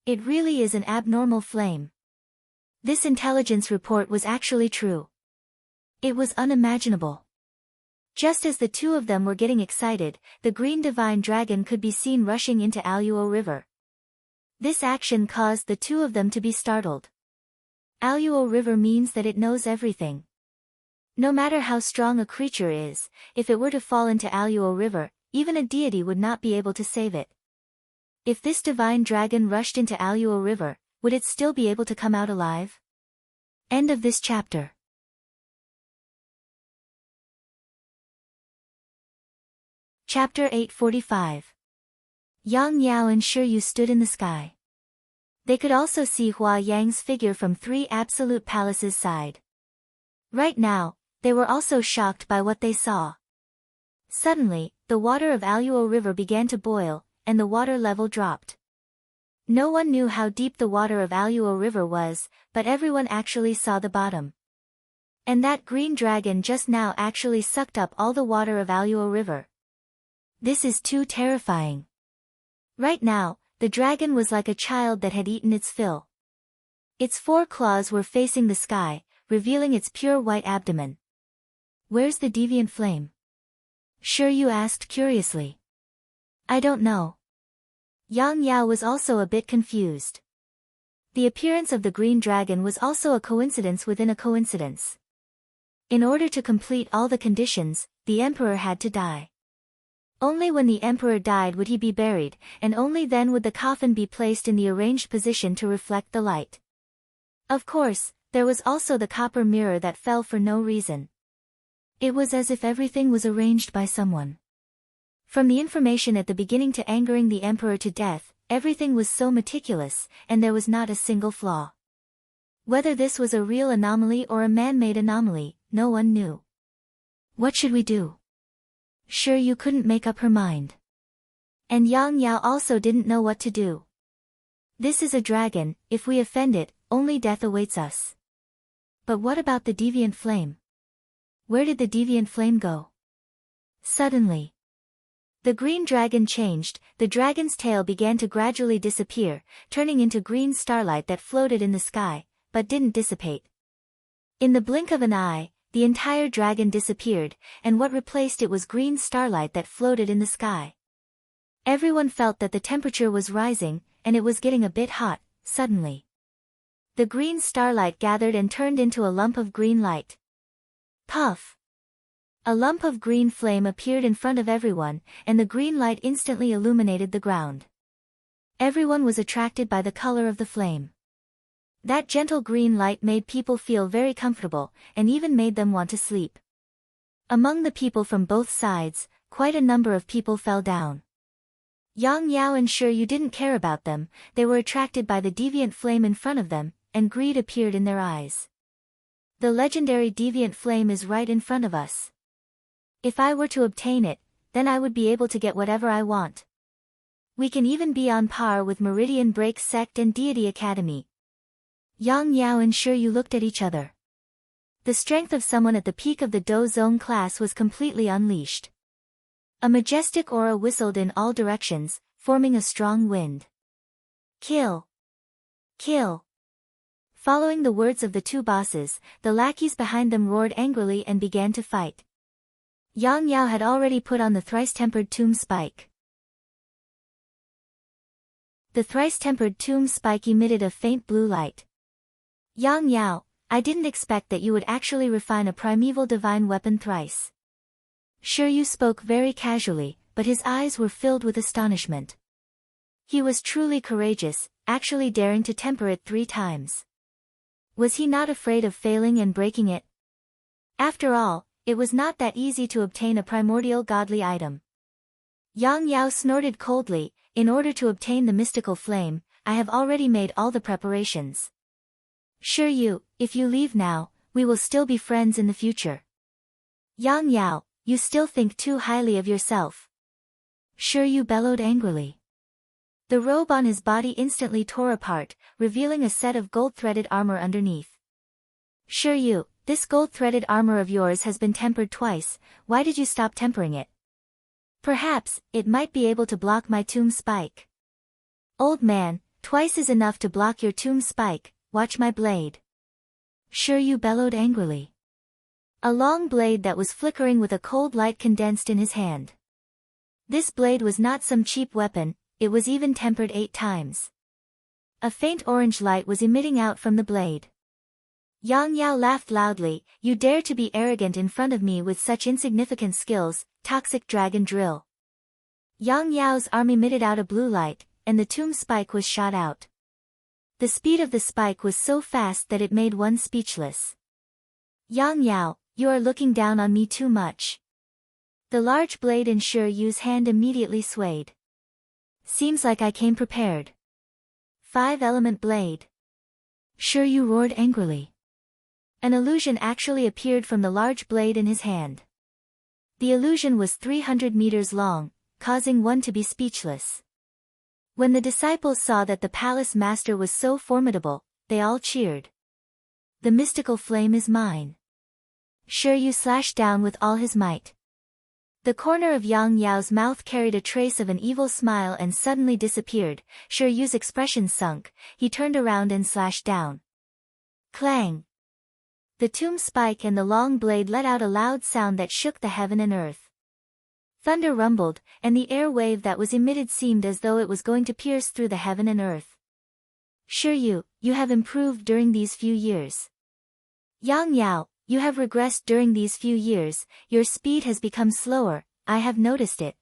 It really is an abnormal flame. This intelligence report was actually true. It was unimaginable. Just as the two of them were getting excited, the green divine dragon could be seen rushing into Aluo River. This action caused the two of them to be startled. Aluo River means that it knows everything. No matter how strong a creature is, if it were to fall into Aluo River, even a deity would not be able to save it. If this divine dragon rushed into Aluo River, would it still be able to come out alive? End of this chapter. Chapter 845. Yang Yao and Shiryu stood in the sky. They could also see Hua Yang's figure from 3 absolute palaces side. Right now, they were also shocked by what they saw. Suddenly, the water of Aluo River began to boil, and the water level dropped. No one knew how deep the water of Aluo River was, but everyone actually saw the bottom. And that green dragon just now actually sucked up all the water of Aluo River. This is too terrifying. Right now, the dragon was like a child that had eaten its fill. Its 4 claws were facing the sky, revealing its pure white abdomen. Where's the deviant flame? Shiryu asked curiously. I don't know. Yang Yao was also a bit confused. The appearance of the green dragon was also a coincidence within a coincidence. In order to complete all the conditions, the emperor had to die. Only when the emperor died would he be buried, and only then would the coffin be placed in the arranged position to reflect the light. Of course, there was also the copper mirror that fell for no reason. It was as if everything was arranged by someone. From the information at the beginning to angering the emperor to death, everything was so meticulous, and there was not a single flaw. Whether this was a real anomaly or a man-made anomaly, no one knew. What should we do? Shiryu couldn't make up her mind. And Yang Yao also didn't know what to do. This is a dragon, if we offend it, only death awaits us. But what about the deviant flame? Where did the deviant flame go? Suddenly, the green dragon changed, the dragon's tail began to gradually disappear, turning into green starlight that floated in the sky, but didn't dissipate. In the blink of an eye, the entire dragon disappeared, and what replaced it was green starlight that floated in the sky. Everyone felt that the temperature was rising, and it was getting a bit hot, suddenly. The green starlight gathered and turned into a lump of green light. Puff! A lump of green flame appeared in front of everyone, and the green light instantly illuminated the ground. Everyone was attracted by the color of the flame. That gentle green light made people feel very comfortable, and even made them want to sleep. Among the people from both sides, quite a number of people fell down. Yang Yao and Shiryu didn't care about them, they were attracted by the deviant flame in front of them, and greed appeared in their eyes. The legendary deviant flame is right in front of us. If I were to obtain it, then I would be able to get whatever I want. We can even be on par with Meridian Break Sect and Deity Academy. Yang Yao and Shiryu looked at each other. The strength of someone at the peak of the Do Zone class was completely unleashed. A majestic aura whistled in all directions, forming a strong wind. Kill! Kill! Following the words of the two bosses, the lackeys behind them roared angrily and began to fight. Yang Yao had already put on the thrice-tempered tomb spike. The thrice-tempered tomb spike emitted a faint blue light. Yang Yao, I didn't expect that you would actually refine a primeval divine weapon thrice. Shiryu spoke very casually, but his eyes were filled with astonishment. He was truly courageous, actually daring to temper it 3 times. Was he not afraid of failing and breaking it? After all, it was not that easy to obtain a primordial godly item. Yang Yao snorted coldly, in order to obtain the mystical flame, I have already made all the preparations. Sure you, if you leave now, we will still be friends in the future. Yang Yao, you still think too highly of yourself. Sure you bellowed angrily. The robe on his body instantly tore apart, revealing a set of gold-threaded armor underneath. Sure you, this gold-threaded armor of yours has been tempered twice, why did you stop tempering it? Perhaps, it might be able to block my tomb spike. Old man, twice is enough to block your tomb spike, watch my blade. Sure you bellowed angrily. A long blade that was flickering with a cold light condensed in his hand. This blade was not some cheap weapon, it was even tempered 8 times. A faint orange light was emitting out from the blade. Yang Yao laughed loudly, you dare to be arrogant in front of me with such insignificant skills, toxic dragon drill. Yang Yao's arm emitted out a blue light, and the tomb spike was shot out. The speed of the spike was so fast that it made one speechless. Yang Yao, you are looking down on me too much. The large blade in Shi Yu's hand immediately swayed. Seems like I came prepared. 5-element blade. Shi Yu roared angrily. An illusion actually appeared from the large blade in his hand. The illusion was 300 meters long, causing one to be speechless. When the disciples saw that the palace master was so formidable, they all cheered. The mystical flame is mine. Shi Yu slashed down with all his might. The corner of Yang Yao's mouth carried a trace of an evil smile and suddenly disappeared. Shi Yu's expression sunk, he turned around and slashed down. Clang! The tomb spike and the long blade let out a loud sound that shook the heaven and earth. Thunder rumbled, and the air wave that was emitted seemed as though it was going to pierce through the heaven and earth. Shi Yu, you have improved during these few years. Yang Yao, you have regressed during these few years, your speed has become slower, I have noticed it.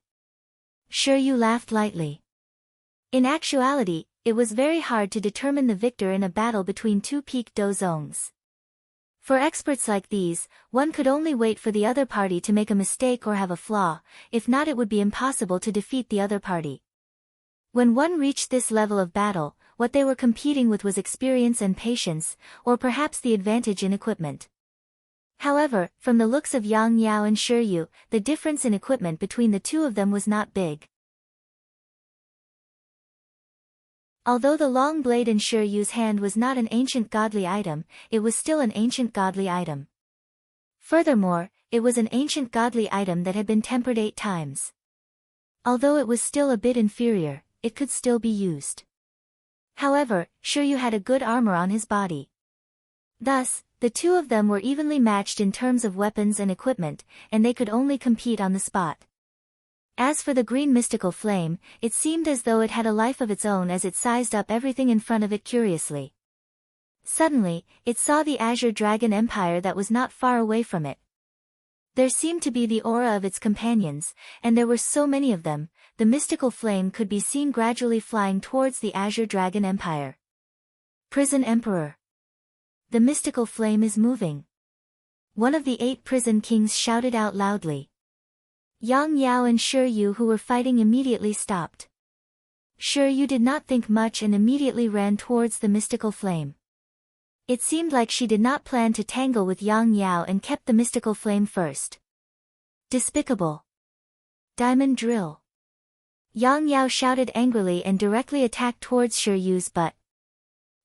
Shi Yu laughed lightly. In actuality, it was very hard to determine the victor in a battle between 2 peak dozongs. For experts like these, one could only wait for the other party to make a mistake or have a flaw, if not it would be impossible to defeat the other party. When one reached this level of battle, what they were competing with was experience and patience, or perhaps the advantage in equipment. However, from the looks of Yang Yao and Shi Yu, the difference in equipment between the two of them was not big. Although the long blade in Shi Yu's hand was not an ancient godly item, it was still an ancient godly item. Furthermore, it was an ancient godly item that had been tempered 8 times. Although it was still a bit inferior, it could still be used. However, Shi Yu had a good armor on his body. Thus, the two of them were evenly matched in terms of weapons and equipment, and they could only compete on the spot. As for the green mystical flame, it seemed as though it had a life of its own as it sized up everything in front of it curiously. Suddenly, it saw the Azure Dragon Empire that was not far away from it. There seemed to be the aura of its companions, and there were so many of them, the mystical flame could be seen gradually flying towards the Azure Dragon Empire. Prison Emperor. The mystical flame is moving. One of the 8 prison kings shouted out loudly. Yang Yao and Shi Yu who were fighting immediately stopped. Shi Yu did not think much and immediately ran towards the mystical flame. It seemed like she did not plan to tangle with Yang Yao and kept the mystical flame first. Despicable. Diamond drill. Yang Yao shouted angrily and directly attacked towards Shi Yu's butt.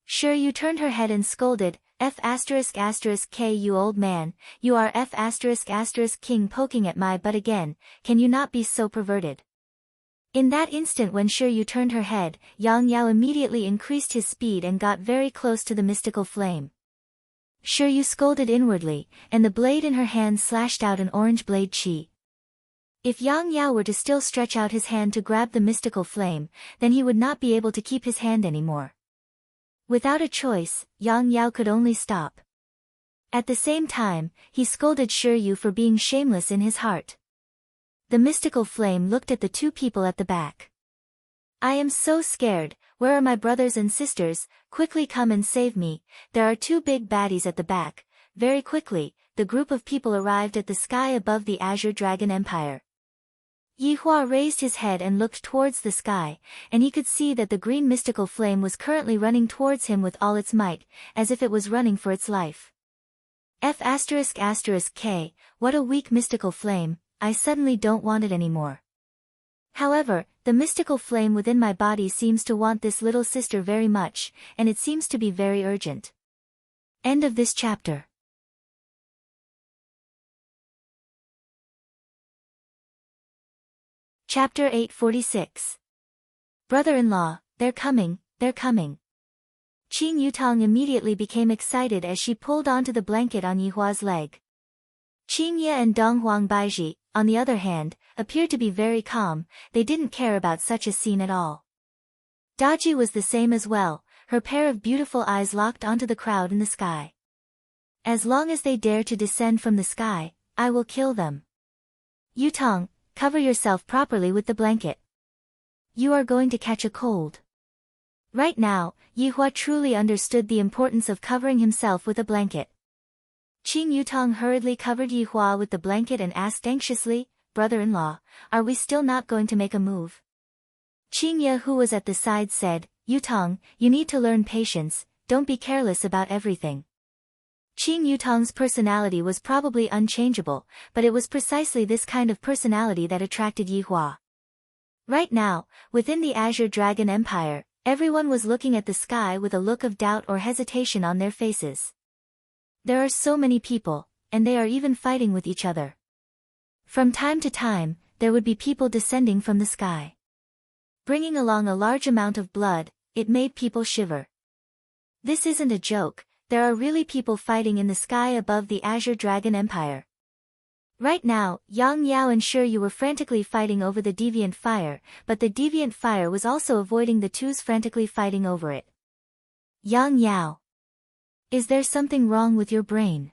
Shi Yu turned her head and scolded, F***k you old man, you are F***king poking at my butt again, can you not be so perverted? In that instant when Shi Yu turned her head, Yang Yao immediately increased his speed and got very close to the mystical flame. Shi Yu scolded inwardly, and the blade in her hand slashed out an orange blade chi. If Yang Yao were to still stretch out his hand to grab the mystical flame, then he would not be able to keep his hand anymore. Without a choice, Yang Yao could only stop. At the same time, he scolded Shi Yu for being shameless in his heart. The mystical flame looked at the 2 people at the back. I am so scared, where are my brothers and sisters? Quickly come and save me, there are two big baddies at the back. Very quickly, the group of people arrived at the sky above the Azure Dragon Empire. Yi Hua raised his head and looked towards the sky, and he could see that the green mystical flame was currently running towards him with all its might, as if it was running for its life. F***K, what a weak mystical flame, I suddenly don't want it anymore. However, the mystical flame within my body seems to want this little sister very much, and it seems to be very urgent. End of this chapter. Chapter 846. Brother-in-law, they're coming, they're coming. Qing Yutong immediately became excited as she pulled onto the blanket on Yihua's leg. Qing Ye and Dong Huang Baiji, on the other hand, appeared to be very calm, they didn't care about such a scene at all. Daji was the same as well, her pair of beautiful eyes locked onto the crowd in the sky. As long as they dare to descend from the sky, I will kill them. Yutong, cover yourself properly with the blanket. You are going to catch a cold. Right now, Yihua truly understood the importance of covering himself with a blanket. Qing Yutong hurriedly covered Yihua with the blanket and asked anxiously, Brother-in-law, are we still not going to make a move? Qing Ye, who was at the side, said, Yutong, you need to learn patience, don't be careless about everything. Qing Yutong's personality was probably unchangeable, but it was precisely this kind of personality that attracted Yihua. Right now, within the Azure Dragon Empire, everyone was looking at the sky with a look of doubt or hesitation on their faces. There are so many people, and they are even fighting with each other. From time to time, there would be people descending from the sky. Bringing along a large amount of blood, it made people shiver. This isn't a joke, there are really people fighting in the sky above the Azure Dragon Empire. Right now, Yang Yao and Shi Yu were frantically fighting over the deviant fire, but the deviant fire was also avoiding the twos frantically fighting over it. Yang Yao. Is there something wrong with your brain?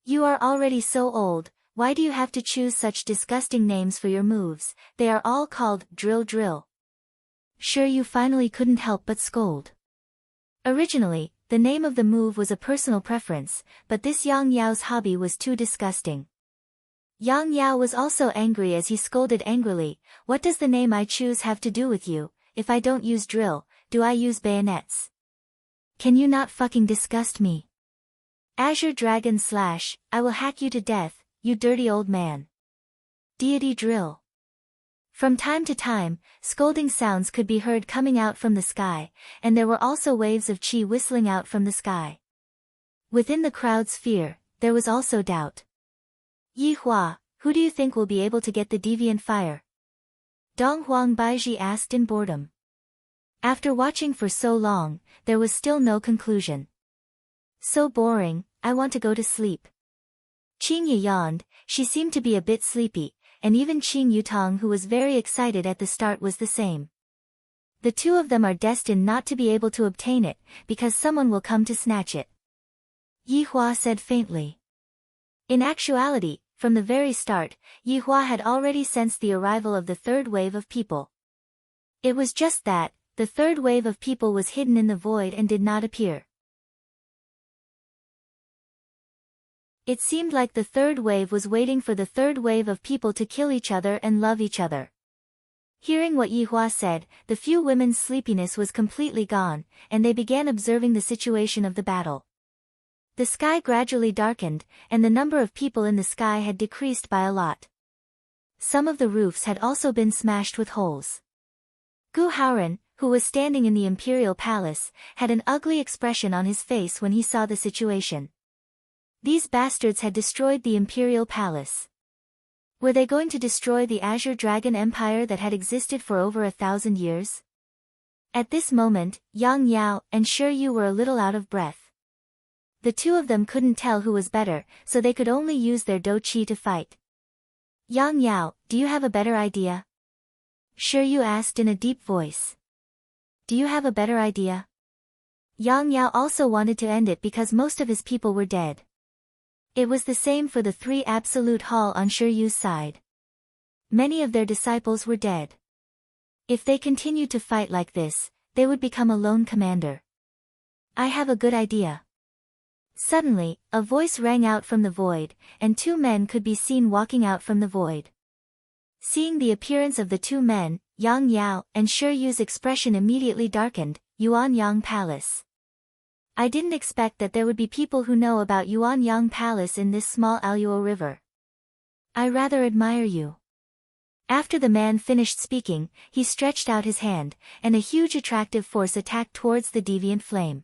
You are already so old, why do you have to choose such disgusting names for your moves? They are all called drill drill. Shi Yu finally couldn't help but scold. Originally, the name of the move was a personal preference, but this Yang Yao's hobby was too disgusting. Yang Yao was also angry as he scolded angrily, what does the name I choose have to do with you? If I don't use drill, do I use bayonets? Can you not fucking disgust me? Azure Dragon / I will hack you to death, you dirty old man. Deity drill. From time to time, scolding sounds could be heard coming out from the sky, and there were also waves of chi whistling out from the sky. Within the crowd's fear, there was also doubt. Yihua, who do you think will be able to get the deviant fire? Dong Huang Baiji asked in boredom. After watching for so long, there was still no conclusion. So boring, I want to go to sleep. Qing Ye yawned, she seemed to be a bit sleepy, and even Qing Yutong, who was very excited at the start, was the same. The two of them are destined not to be able to obtain it, because someone will come to snatch it. Yihua said faintly. In actuality, from the very start, Yihua had already sensed the arrival of the third wave of people. It was just that, the third wave of people was hidden in the void and did not appear. It seemed like the third wave was waiting for the third wave of people to kill each other and love each other. Hearing what Yihua said, the few women's sleepiness was completely gone, and they began observing the situation of the battle. The sky gradually darkened, and the number of people in the sky had decreased by a lot. Some of the roofs had also been smashed with holes. Gu Haoran, who was standing in the imperial palace, had an ugly expression on his face when he saw the situation. These bastards had destroyed the imperial palace. Were they going to destroy the Azure Dragon Empire that had existed for over 1,000 years? At this moment, Yang Yao and Shi Yu were a little out of breath. The two of them couldn't tell who was better, so they could only use their do chi to fight. Yang Yao, do you have a better idea? Shi Yu asked in a deep voice. Do you have a better idea? Yang Yao also wanted to end it because most of his people were dead. It was the same for the three Absolute Hall on Shi Yu's side. Many of their disciples were dead. If they continued to fight like this, they would become a lone commander. I have a good idea. Suddenly, a voice rang out from the void, and two men could be seen walking out from the void. Seeing the appearance of the two men, Yang Yao and Shi Yu's expression immediately darkened. Yuanyang Palace. I didn't expect that there would be people who know about Yuanyang Palace in this small Aluo River. I rather admire you. After the man finished speaking, he stretched out his hand, and a huge attractive force attacked towards the deviant flame.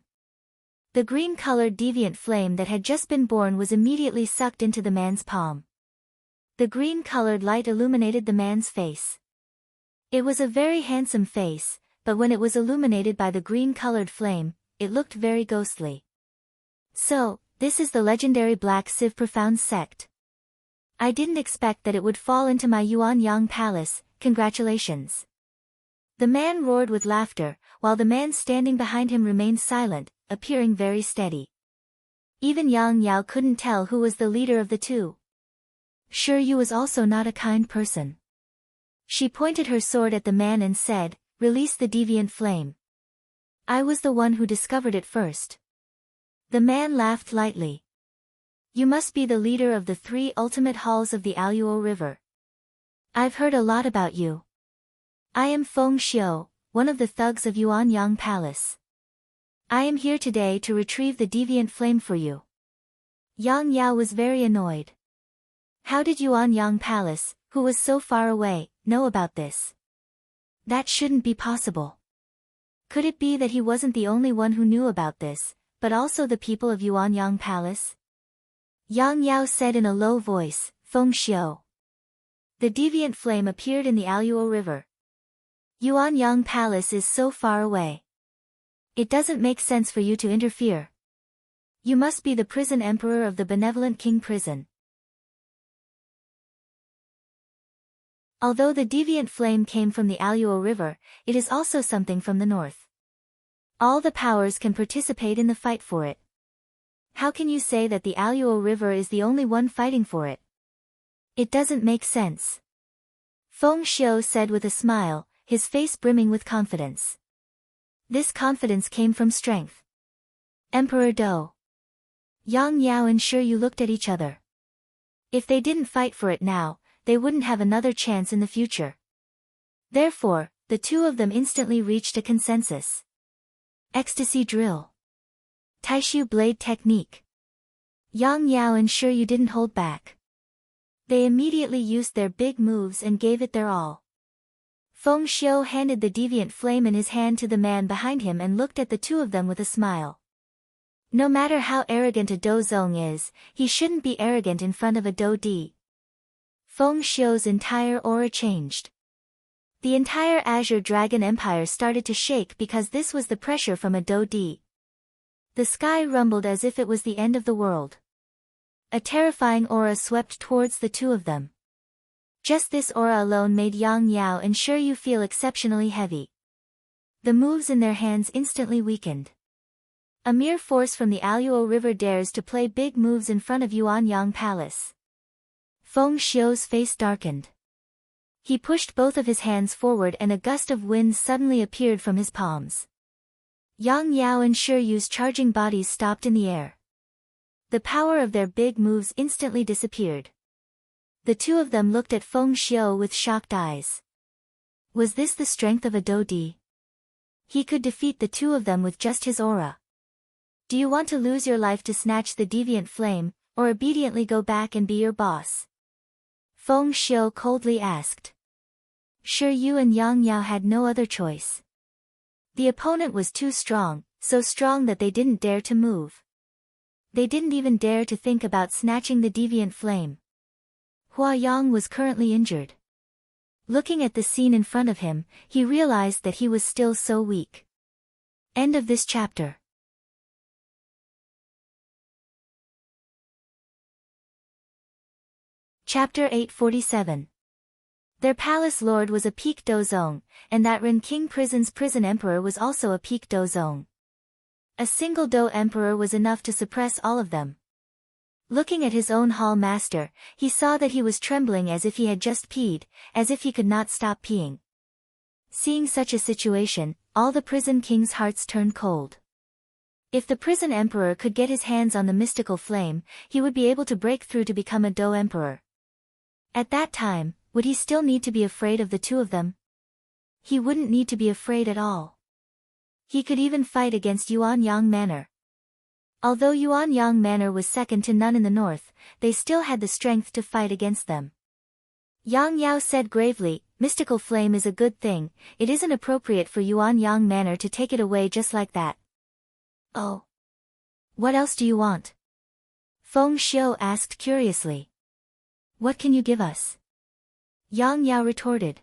The green-colored deviant flame that had just been born was immediately sucked into the man's palm. The green-colored light illuminated the man's face. It was a very handsome face, but when it was illuminated by the green-colored flame, it looked very ghostly. So, this is the legendary Black Sieve Profound sect. I didn't expect that it would fall into my Yuanyang Palace, congratulations. The man roared with laughter, while the man standing behind him remained silent, appearing very steady. Even Yang Yao couldn't tell who was the leader of the two. Shi Yu was also not a kind person. She pointed her sword at the man and said, "Release the deviant flame." I was the one who discovered it first. The man laughed lightly. You must be the leader of the 3 ultimate halls of the Aluo River. I've heard a lot about you. I am Feng Xiu, one of the thugs of Yuanyang Palace. I am here today to retrieve the deviant flame for you. Yang Yao was very annoyed. How did Yuanyang Palace, who was so far away, know about this? That shouldn't be possible. Could it be that he wasn't the only one who knew about this, but also the people of Yuanyang Palace? Yang Yao said in a low voice, Feng Xiu. The deviant flame appeared in the Aluo River. Yuanyang Palace is so far away. It doesn't make sense for you to interfere. You must be the prison emperor of the benevolent king prison. Although the deviant flame came from the Aluo River, it is also something from the north. All the powers can participate in the fight for it. How can you say that the Aluo River is the only one fighting for it? It doesn't make sense. Feng Xiu said with a smile, his face brimming with confidence. This confidence came from strength. Emperor Do. Yang Yao and Shi Yu looked at each other. If they didn't fight for it now, they wouldn't have another chance in the future. Therefore, the two of them instantly reached a consensus. Ecstasy drill. Taishu blade technique. Yang Yao and Shi Yu didn't hold back. They immediately used their big moves and gave it their all. Feng Xiu handed the deviant flame in his hand to the man behind him and looked at the two of them with a smile. No matter how arrogant a Do Zong is, he shouldn't be arrogant in front of a Do Di. Feng Xiu's entire aura changed. The entire Azure Dragon Empire started to shake because this was the pressure from a Do Di. The sky rumbled as if it was the end of the world. A terrifying aura swept towards the two of them. Just this aura alone made Yang Yao and Shi Yu feel exceptionally heavy. The moves in their hands instantly weakened. A mere force from the Aluo River dares to play big moves in front of Yuanyang Palace. Feng Xiu's face darkened. He pushed both of his hands forward and a gust of wind suddenly appeared from his palms. Yang Yao and Shi Yu's charging bodies stopped in the air. The power of their big moves instantly disappeared. The two of them looked at Feng Xiu with shocked eyes. Was this the strength of a Do Di? He could defeat the two of them with just his aura. Do you want to lose your life to snatch the deviant flame, or obediently go back and be your boss? Feng Xiu coldly asked. Shi Yu and Yang Yao had no other choice. The opponent was too strong, so strong that they didn't dare to move. They didn't even dare to think about snatching the deviant flame. Hua Yang was currently injured. Looking at the scene in front of him, he realized that he was still so weak. End of this chapter. Chapter 847. Their palace lord was a peak dozong, and that Ren King Prison's prison emperor was also a peak dozong. A single Do emperor was enough to suppress all of them. Looking at his own hall master, he saw that he was trembling as if he had just peed, as if he could not stop peeing. Seeing such a situation, all the prison kings' hearts turned cold. If the prison emperor could get his hands on the mystical flame, he would be able to break through to become a Do emperor. At that time, would he still need to be afraid of the two of them? He wouldn't need to be afraid at all. He could even fight against Yuanyang Manor. Although Yuanyang Manor was second to none in the north, they still had the strength to fight against them. Yang Yao said gravely, "Mystical flame is a good thing, it isn't appropriate for Yuanyang Manor to take it away just like that." "Oh. What else do you want?" Feng Xiu asked curiously. "What can you give us?" Yang Yao retorted.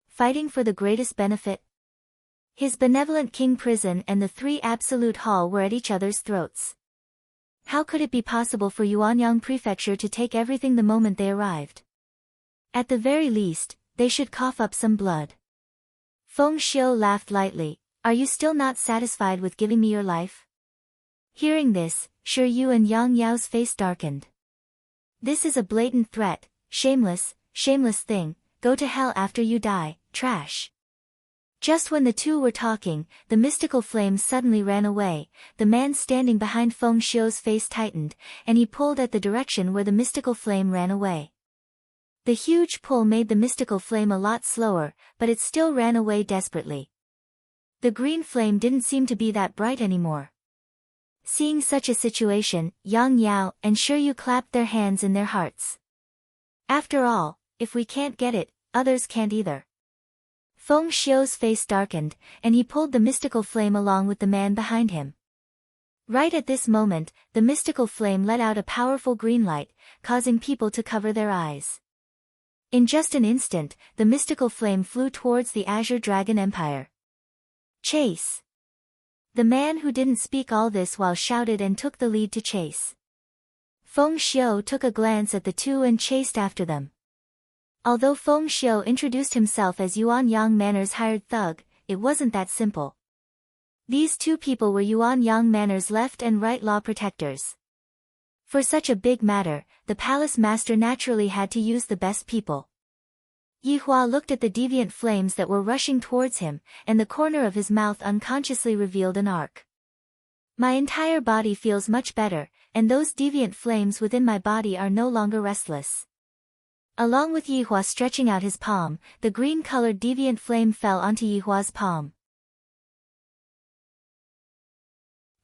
"Fighting for the greatest benefit." His benevolent king prison and the 3 absolute hall were at each other's throats. How could it be possible for Yuanyang Prefecture to take everything the moment they arrived? At the very least, they should cough up some blood. Feng Xiu laughed lightly. "Are you still not satisfied with giving me your life?" Hearing this, Shi Yu and Yang Yao's face darkened. "This is a blatant threat, shameless thing, go to hell after you die, trash." Just when the two were talking, the mystical flame suddenly ran away. The man standing behind Feng Xiu's face tightened, and he pulled at the direction where the mystical flame ran away. The huge pull made the mystical flame a lot slower, but it still ran away desperately. The green flame didn't seem to be that bright anymore. Seeing such a situation, Yang Yao and Shi Yu clapped their hands in their hearts. After all, if we can't get it, others can't either. Feng Xiu's face darkened, and he pulled the mystical flame along with the man behind him. Right at this moment, the mystical flame let out a powerful green light, causing people to cover their eyes. In just an instant, the mystical flame flew towards the Azure Dragon Empire. "Chase!" The man who didn't speak all this while shouted and took the lead to chase. Feng Xiu took a glance at the two and chased after them. Although Feng Xiu introduced himself as Yuanyang Manor's hired thug, it wasn't that simple. These two people were Yuanyang Manor's left and right law protectors. For such a big matter, the palace master naturally had to use the best people. Yi Hua looked at the deviant flames that were rushing towards him, and the corner of his mouth unconsciously revealed an arc. "My entire body feels much better, and those deviant flames within my body are no longer restless." Along with Yi Hua stretching out his palm, the green-colored deviant flame fell onto Yi Hua's palm.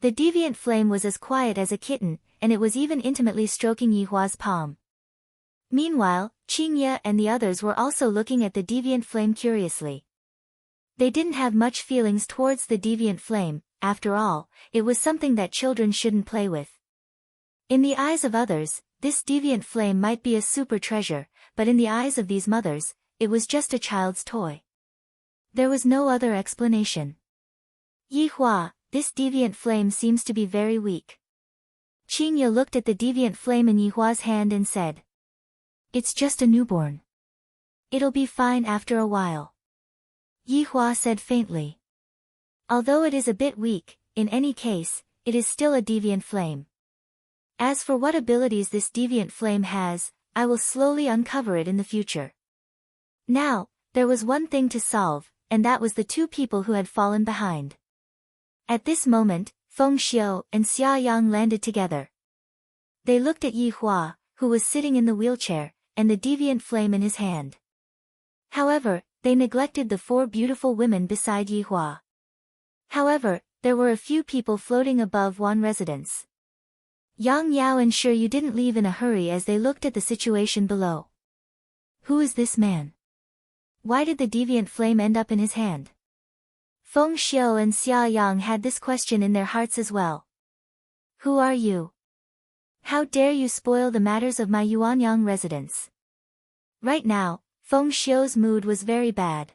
The deviant flame was as quiet as a kitten, and it was even intimately stroking Yi Hua's palm. Meanwhile, Qingye and the others were also looking at the deviant flame curiously. They didn't have much feelings towards the deviant flame. After all, it was something that children shouldn't play with. In the eyes of others, this deviant flame might be a super treasure, but in the eyes of these mothers, it was just a child's toy. There was no other explanation. "Yi Hua, this deviant flame seems to be very weak." Qingye looked at the deviant flame in Yi Hua's hand and said, "It's just a newborn. It'll be fine after a while." Yi Hua said faintly, "Although it is a bit weak, in any case, it is still a deviant flame. As for what abilities this deviant flame has, I will slowly uncover it in the future." Now, there was one thing to solve, and that was the two people who had fallen behind. At this moment, Feng Xiu and Xia Yang landed together. They looked at Yi Hua, who was sitting in the wheelchair, and the deviant flame in his hand. However, they neglected the 4 beautiful women beside Yi Hua. However, there were a few people floating above one residence. Yang Yao and Shi Yu didn't leave in a hurry as they looked at the situation below. Who is this man? Why did the deviant flame end up in his hand? Feng Xiu and Xia Yang had this question in their hearts as well. Who are you? How dare you spoil the matters of my Yuanyang residence? Right now, Feng Xiu's mood was very bad.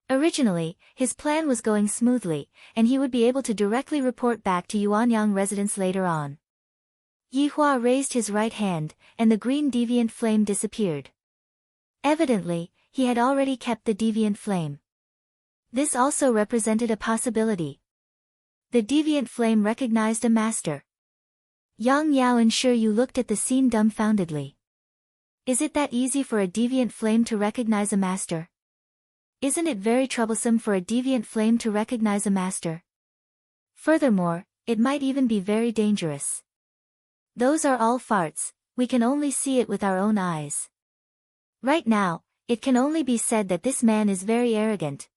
Originally, his plan was going smoothly, and he would be able to directly report back to Yuanyang residence later on. Yi Hua raised his right hand, and the green deviant flame disappeared. Evidently, he had already kept the deviant flame. This also represented a possibility. The deviant flame recognized a master. Yang Yao and Shi Yu looked at the scene dumbfoundedly. Is it that easy for a deviant flame to recognize a master? Isn't it very troublesome for a deviant flame to recognize a master? Furthermore, it might even be very dangerous. Those are all farts, we can only see it with our own eyes. Right now, it can only be said that this man is very arrogant.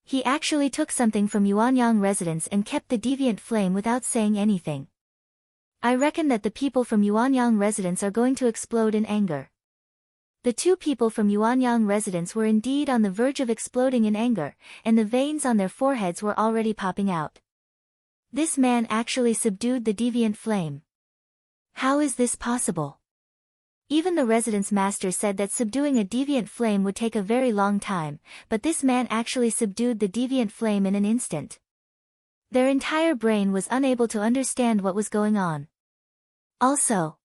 He actually took something from Yuanyang residence and kept the deviant flame without saying anything. I reckon that the people from Yuanyang residence are going to explode in anger. The two people from Yuanyang residence were indeed on the verge of exploding in anger, and the veins on their foreheads were already popping out. This man actually subdued the deviant flame. How is this possible? Even the residence master said that subduing a deviant flame would take a very long time, but this man actually subdued the deviant flame in an instant. Their entire brain was unable to understand what was going on. Also,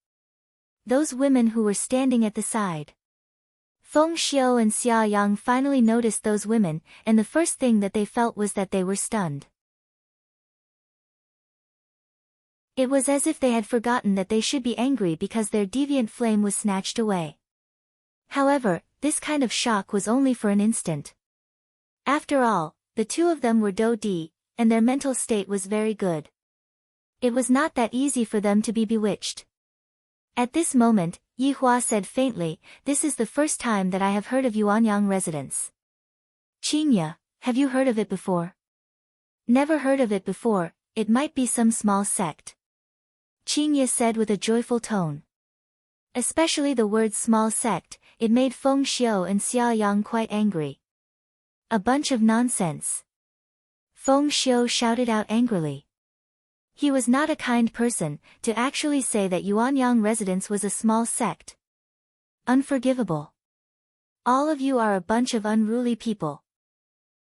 those women who were standing at the side. Feng Xiao and Xia Yang finally noticed those women, and the first thing that they felt was that they were stunned. It was as if they had forgotten that they should be angry because their deviant flame was snatched away. However, this kind of shock was only for an instant. After all, the two of them were Do Di, and their mental state was very good. It was not that easy for them to be bewitched. At this moment, Yi Hua said faintly, "This is the first time that I have heard of Yuanyang residence." "Qingya, have you heard of it before?" "Never heard of it before, it might be some small sect," Qingya said with a joyful tone. Especially the word small sect, it made Feng Xiao and Xia Yang quite angry. "A bunch of nonsense," Feng Xiao shouted out angrily. He was not a kind person, to actually say that Yuanyang residence was a small sect. Unforgivable. All of you are a bunch of unruly people.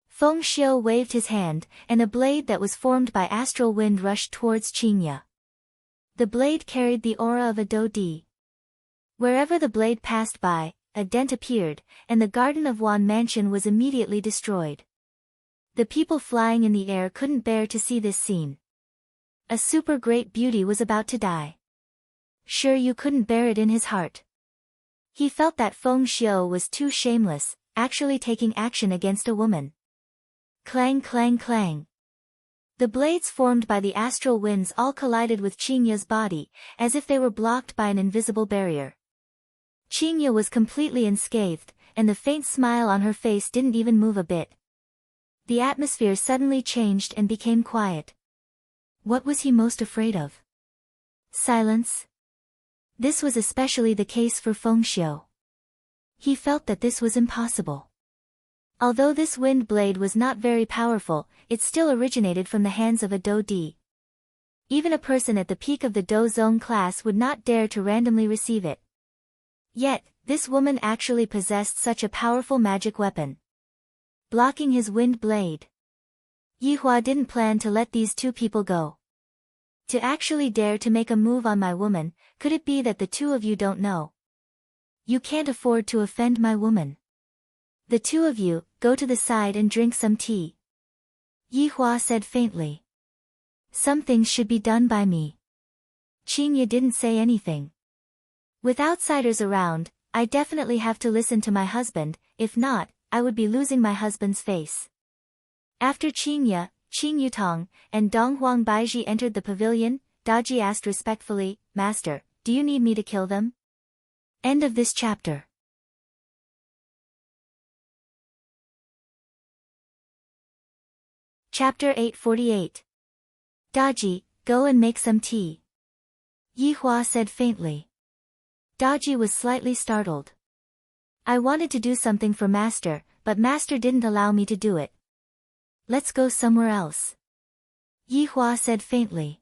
Feng Xiao waved his hand, and a blade that was formed by astral wind rushed towards Qingya. The blade carried the aura of a Do Di. Wherever the blade passed by, a dent appeared, and the garden of Wan Mansion was immediately destroyed. The people flying in the air couldn't bear to see this scene. A super great beauty was about to die. Sure, you couldn't bear it in his heart. He felt that Feng Xiao was too shameless, actually taking action against a woman. Clang clang clang. The blades formed by the astral winds all collided with Qingya's body, as if they were blocked by an invisible barrier. Qingya was completely unscathed, and the faint smile on her face didn't even move a bit. The atmosphere suddenly changed and became quiet. What was he most afraid of? Silence? This was especially the case for Feng Xiao. He felt that this was impossible. Although this wind blade was not very powerful, it still originated from the hands of a Do Di. Even a person at the peak of the Do Zone class would not dare to randomly receive it. Yet, this woman actually possessed such a powerful magic weapon. Blocking his wind blade. Yi Hua didn't plan to let these two people go. To actually dare to make a move on my woman, could it be that the two of you don't know? You can't afford to offend my woman. The two of you, go to the side and drink some tea. Yi Hua said faintly. Some things should be done by me. Qingya didn't say anything. With outsiders around, I definitely have to listen to my husband, if not, I would be losing my husband's face. After Qingya, Qing Yutong, and Dong Huang Baiji entered the pavilion, Daji asked respectfully, "Master, do you need me to kill them?" End of this chapter. Chapter 848. Daji, go and make some tea. Yi Hua said faintly. Daji was slightly startled. I wanted to do something for Master, but Master didn't allow me to do it. Let's go somewhere else. Yi Hua said faintly.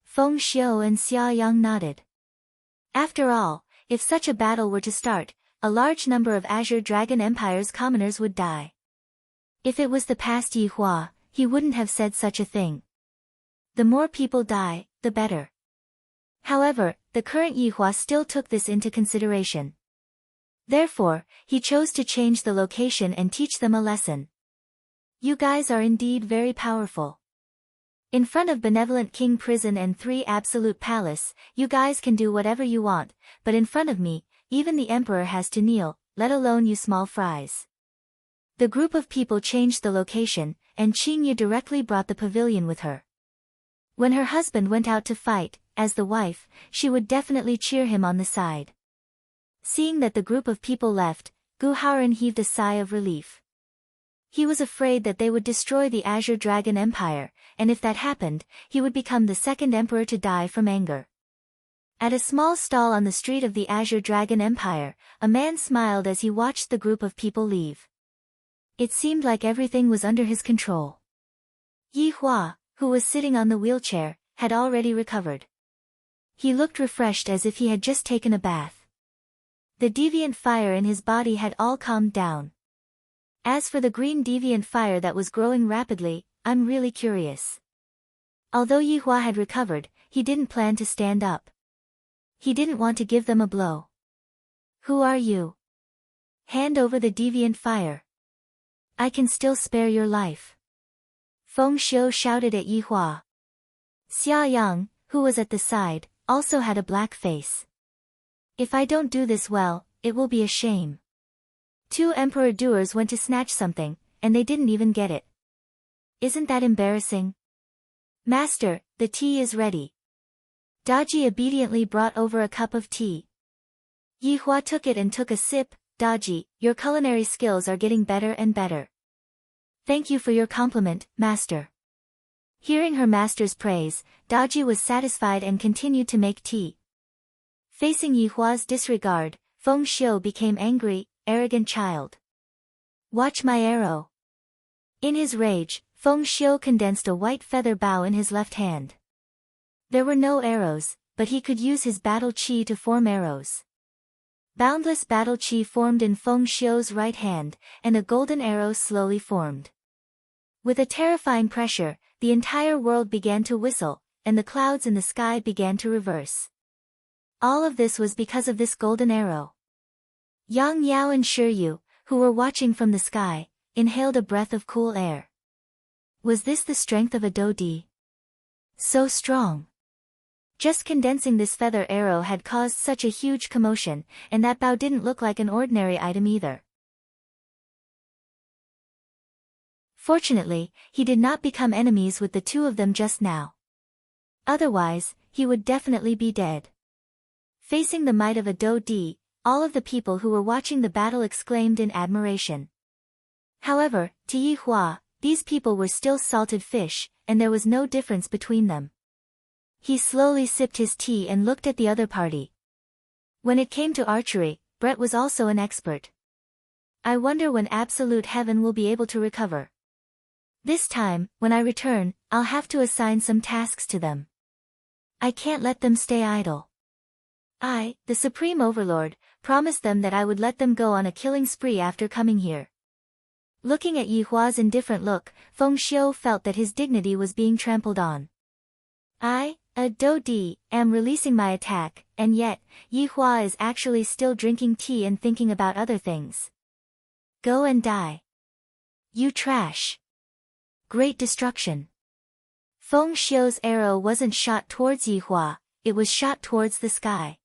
Feng Xiao and Xia Yang nodded. After all, if such a battle were to start, a large number of Azure Dragon Empire's commoners would die. If it was the past Yi Hua, he wouldn't have said such a thing. The more people die, the better. However, the current Yi Hua still took this into consideration. Therefore, he chose to change the location and teach them a lesson. You guys are indeed very powerful. In front of Benevolent King Prison and 3 Absolute Palace, you guys can do whatever you want, but in front of me, even the Emperor has to kneel, let alone you small fries. The group of people changed the location, and Qingye directly brought the pavilion with her. When her husband went out to fight, as the wife, she would definitely cheer him on the side. Seeing that the group of people left, Gu Haoren heaved a sigh of relief. He was afraid that they would destroy the Azure Dragon Empire, and if that happened, he would become the second emperor to die from anger. At a small stall on the street of the Azure Dragon Empire, a man smiled as he watched the group of people leave. It seemed like everything was under his control. Yi Hua, who was sitting on the wheelchair, had already recovered. He looked refreshed as if he had just taken a bath. The deviant fire in his body had all calmed down. As for the green deviant fire that was growing rapidly, I'm really curious. Although Yi Hua had recovered, he didn't plan to stand up. He didn't want to give them a blow. Who are you? Hand over the deviant fire. I can still spare your life. Feng Xiu shouted at Yi Hua. Xia Yang, who was at the side, also had a black face. If I don't do this well, it will be a shame. 2 emperor doers went to snatch something, and they didn't even get it. Isn't that embarrassing? Master, the tea is ready. Daji obediently brought over a cup of tea. Yi Hua took it and took a sip. Daji, your culinary skills are getting better and better. Thank you for your compliment, master. Hearing her master's praise, Daji was satisfied and continued to make tea. Facing Yi Hua's disregard, Feng Xiu became angry. Arrogant child. Watch my arrow. In his rage, Feng Xiu condensed a white feather bow in his left hand. There were no arrows, but he could use his battle chi to form arrows. Boundless battle chi formed in Feng Xiu's right hand, and a golden arrow slowly formed. With a terrifying pressure, the entire world began to whistle, and the clouds in the sky began to reverse. All of this was because of this golden arrow. Yang Yao and Shiryu, who were watching from the sky, inhaled a breath of cool air. Was this the strength of a Dodi? So strong. Just condensing this feather arrow had caused such a huge commotion, and that bow didn't look like an ordinary item either. Fortunately, he did not become enemies with the 2 of them just now. Otherwise, he would definitely be dead. Facing the might of a Dodi, all of the people who were watching the battle exclaimed in admiration. However, to Yi Hua, these people were still salted fish, and there was no difference between them. He slowly sipped his tea and looked at the other party. When it came to archery, Brett was also an expert. I wonder when Absolute Heaven will be able to recover. This time, when I return, I'll have to assign some tasks to them. I can't let them stay idle. I, the Supreme Overlord, promised them that I would let them go on a killing spree after coming here. Looking at Yi Hua's indifferent look, Feng Xiu felt that his dignity was being trampled on. I, a Dodi, am releasing my attack, and yet, Yi Hua is actually still drinking tea and thinking about other things. Go and die. You trash. Great destruction. Feng Xiu's arrow wasn't shot towards Yi Hua, it was shot towards the sky.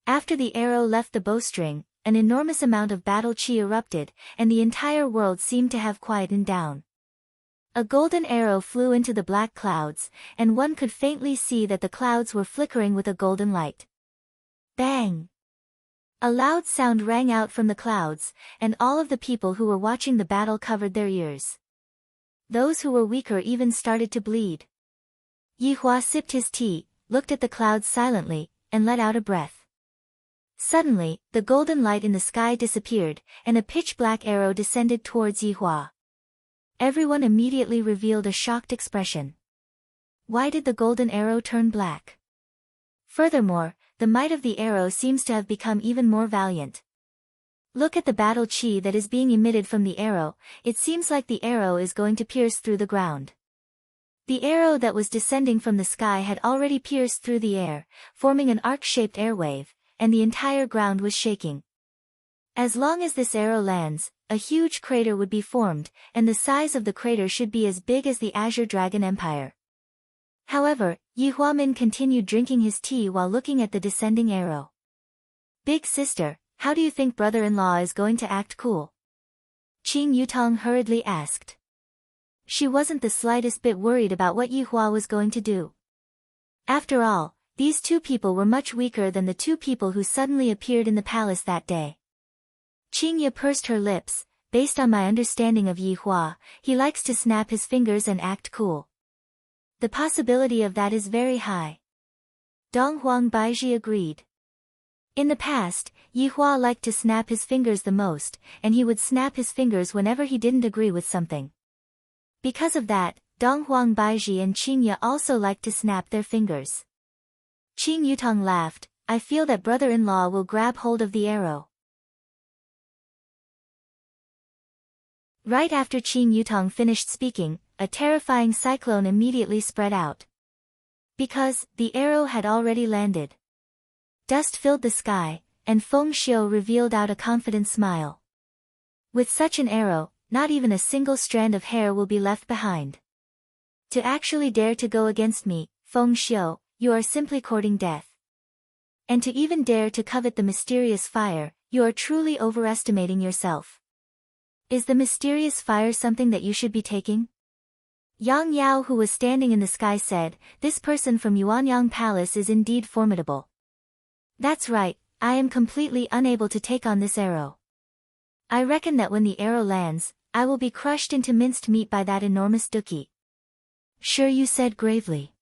After the arrow left the bowstring, an enormous amount of battle chi erupted, and the entire world seemed to have quietened down. A golden arrow flew into the black clouds, and one could faintly see that the clouds were flickering with a golden light. Bang! A loud sound rang out from the clouds, and all of the people who were watching the battle covered their ears. Those who were weaker even started to bleed. Yi Hua sipped his tea, looked at the clouds silently, and let out a breath. Suddenly, the golden light in the sky disappeared, and a pitch-black arrow descended towards Yi Hua. Everyone immediately revealed a shocked expression. Why did the golden arrow turn black? Furthermore, the might of the arrow seems to have become even more valiant. Look at the battle chi that is being emitted from the arrow, it seems like the arrow is going to pierce through the ground. The arrow that was descending from the sky had already pierced through the air, forming an arc-shaped airwave, and the entire ground was shaking. As long as this arrow lands, a huge crater would be formed, and the size of the crater should be as big as the Azure Dragon Empire. However, Yi Huamin continued drinking his tea while looking at the descending arrow. Big sister, how do you think brother-in-law is going to act cool? Qing Yutong hurriedly asked. She wasn't the slightest bit worried about what Yi Hua was going to do. After all, these two people were much weaker than the two people who suddenly appeared in the palace that day. Qing Yi pursed her lips. Based on my understanding of Yi Hua, he likes to snap his fingers and act cool. The possibility of that is very high. Dong Huang Baiji agreed. In the past, Yi Hua liked to snap his fingers the most, and he would snap his fingers whenever he didn't agree with something. Because of that, Dong Huang Baiji and Qing Yi also liked to snap their fingers. Qing Yutong laughed. I feel that brother-in-law will grab hold of the arrow. Right after Qing Yutong finished speaking, a terrifying cyclone immediately spread out. Because the arrow had already landed. Dust filled the sky, and Feng Xiu revealed out a confident smile. With such an arrow, not even a single strand of hair will be left behind. To actually dare to go against me, Feng Xiu, you are simply courting death. And to even dare to covet the mysterious fire, you are truly overestimating yourself. Is the mysterious fire something that you should be taking? Yang Yao, who was standing in the sky, said, this person from Yuanyang Palace is indeed formidable. That's right, I am completely unable to take on this arrow. I reckon that when the arrow lands, I will be crushed into minced meat by that enormous duki. Sure, you said gravely.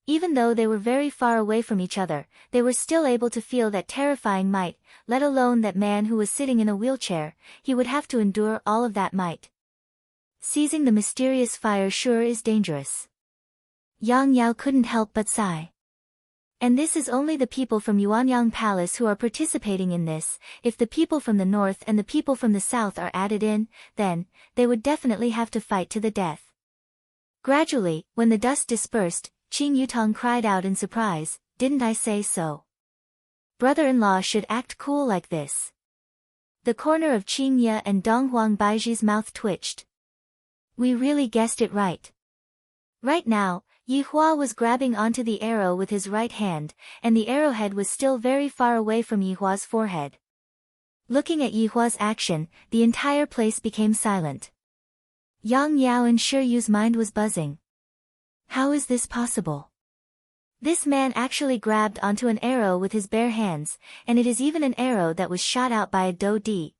Even though they were very far away from each other, they were still able to feel that terrifying might, let alone that man who was sitting in a wheelchair, he would have to endure all of that might. Seizing the mysterious fire sure is dangerous. Yang Yao couldn't help but sigh. And this is only the people from Yuanyang Palace who are participating in this. If the people from the north and the people from the south are added in, then, they would definitely have to fight to the death. Gradually, when the dust dispersed, Qing Yutong cried out in surprise, didn't I say so? Brother-in-law should act cool like this. The corner of Qing Yi and Dong Huang Baiji's mouth twitched. We really guessed it right. Right now, Yi Hua was grabbing onto the arrow with his right hand, and the arrowhead was still very far away from Yi Hua's forehead. Looking at Yi Hua's action, the entire place became silent. Yang Yao and Shi Yu's mind was buzzing. How is this possible? This man actually grabbed onto an arrow with his bare hands, and it is even an arrow that was shot out by a Do Di.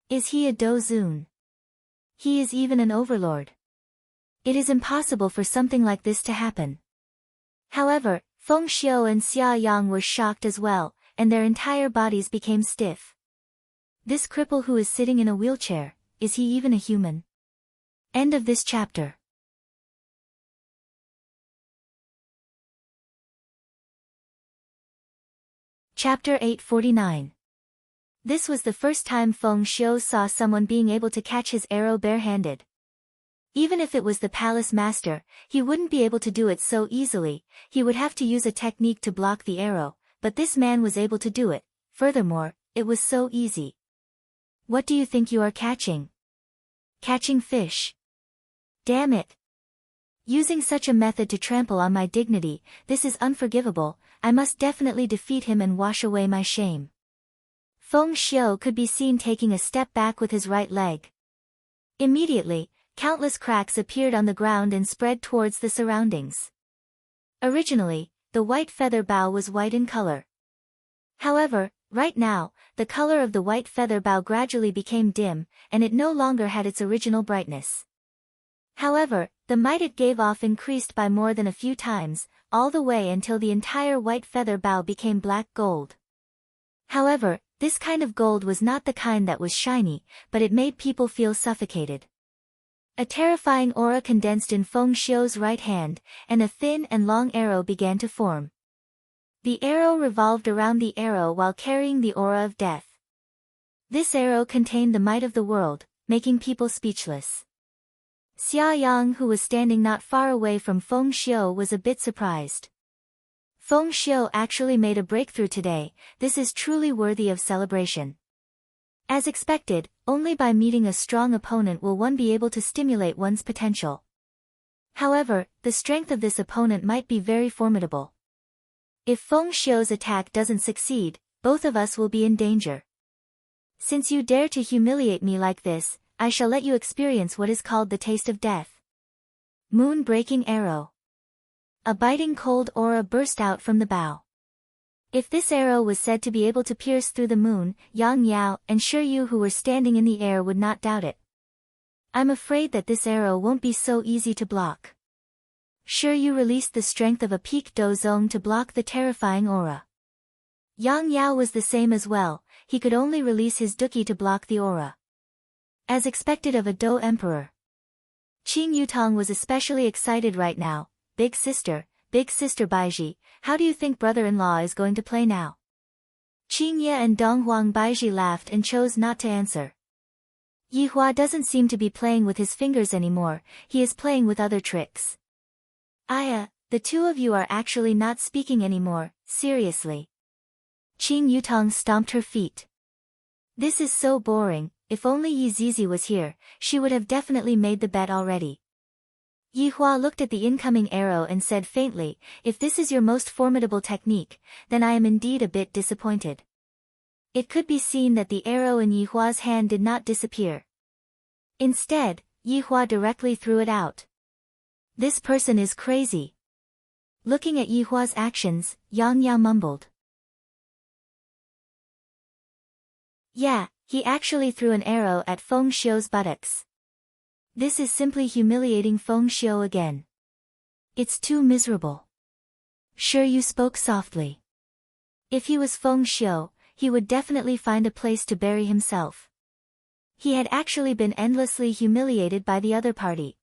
Is he a Do Zun? He is even an overlord. It is impossible for something like this to happen. However, Feng Xiu and Xia Yang were shocked as well, and their entire bodies became stiff. This cripple who is sitting in a wheelchair, is he even a human? End of this chapter. Chapter 849. This was the first time Feng Xiu saw someone being able to catch his arrow barehanded. Even if it was the palace master, he wouldn't be able to do it so easily, he would have to use a technique to block the arrow, but this man was able to do it. Furthermore, it was so easy. What do you think you are catching? Catching fish. Damn it. Using such a method to trample on my dignity, this is unforgivable. I must definitely defeat him and wash away my shame. Feng Xiu could be seen taking a step back with his right leg. Immediately, countless cracks appeared on the ground and spread towards the surroundings. Originally, the white feather bow was white in color. However, right now, the color of the white feather bow gradually became dim, and it no longer had its original brightness. However, the might it gave off increased by more than a few times, all the way until the entire white feather bow became black gold. However, this kind of gold was not the kind that was shiny, but it made people feel suffocated. A terrifying aura condensed in Feng Xiu's right hand, and a thin and long arrow began to form. The arrow revolved around the arrow while carrying the aura of death. This arrow contained the might of the world, making people speechless. Xia Yang, who was standing not far away from Feng Xiu, was a bit surprised. Feng Xiu actually made a breakthrough today. This is truly worthy of celebration. As expected, only by meeting a strong opponent will one be able to stimulate one's potential. However, the strength of this opponent might be very formidable. If Feng Xiu's attack doesn't succeed, both of us will be in danger. Since you dare to humiliate me like this, I shall let you experience what is called the taste of death. Moon-breaking arrow. A biting cold aura burst out from the bow. If this arrow was said to be able to pierce through the moon, Yang Yao and Shi Yu who were standing in the air would not doubt it. I'm afraid that this arrow won't be so easy to block. Shi Yu released the strength of a peak dozong to block the terrifying aura. Yang Yao was the same as well, he could only release his duki to block the aura. As expected of a Do Emperor. Qing Yutong was especially excited right now. Big sister Baiji, how do you think brother-in-law is going to play now? Qing Ye and Donghuang Baiji laughed and chose not to answer. Yihua doesn't seem to be playing with his fingers anymore, he is playing with other tricks. Aya, the two of you are actually not speaking anymore, seriously. Qing Yutong stomped her feet. This is so boring, if only Yi Zizi was here, she would have definitely made the bet already. Yihua looked at the incoming arrow and said faintly, if this is your most formidable technique, then I am indeed a bit disappointed. It could be seen that the arrow in Yihua's hand did not disappear. Instead, Yihua directly threw it out. This person is crazy. Looking at Yihua's actions, Yang Ya mumbled. Yeah, he actually threw an arrow at Feng Xiu's buttocks. This is simply humiliating Feng Xiu again. It's too miserable. Shi Yu spoke softly. If he was Feng Xiu, he would definitely find a place to bury himself. He had actually been endlessly humiliated by the other party.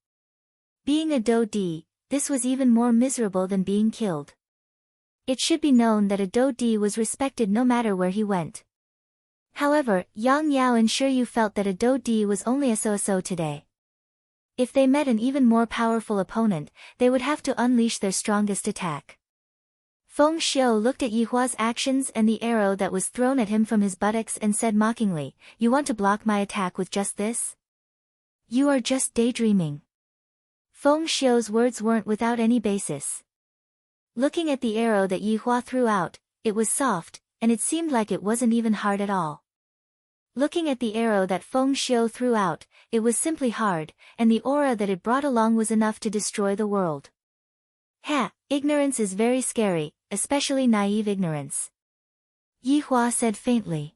Being a Do Di, this was even more miserable than being killed. It should be known that a Do Di was respected no matter where he went. However, Yang Yao and Shi Yu felt that a Do Di was only a so-so today. If they met an even more powerful opponent, they would have to unleash their strongest attack. Feng Xiu looked at Yihua's actions and the arrow that was thrown at him from his buttocks and said mockingly, you want to block my attack with just this? You are just daydreaming. Feng Xiu's words weren't without any basis. Looking at the arrow that Yihua threw out, it was soft, and it seemed like it wasn't even hard at all. Looking at the arrow that Feng Xiu threw out, it was simply hard, and the aura that it brought along was enough to destroy the world. Ha, ignorance is very scary, especially naive ignorance. Yihua said faintly.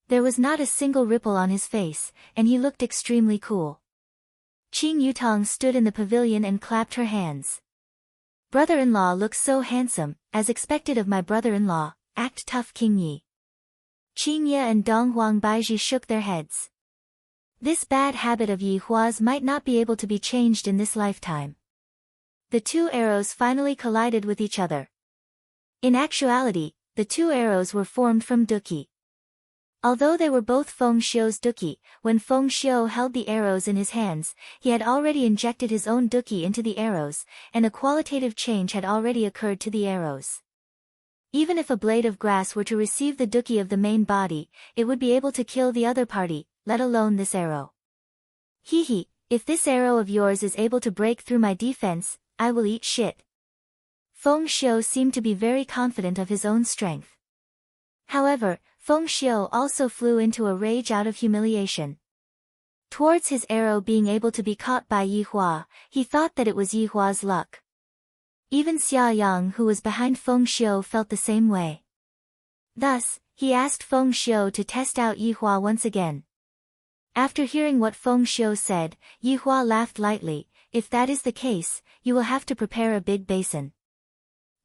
There was not a single ripple on his face, and he looked extremely cool. Qing Yutong stood in the pavilion and clapped her hands. Brother-in-law looks so handsome, as expected of my brother-in-law, act tough King Yi. Qing Ye and Donghuang Baiji shook their heads. This bad habit of Yihua's might not be able to be changed in this lifetime. The two arrows finally collided with each other. In actuality, the two arrows were formed from duki. Although they were both Feng Xiu's duki, when Feng Xiu held the arrows in his hands, he had already injected his own duki into the arrows, and a qualitative change had already occurred to the arrows. Even if a blade of grass were to receive the duki of the main body, it would be able to kill the other party, let alone this arrow. Hee, if this arrow of yours is able to break through my defense, I will eat shit. Feng Xiu seemed to be very confident of his own strength. However, Feng Xiu also flew into a rage out of humiliation. Towards his arrow being able to be caught by Yihua, he thought that it was Yihua's luck. Even Xia Yang who was behind Feng Xiu felt the same way. Thus, he asked Feng Xiu to test out Yihua once again. After hearing what Feng Xiu said, Yihua laughed lightly, if that is the case, you will have to prepare a big basin.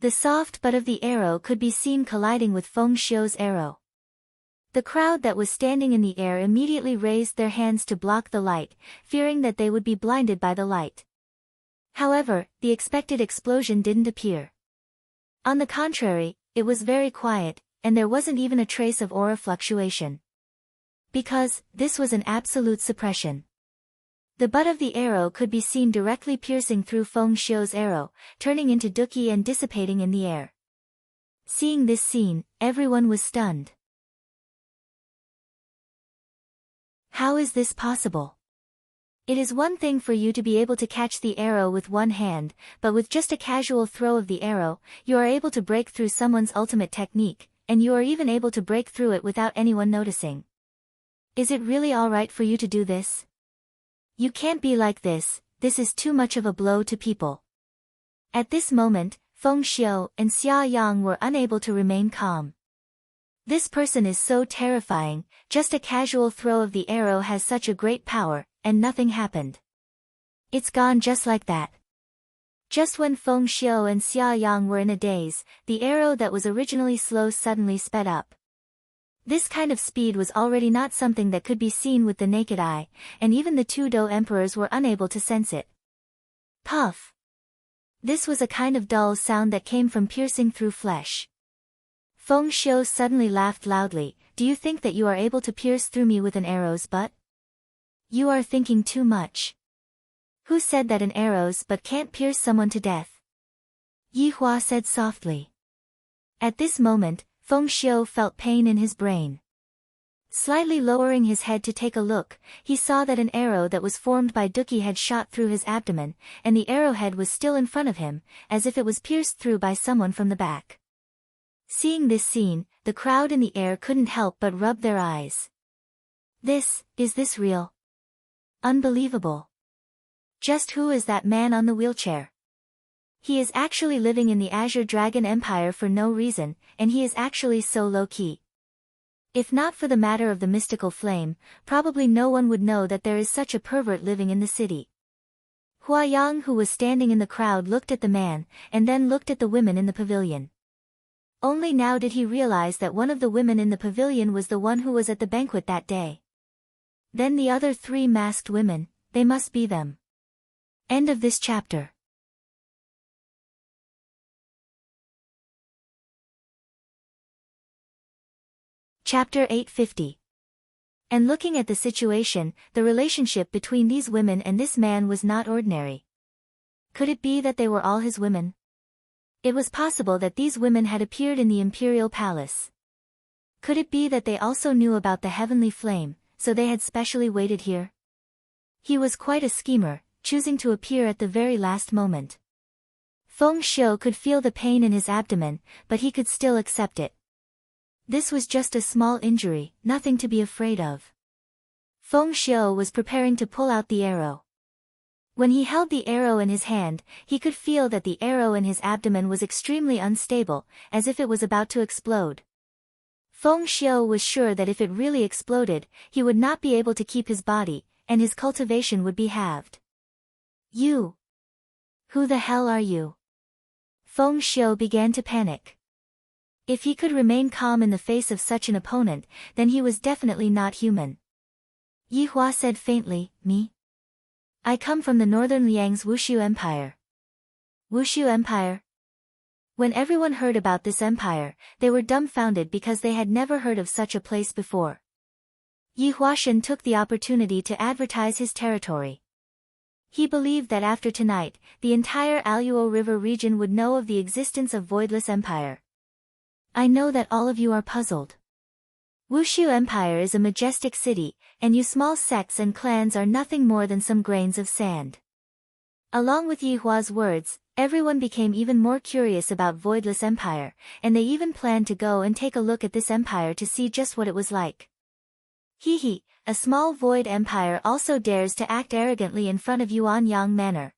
The soft butt of the arrow could be seen colliding with Feng Xiu's arrow. The crowd that was standing in the air immediately raised their hands to block the light, fearing that they would be blinded by the light. However, the expected explosion didn't appear. On the contrary, it was very quiet, and there wasn't even a trace of aura fluctuation. Because, this was an absolute suppression. The butt of the arrow could be seen directly piercing through Feng Xiu's arrow, turning into duki and dissipating in the air. Seeing this scene, everyone was stunned. How is this possible? It is one thing for you to be able to catch the arrow with one hand, but with just a casual throw of the arrow, you are able to break through someone's ultimate technique, and you are even able to break through it without anyone noticing. Is it really alright for you to do this? You can't be like this is too much of a blow to people. At this moment, Feng Xiu and Xia Yang were unable to remain calm. This person is so terrifying, just a casual throw of the arrow has such a great power, and nothing happened. It's gone just like that. Just when Feng Xiu and Xia Yang were in a daze, the arrow that was originally slow suddenly sped up. This kind of speed was already not something that could be seen with the naked eye, and even the two Dou emperors were unable to sense it. Puff! This was a kind of dull sound that came from piercing through flesh. Feng Xiu suddenly laughed loudly. Do you think that you are able to pierce through me with an arrow's butt? You are thinking too much. Who said that an arrow's butt can't pierce someone to death? Yi Hua said softly. At this moment, Feng Xiu felt pain in his brain. Slightly lowering his head to take a look, he saw that an arrow that was formed by Duqi had shot through his abdomen, and the arrowhead was still in front of him, as if it was pierced through by someone from the back. Seeing this scene, the crowd in the air couldn't help but rub their eyes. Is this real? Unbelievable. Just who is that man on the wheelchair? He is actually living in the Azure Dragon Empire for no reason, and he is actually so low-key. If not for the matter of the mystical flame, probably no one would know that there is such a pervert living in the city. Huayang, who was standing in the crowd, looked at the man, and then looked at the women in the pavilion. Only now did he realize that one of the women in the pavilion was the one who was at the banquet that day. Then the other three masked women, they must be them. End of this chapter. Chapter 850. And looking at the situation, the relationship between these women and this man was not ordinary. Could it be that they were all his women? It was possible that these women had appeared in the imperial palace. Could it be that they also knew about the heavenly flame, so they had specially waited here? He was quite a schemer, choosing to appear at the very last moment. Feng Xiu could feel the pain in his abdomen, but he could still accept it. This was just a small injury, nothing to be afraid of. Feng Xiu was preparing to pull out the arrow. When he held the arrow in his hand, he could feel that the arrow in his abdomen was extremely unstable, as if it was about to explode. Feng Xiu was sure that if it really exploded, he would not be able to keep his body, and his cultivation would be halved. You! Who the hell are you? Feng Xiu began to panic. If he could remain calm in the face of such an opponent, then he was definitely not human. Yi Hua said faintly, Me? I come from the northern Liang's Wushu Empire. Wushu Empire? When everyone heard about this empire, they were dumbfounded because they had never heard of such a place before. Yi Huashan took the opportunity to advertise his territory. He believed that after tonight, the entire Aluo River region would know of the existence of Voidless Empire. I know that all of you are puzzled. Wushu Empire is a majestic city, and you small sects and clans are nothing more than some grains of sand. Along with Yi Hua's words, everyone became even more curious about Voidless Empire, and they even planned to go and take a look at this empire to see just what it was like. Hee, a small void empire also dares to act arrogantly in front of Yuanyang Manor.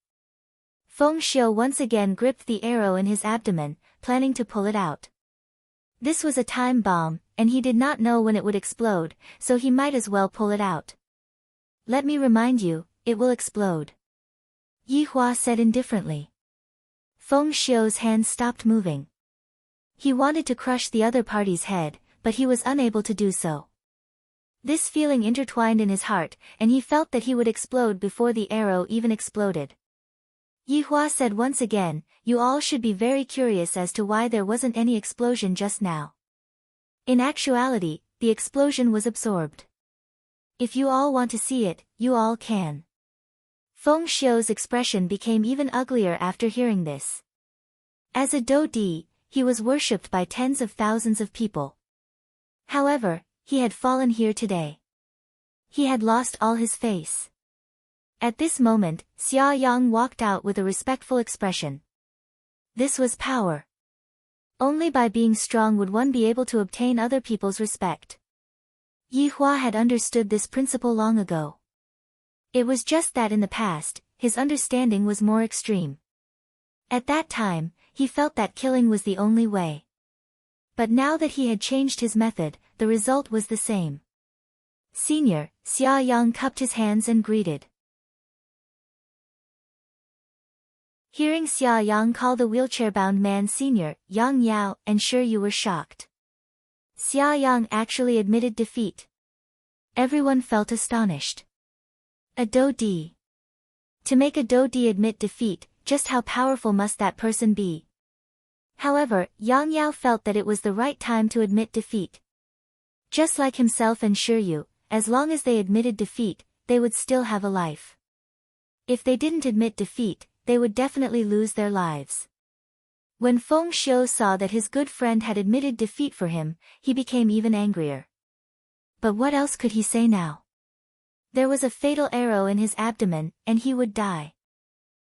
Feng Xiu once again gripped the arrow in his abdomen, planning to pull it out. This was a time bomb, and he did not know when it would explode, so he might as well pull it out. Let me remind you, it will explode. Yi Hua said indifferently. Feng Xiu's hand stopped moving. He wanted to crush the other party's head, but he was unable to do so. This feeling intertwined in his heart, and he felt that he would explode before the arrow even exploded. Yi Hua said once again, you all should be very curious as to why there wasn't any explosion just now. In actuality, the explosion was absorbed. If you all want to see it, you all can. Feng Xiu's expression became even uglier after hearing this. As a Dou Di, he was worshipped by tens of thousands of people. However, he had fallen here today. He had lost all his face. At this moment, Xia Yang walked out with a respectful expression. This was power. Only by being strong would one be able to obtain other people's respect. Yi Hua had understood this principle long ago. It was just that in the past, his understanding was more extreme. At that time, he felt that killing was the only way. But now that he had changed his method, the result was the same. Senior, Xia Yang cupped his hands and greeted. Hearing Xia Yang call the wheelchair-bound man senior, Yang Yao, and sure you were shocked. Xia Yang actually admitted defeat. Everyone felt astonished. A Do-di. To make a Do-di admit defeat, just how powerful must that person be? However, Yang Yao felt that it was the right time to admit defeat. Just like himself and Shiryu, as long as they admitted defeat, they would still have a life. If they didn't admit defeat, they would definitely lose their lives. When Feng Xiu saw that his good friend had admitted defeat for him, he became even angrier. But what else could he say now? There was a fatal arrow in his abdomen, and he would die.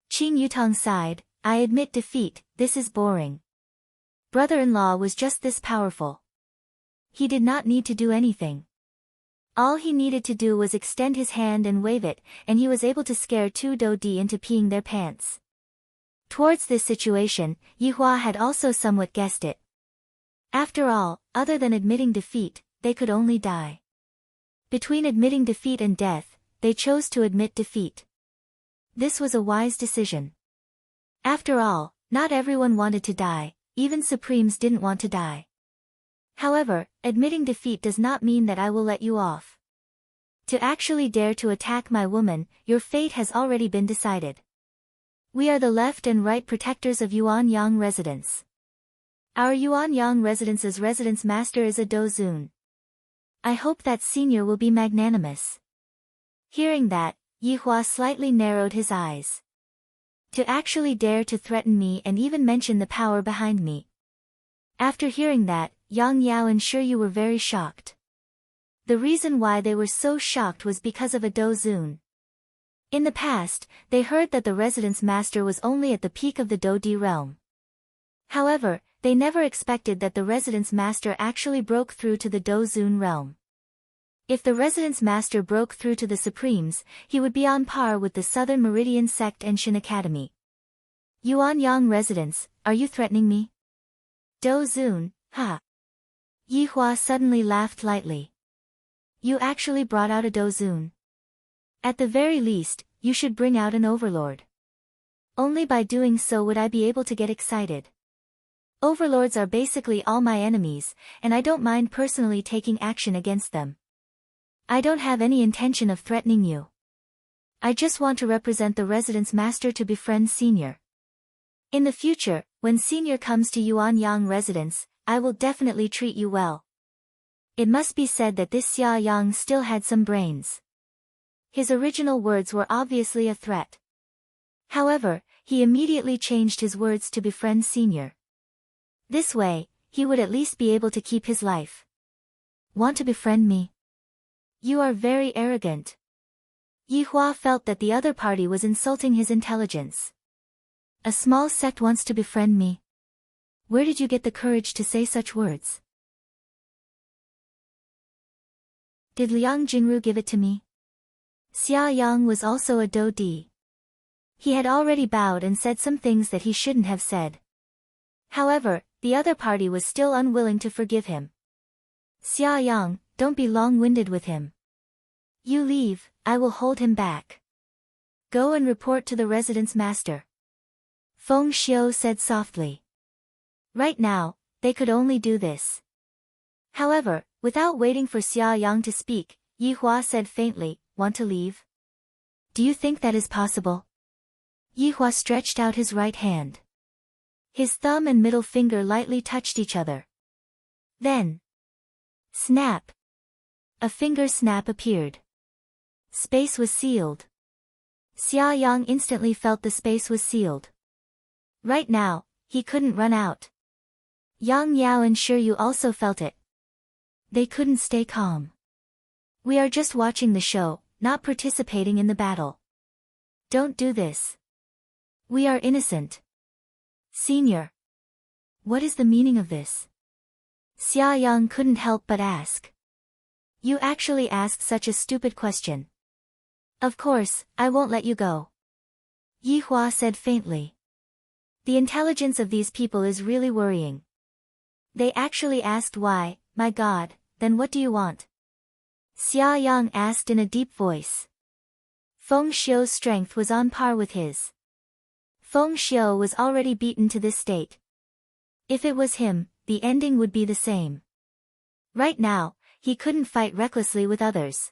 Qin Yutong sighed, I admit defeat, this is boring. Brother-in-law was just this powerful. He did not need to do anything. All he needed to do was extend his hand and wave it, and he was able to scare two Do-di into peeing their pants. Towards this situation, Yihua had also somewhat guessed it. After all, other than admitting defeat, they could only die. Between admitting defeat and death, they chose to admit defeat. This was a wise decision. After all, not everyone wanted to die, even Supremes didn't want to die. However, admitting defeat does not mean that I will let you off. To actually dare to attack my woman, your fate has already been decided. We are the left and right protectors of Yuanyang residence. Our Yuanyang residence's residence master is a Dozun. I hope that senior will be magnanimous. Hearing that, Yihua slightly narrowed his eyes. To actually dare to threaten me and even mention the power behind me. After hearing that, Yang Yao and Shiryu were very shocked. The reason why they were so shocked was because of a Dozun. In the past, they heard that the residence master was only at the peak of the Do-di realm. However, they never expected that the residence master actually broke through to the Dozun realm. If the residence master broke through to the Supremes, he would be on par with the Southern Meridian Sect and Shin Academy. Yuanyang residence, are you threatening me? Dozun, ha! Yihua suddenly laughed lightly. You actually brought out a Dozun. At the very least, you should bring out an overlord. Only by doing so would I be able to get excited. Overlords are basically all my enemies, and I don't mind personally taking action against them. I don't have any intention of threatening you. I just want to represent the residence master to befriend Senior. In the future, when Senior comes to Yuanyang residence, I will definitely treat you well. It must be said that this Xia Yang still had some brains. His original words were obviously a threat. However, he immediately changed his words to befriend Senior. This way, he would at least be able to keep his life. Want to befriend me? You are very arrogant. Yihua felt that the other party was insulting his intelligence. A small sect wants to befriend me. Where did you get the courage to say such words? Did Liang Jingru give it to me? Xia Yang was also a Do-di. He had already bowed and said some things that he shouldn't have said. However, the other party was still unwilling to forgive him. Xia Yang, don't be long-winded with him. You leave, I will hold him back. Go and report to the residence master. Feng Xiu said softly. Right now, they could only do this. However, without waiting for Xia Yang to speak, Yihua said faintly, want to leave? Do you think that is possible? Yihua stretched out his right hand. His thumb and middle finger lightly touched each other. Then, snap! A finger snap appeared. Space was sealed. Xia Yang instantly felt the space was sealed. Right now, he couldn't run out. Yang Yao and Shiryu also felt it. They couldn't stay calm. We are just watching the show, not participating in the battle. Don't do this. We are innocent. Senior. What is the meaning of this? Xia Yang couldn't help but ask. You actually asked such a stupid question. Of course, I won't let you go. Yi Hua said faintly. The intelligence of these people is really worrying. They actually asked why. My God, then what do you want? Xia Yang asked in a deep voice. Feng Xiu's strength was on par with his. Feng Xiu was already beaten to this state. If it was him, the ending would be the same. Right now, he couldn't fight recklessly with others.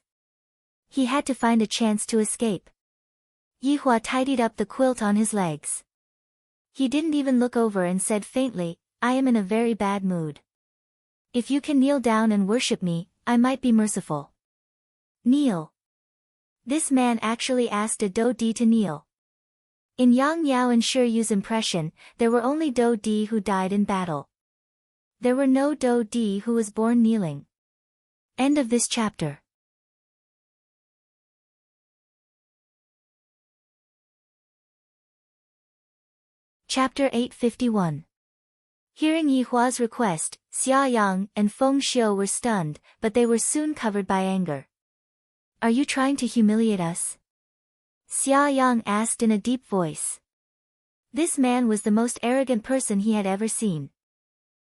He had to find a chance to escape. Yi Hua tidied up the quilt on his legs. He didn't even look over and said faintly, I am in a very bad mood. If you can kneel down and worship me, I might be merciful. Kneel. This man actually asked a Dou Di to kneel. In Yang Yao and Shi Yu's impression, there were only Dou Di who died in battle. There were no Dou Di who was born kneeling. End of this chapter. Chapter 851. Hearing Yi Hua's request, Xia Yang and Feng Xiu were stunned, but they were soon covered by anger. Are you trying to humiliate us? Xia Yang asked in a deep voice. This man was the most arrogant person he had ever seen.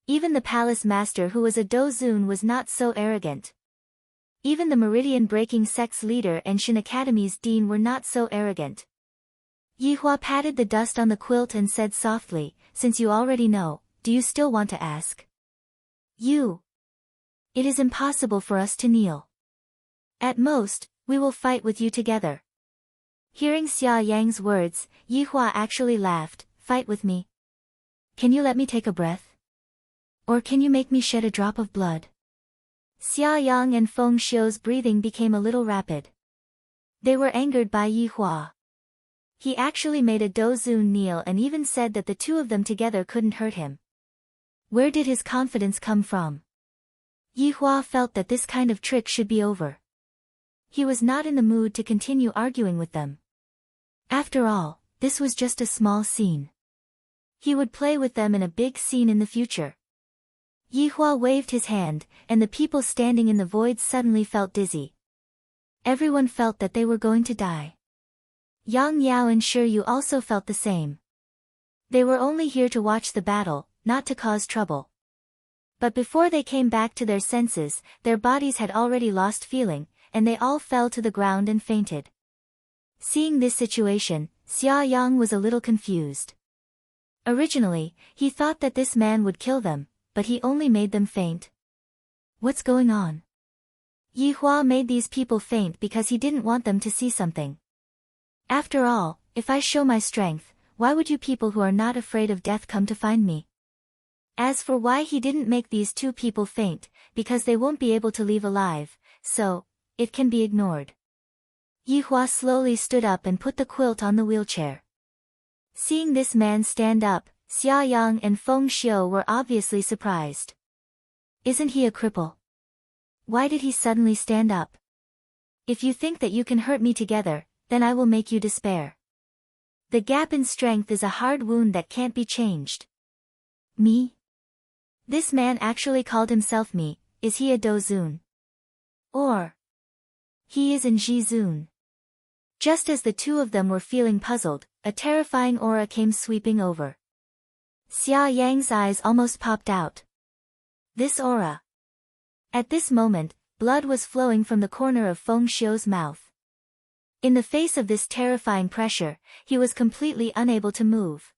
Even the palace master who was a Dozun was not so arrogant. Even the meridian-breaking sect's leader and Shin Academy's dean were not so arrogant. Yi Hua patted the dust on the quilt and said softly, since you already know, do you still want to ask? You. It is impossible for us to kneel. At most, we will fight with you together. Hearing Xia Yang's words, Yi Hua actually laughed, fight with me? Can you let me take a breath? Or can you make me shed a drop of blood? Xia Yang and Feng Xiu's breathing became a little rapid. They were angered by Yi Hua. He actually made a Dozun kneel and even said that the two of them together couldn't hurt him. Where did his confidence come from? Yi Hua felt that this kind of trick should be over. He was not in the mood to continue arguing with them. After all, this was just a small scene. He would play with them in a big scene in the future. Yi Hua waved his hand, and the people standing in the void suddenly felt dizzy. Everyone felt that they were going to die. Yang Yao and Shi Yu also felt the same. They were only here to watch the battle, not to cause trouble. But before they came back to their senses, their bodies had already lost feeling, and they all fell to the ground and fainted. Seeing this situation, Xia Yang was a little confused. Originally, he thought that this man would kill them, but he only made them faint. What's going on? Yi Hua made these people faint because he didn't want them to see something. After all, if I show my strength, why would you people who are not afraid of death come to find me? As for why he didn't make these two people faint, because they won't be able to leave alive, so, it can be ignored. Yi Hua slowly stood up and put the quilt on the wheelchair. Seeing this man stand up, Xia Yang and Feng Xiu were obviously surprised. Isn't he a cripple? Why did he suddenly stand up? If you think that you can hurt me together, then I will make you despair. The gap in strength is a hard wound that can't be changed. Me? This man actually called himself me, is he a Dozun? Or? He is in Jizun. Just as the two of them were feeling puzzled, a terrifying aura came sweeping over. Xia Yang's eyes almost popped out. This aura. At this moment, blood was flowing from the corner of Feng Xiu's mouth. In the face of this terrifying pressure, he was completely unable to move.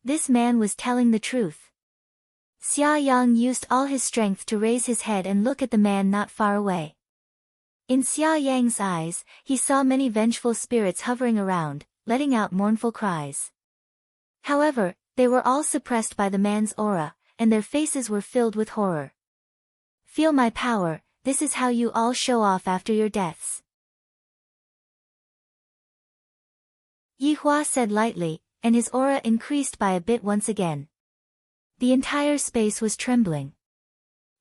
This man was telling the truth. Xia Yang used all his strength to raise his head and look at the man not far away. In Xia Yang's eyes, he saw many vengeful spirits hovering around, letting out mournful cries. However, they were all suppressed by the man's aura, and their faces were filled with horror. Feel my power, this is how you all show off after your deaths. Yi Hua said lightly, and his aura increased by a bit once again. The entire space was trembling.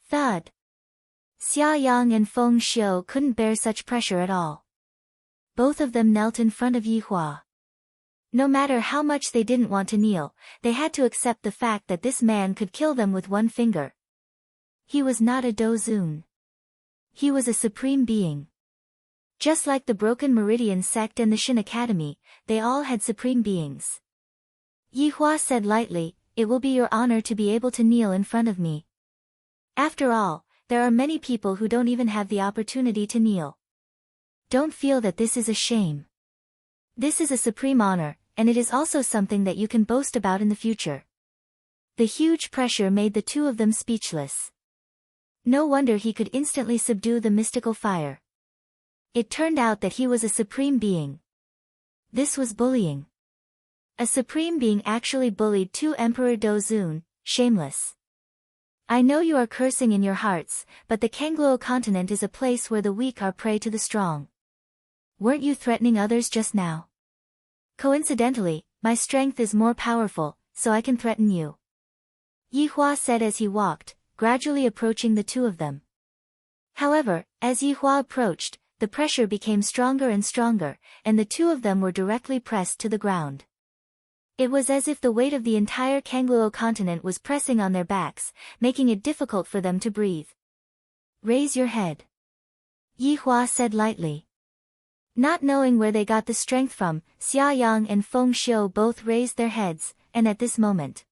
Thud. Xia Yang and Feng Xiu couldn't bear such pressure at all. Both of them knelt in front of Yi Hua. No matter how much they didn't want to kneel, they had to accept the fact that this man could kill them with one finger. He was not a Dozun. He was a supreme being. Just like the Broken Meridian sect and the Shin Academy, they all had supreme beings. Yi Hua said lightly, "It will be your honor to be able to kneel in front of me. After all, there are many people who don't even have the opportunity to kneel. Don't feel that this is a shame. This is a supreme honor, and it is also something that you can boast about in the future." The huge pressure made the two of them speechless. No wonder he could instantly subdue the mystical fire. It turned out that he was a supreme being. This was bullying. A supreme being actually bullied two Emperor Dozun, shameless. "I know you are cursing in your hearts, but the Kangluo continent is a place where the weak are prey to the strong. Weren't you threatening others just now? Coincidentally, my strength is more powerful, so I can threaten you," Yi Hua said as he walked, gradually approaching the two of them. However, as Yi Hua approached, the pressure became stronger and stronger, and the two of them were directly pressed to the ground. It was as if the weight of the entire Kangluo continent was pressing on their backs, making it difficult for them to breathe. "Raise your head," Yi Hua said lightly. Not knowing where they got the strength from, Xia Yang and Feng Xiu both raised their heads, and at this moment,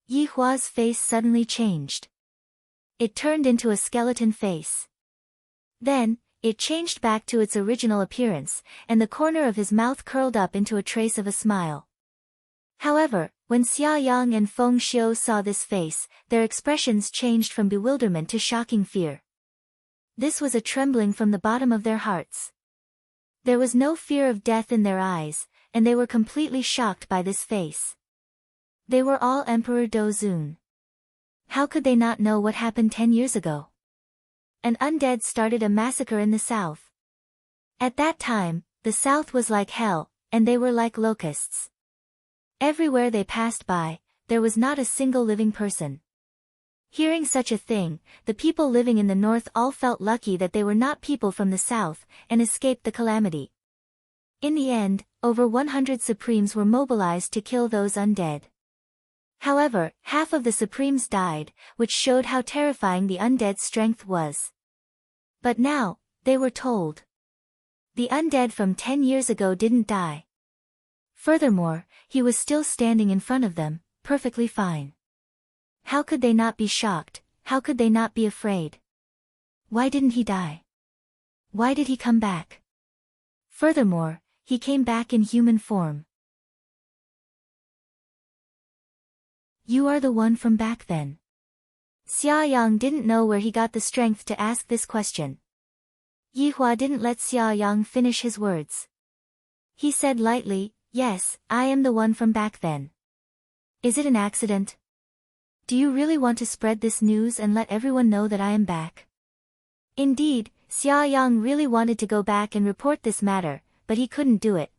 Yi Hua's face suddenly changed. It turned into a skeleton face. Then, it changed back to its original appearance, and the corner of his mouth curled up into a trace of a smile. However, when Xia Yang and Feng Xiu saw this face, their expressions changed from bewilderment to shocking fear. This was a trembling from the bottom of their hearts. There was no fear of death in their eyes, and they were completely shocked by this face. They were all Emperor Dozun. How could they not know what happened 10 years ago? An undead started a massacre in the south. At that time, the south was like hell, and they were like locusts. Everywhere they passed by, there was not a single living person. Hearing such a thing, the people living in the north all felt lucky that they were not people from the south, and escaped the calamity. In the end, over 100 Supremes were mobilized to kill those undead. However, half of the Supremes died, which showed how terrifying the undead's strength was. But now, they were told, the undead from 10 years ago didn't die. Furthermore, he was still standing in front of them, perfectly fine. How could they not be shocked? How could they not be afraid? Why didn't he die? Why did he come back? Furthermore, he came back in human form. "You are the one from back then?" Xia Yang didn't know where he got the strength to ask this question. Yi Hua didn't let Xia Yang finish his words. He said lightly, "Yes, I am the one from back then. Is it an accident? Do you really want to spread this news and let everyone know that I am back?" Indeed, Xia Yang really wanted to go back and report this matter, but he couldn't do it.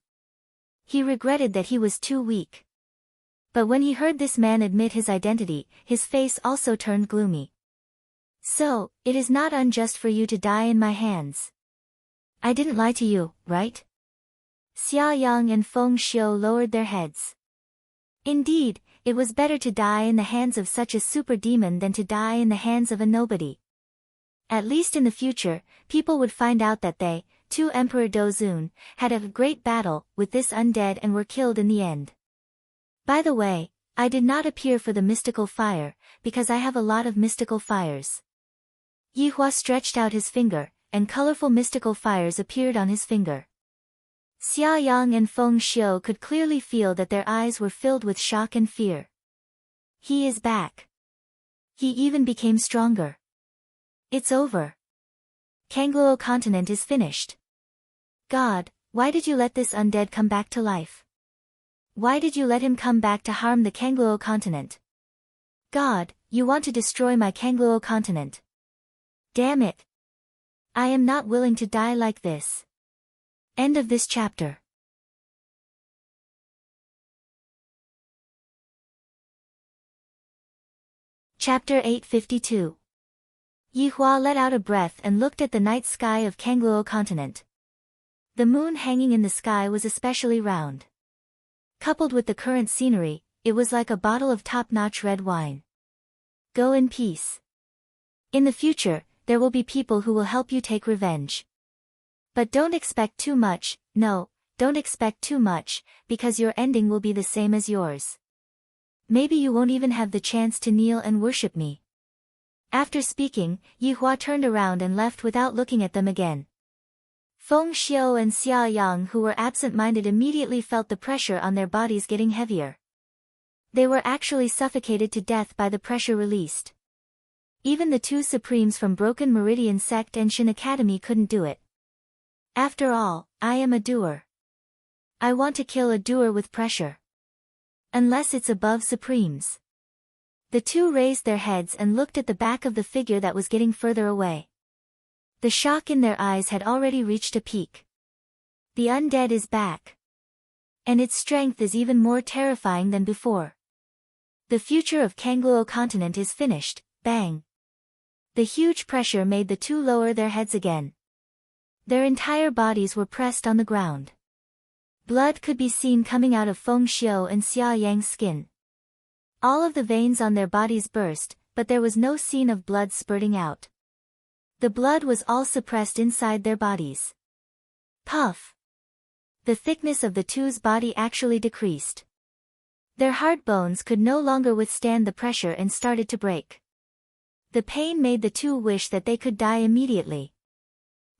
He regretted that he was too weak. But when he heard this man admit his identity, his face also turned gloomy. "So, it is not unjust for you to die in my hands. I didn't lie to you, right?" Xia Yang and Feng Xiu lowered their heads. Indeed, it was better to die in the hands of such a super demon than to die in the hands of a nobody. At least in the future, people would find out that they, two Emperor Dozun, had a great battle with this undead and were killed in the end. By the way, I did not appear for the mystical fire, because I have a lot of mystical fires. Yi Hua stretched out his finger, and colorful mystical fires appeared on his finger. Xia Yang and Feng Xiu could clearly feel that their eyes were filled with shock and fear. He is back. He even became stronger. It's over. Kangluo continent is finished. God, why did you let this undead come back to life? Why did you let him come back to harm the Kangluo continent? God, you want to destroy my Kangluo continent. Damn it. I am not willing to die like this. End of this chapter. Chapter 852. Yi Hua let out a breath and looked at the night sky of Kangluo continent. The moon hanging in the sky was especially round. Coupled with the current scenery, it was like a bottle of top-notch red wine. Go in peace. In the future, there will be people who will help you take revenge. But don't expect too much, no, don't expect too much, because your ending will be the same as yours. Maybe you won't even have the chance to kneel and worship me. After speaking, Yihua turned around and left without looking at them again. Feng Xiu and Xia Yang, who were absent-minded, immediately felt the pressure on their bodies getting heavier. They were actually suffocated to death by the pressure released. Even the two Supremes from Broken Meridian Sect and Shin Academy couldn't do it. After all, I am a doer. I want to kill a doer with pressure. Unless it's above Supremes. The two raised their heads and looked at the back of the figure that was getting further away. The shock in their eyes had already reached a peak. The undead is back. And its strength is even more terrifying than before. The future of Kangluo continent is finished, bang. The huge pressure made the two lower their heads again. Their entire bodies were pressed on the ground. Blood could be seen coming out of Feng Xiu and Xia Yang's skin. All of the veins on their bodies burst, but there was no scene of blood spurting out. The blood was all suppressed inside their bodies. Puff! The thickness of the two's body actually decreased. Their hard bones could no longer withstand the pressure and started to break. The pain made the two wish that they could die immediately.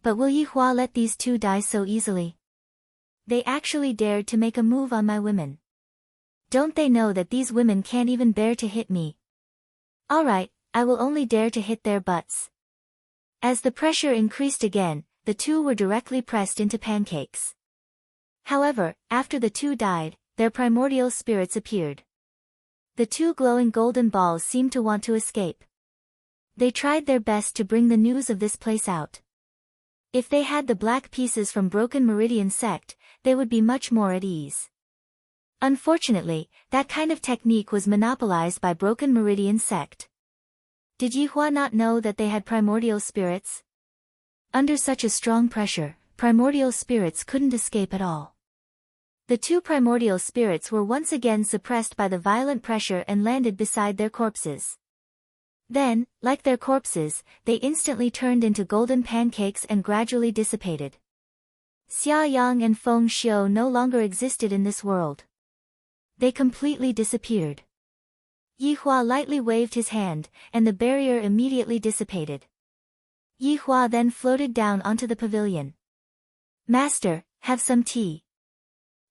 But will Yihua let these two die so easily? They actually dared to make a move on my women. Don't they know that these women can't even bear to hit me? Alright, I will only dare to hit their butts. As the pressure increased again, the two were directly pressed into pancakes. However, after the two died, their primordial spirits appeared. The two glowing golden balls seemed to want to escape. They tried their best to bring the news of this place out. If they had the black pieces from Broken Meridian Sect, they would be much more at ease. Unfortunately, that kind of technique was monopolized by Broken Meridian Sect. Did Yihua not know that they had primordial spirits? Under such a strong pressure, primordial spirits couldn't escape at all. The two primordial spirits were once again suppressed by the violent pressure and landed beside their corpses. Then, like their corpses, they instantly turned into golden pancakes and gradually dissipated. Xia Yang and Feng Xiu no longer existed in this world. They completely disappeared. Yihua lightly waved his hand, and the barrier immediately dissipated. Yihua then floated down onto the pavilion. Master, have some tea.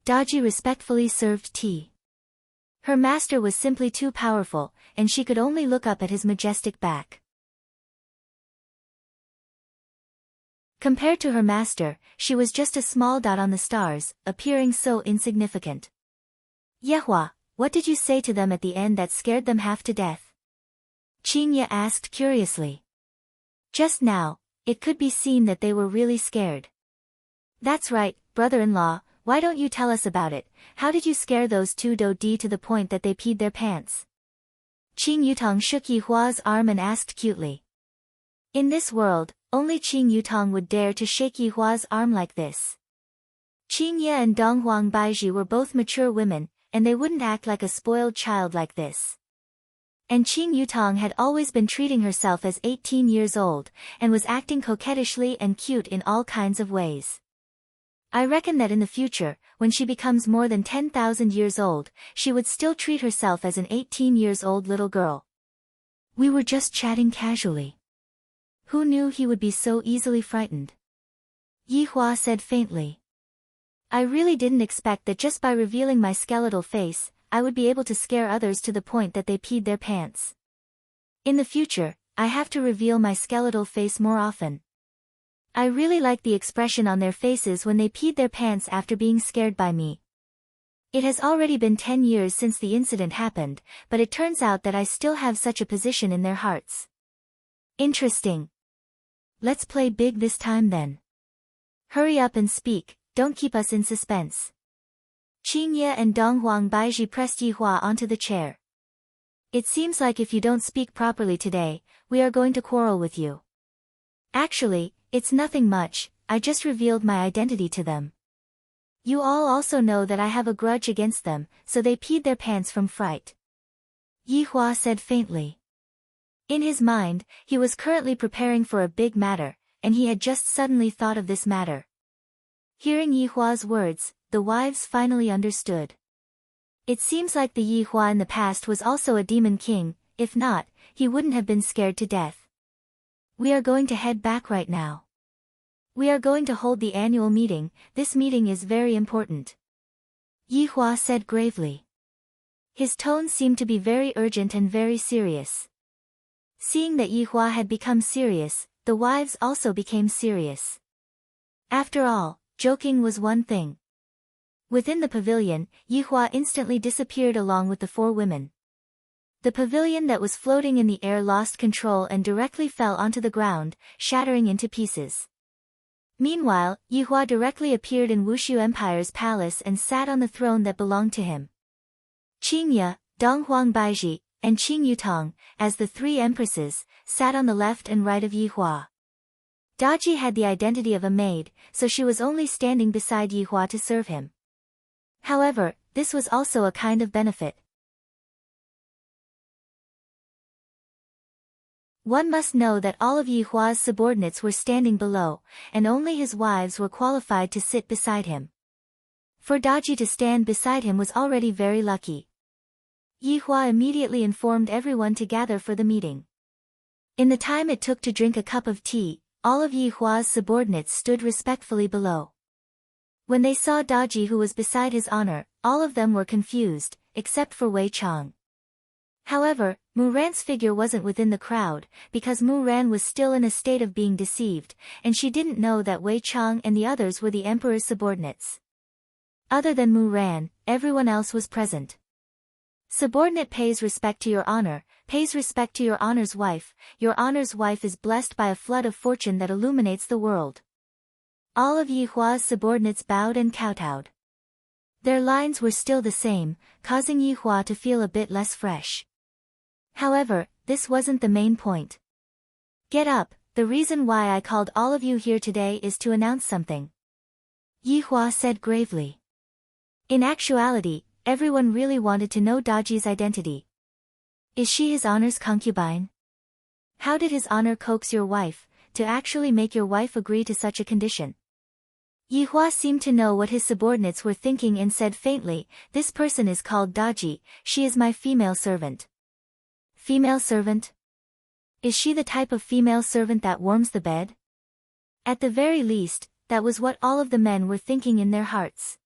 Daji respectfully served tea. Her master was simply too powerful, and she could only look up at his majestic back. Compared to her master, she was just a small dot on the stars, appearing so insignificant. Yehua, what did you say to them at the end that scared them half to death? Qingye asked curiously. Just now, it could be seen that they were really scared. That's right, brother-in-law, why don't you tell us about it? How did you scare those two Dodi to the point that they peed their pants? Qing Yutong shook Yihua's arm and asked cutely. In this world, only Qing Yutong would dare to shake Yihua's arm like this. Qingye and Donghuang Baiji were both mature women, and they wouldn't act like a spoiled child like this. And Qing Yutong had always been treating herself as 18 years old, and was acting coquettishly and cute in all kinds of ways. I reckon that in the future, when she becomes more than 10,000 years old, she would still treat herself as an 18 years old little girl. We were just chatting casually. Who knew he would be so easily frightened? Yihua said faintly. I really didn't expect that just by revealing my skeletal face, I would be able to scare others to the point that they peed their pants. In the future, I have to reveal my skeletal face more often. I really like the expression on their faces when they peed their pants after being scared by me. It has already been 10 years since the incident happened, but it turns out that I still have such a position in their hearts. Interesting. Let's play big this time then. Hurry up and speak, don't keep us in suspense. Qingye and Donghuang Baiji pressed Yihua onto the chair. It seems like if you don't speak properly today, we are going to quarrel with you. Actually, it's nothing much, I just revealed my identity to them. You all also know that I have a grudge against them, so they peed their pants from fright. Yihua said faintly. In his mind, he was currently preparing for a big matter, and he had just suddenly thought of this matter. Hearing Yi Hua's words, the wives finally understood. It seems like the Yi Hua in the past was also a demon king, if not, he wouldn't have been scared to death. We are going to head back right now. We are going to hold the annual meeting, this meeting is very important. Yi Hua said gravely. His tone seemed to be very urgent and very serious. Seeing that Yi Hua had become serious, the wives also became serious. After all, joking was one thing. Within the pavilion, Yi Hua instantly disappeared along with the 4 women. The pavilion that was floating in the air lost control and directly fell onto the ground, shattering into pieces. Meanwhile, Yi Hua directly appeared in Wushu Empire's palace and sat on the throne that belonged to him. Qingye, Donghuang Baizhi, and Qing Yutong, as the 3 empresses, sat on the left and right of Yi Hua. Daji had the identity of a maid, so she was only standing beside Yi Hua to serve him. However, this was also a kind of benefit. One must know that all of Yi Hua's subordinates were standing below, and only his wives were qualified to sit beside him. For Daji to stand beside him was already very lucky. Yi Hua immediately informed everyone to gather for the meeting. In the time it took to drink a cup of tea, all of Yi Hua's subordinates stood respectfully below. When they saw Daji who was beside his honor, all of them were confused, except for Wei Chang. However, Mu Ran's figure wasn't within the crowd, because Mu Ran was still in a state of being deceived, and she didn't know that Wei Chang and the others were the emperor's subordinates. Other than Mu Ran, everyone else was present. Subordinate pays respect to your honor, pays respect to your honor's wife is blessed by a flood of fortune that illuminates the world. All of Yi Hua's subordinates bowed and kowtowed. Their lines were still the same, causing Yi Hua to feel a bit less fresh. However, this wasn't the main point. Get up, the reason why I called all of you here today is to announce something. Yi Hua said gravely. In actuality, everyone really wanted to know Daji's identity. Is she his honor's concubine? How did his honor coax your wife, to actually make your wife agree to such a condition? Yi Hua seemed to know what his subordinates were thinking and said faintly, this person is called Daji, she is my female servant. Female servant? Is she the type of female servant that warms the bed? At the very least, that was what all of the men were thinking in their hearts.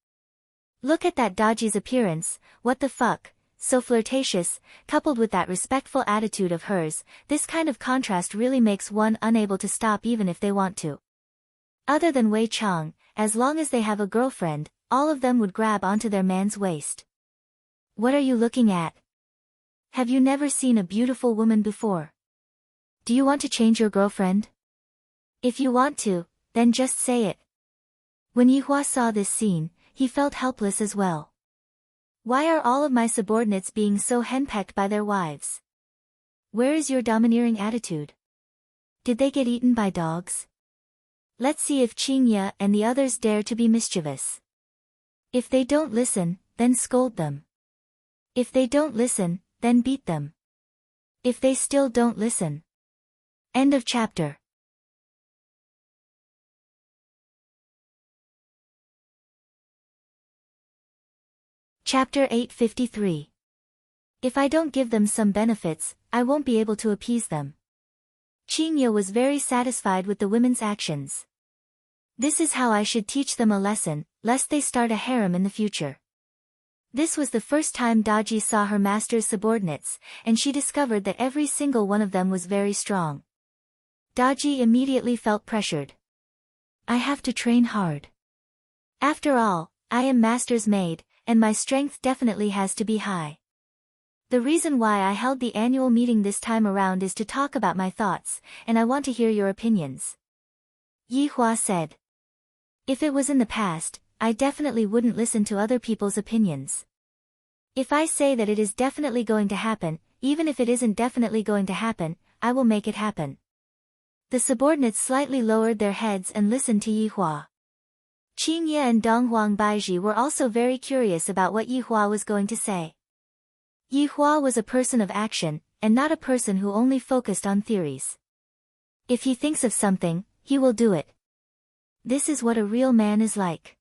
Look at that Daji's appearance, what the fuck, so flirtatious, coupled with that respectful attitude of hers, this kind of contrast really makes one unable to stop even if they want to. Other than Wei Chang, as long as they have a girlfriend, all of them would grab onto their man's waist. What are you looking at? Have you never seen a beautiful woman before? Do you want to change your girlfriend? If you want to, then just say it. When Yi Hua saw this scene, he felt helpless as well. Why are all of my subordinates being so henpecked by their wives? Where is your domineering attitude? Did they get eaten by dogs? Let's see if Qingye and the others dare to be mischievous. If they don't listen, then scold them. If they don't listen, then beat them. If they still don't listen. End of chapter. Chapter 853. If I don't give them some benefits, I won't be able to appease them. Qingye was very satisfied with the women's actions. This is how I should teach them a lesson, lest they start a harem in the future. This was the first time Daji saw her master's subordinates, and she discovered that every single one of them was very strong. Daji immediately felt pressured. I have to train hard. After all, I am master's maid, and my strength definitely has to be high. The reason why I held the annual meeting this time around is to talk about my thoughts, and I want to hear your opinions. Yi Hua said. If it was in the past, I definitely wouldn't listen to other people's opinions. If I say that it is definitely going to happen, even if it isn't definitely going to happen, I will make it happen. The subordinates slightly lowered their heads and listened to Yi Hua. Qingye and Donghuang Baizhi were also very curious about what Yi Hua was going to say. Yi Hua was a person of action, and not a person who only focused on theories. If he thinks of something, he will do it. This is what a real man is like.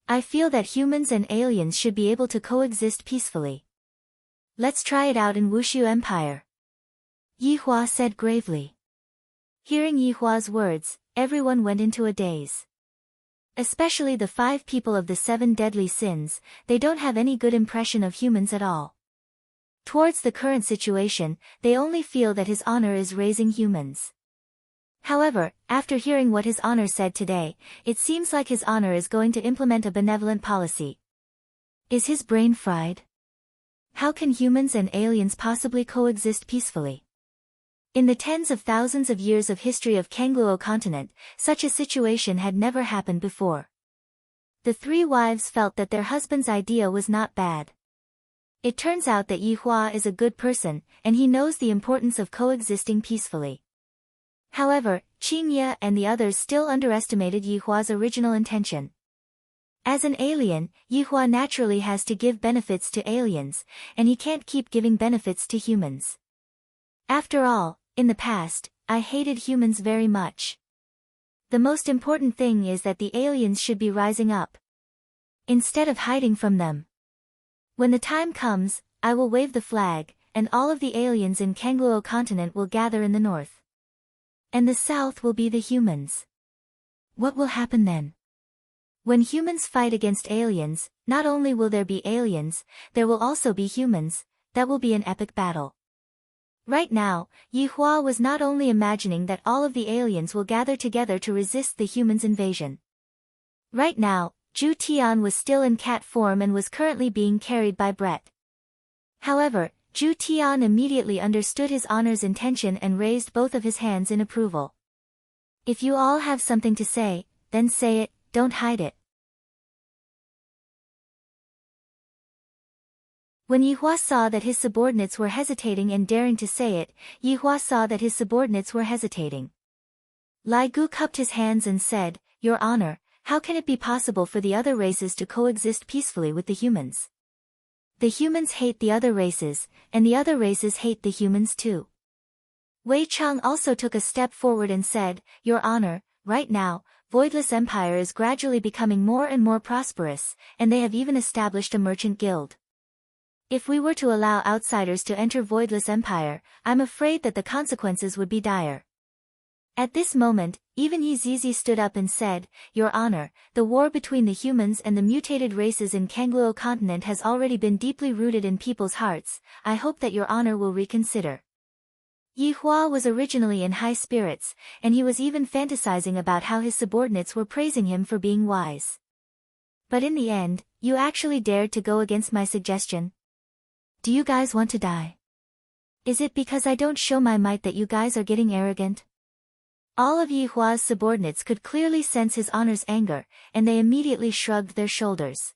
I feel that humans and aliens should be able to coexist peacefully. Let's try it out in Wushu Empire. Yi Hua said gravely. Hearing Yi Hua's words, everyone went into a daze. Especially the 5 people of the 7 deadly sins, they don't have any good impression of humans at all. Towards the current situation, they only feel that His Honor is raising humans. However, after hearing what His Honor said today, it seems like His Honor is going to implement a benevolent policy. Is his brain fried? How can humans and aliens possibly coexist peacefully? In the tens of thousands of years of history of Kangluo continent, such a situation had never happened before. The 3 wives felt that their husband's idea was not bad. It turns out that Yi Hua is a good person, and he knows the importance of coexisting peacefully. However, Qingye and the others still underestimated Yi Hua's original intention. As an alien, Yi Hua naturally has to give benefits to aliens, and he can't keep giving benefits to humans. After all, in the past, I hated humans very much. The most important thing is that the aliens should be rising up, instead of hiding from them. When the time comes, I will wave the flag, and all of the aliens in Kangluo continent will gather in the north. And the south will be the humans. What will happen then? When humans fight against aliens, not only will there be aliens, there will also be humans. That will be an epic battle. Right now, Yi Hua was not only imagining that all of the aliens will gather together to resist the humans' invasion. Right now, Zhu Tian was still in cat form and was currently being carried by Brett. However, Zhu Tian immediately understood His Honor's intention and raised both of his hands in approval. If you all have something to say, then say it, don't hide it. When Yi Hua saw that his subordinates were hesitating and daring to say it, Yi Hua saw that his subordinates were hesitating. Lai Gu cupped his hands and said, Your Honor, how can it be possible for the other races to coexist peacefully with the humans? The humans hate the other races, and the other races hate the humans too. Wei Chang also took a step forward and said, Your Honor, right now, Voidless Empire is gradually becoming more and more prosperous, and they have even established a merchant guild. If we were to allow outsiders to enter Voidless Empire, I'm afraid that the consequences would be dire. At this moment, even Yi Zizi stood up and said, Your Honor, the war between the humans and the mutated races in Kangluo continent has already been deeply rooted in people's hearts. I hope that Your Honor will reconsider. Yi Hua was originally in high spirits, and he was even fantasizing about how his subordinates were praising him for being wise. But in the end, you actually dared to go against my suggestion? Do you guys want to die? Is it because I don't show my might that you guys are getting arrogant? All of Yi Hua's subordinates could clearly sense His Honor's anger, and they immediately shrugged their shoulders.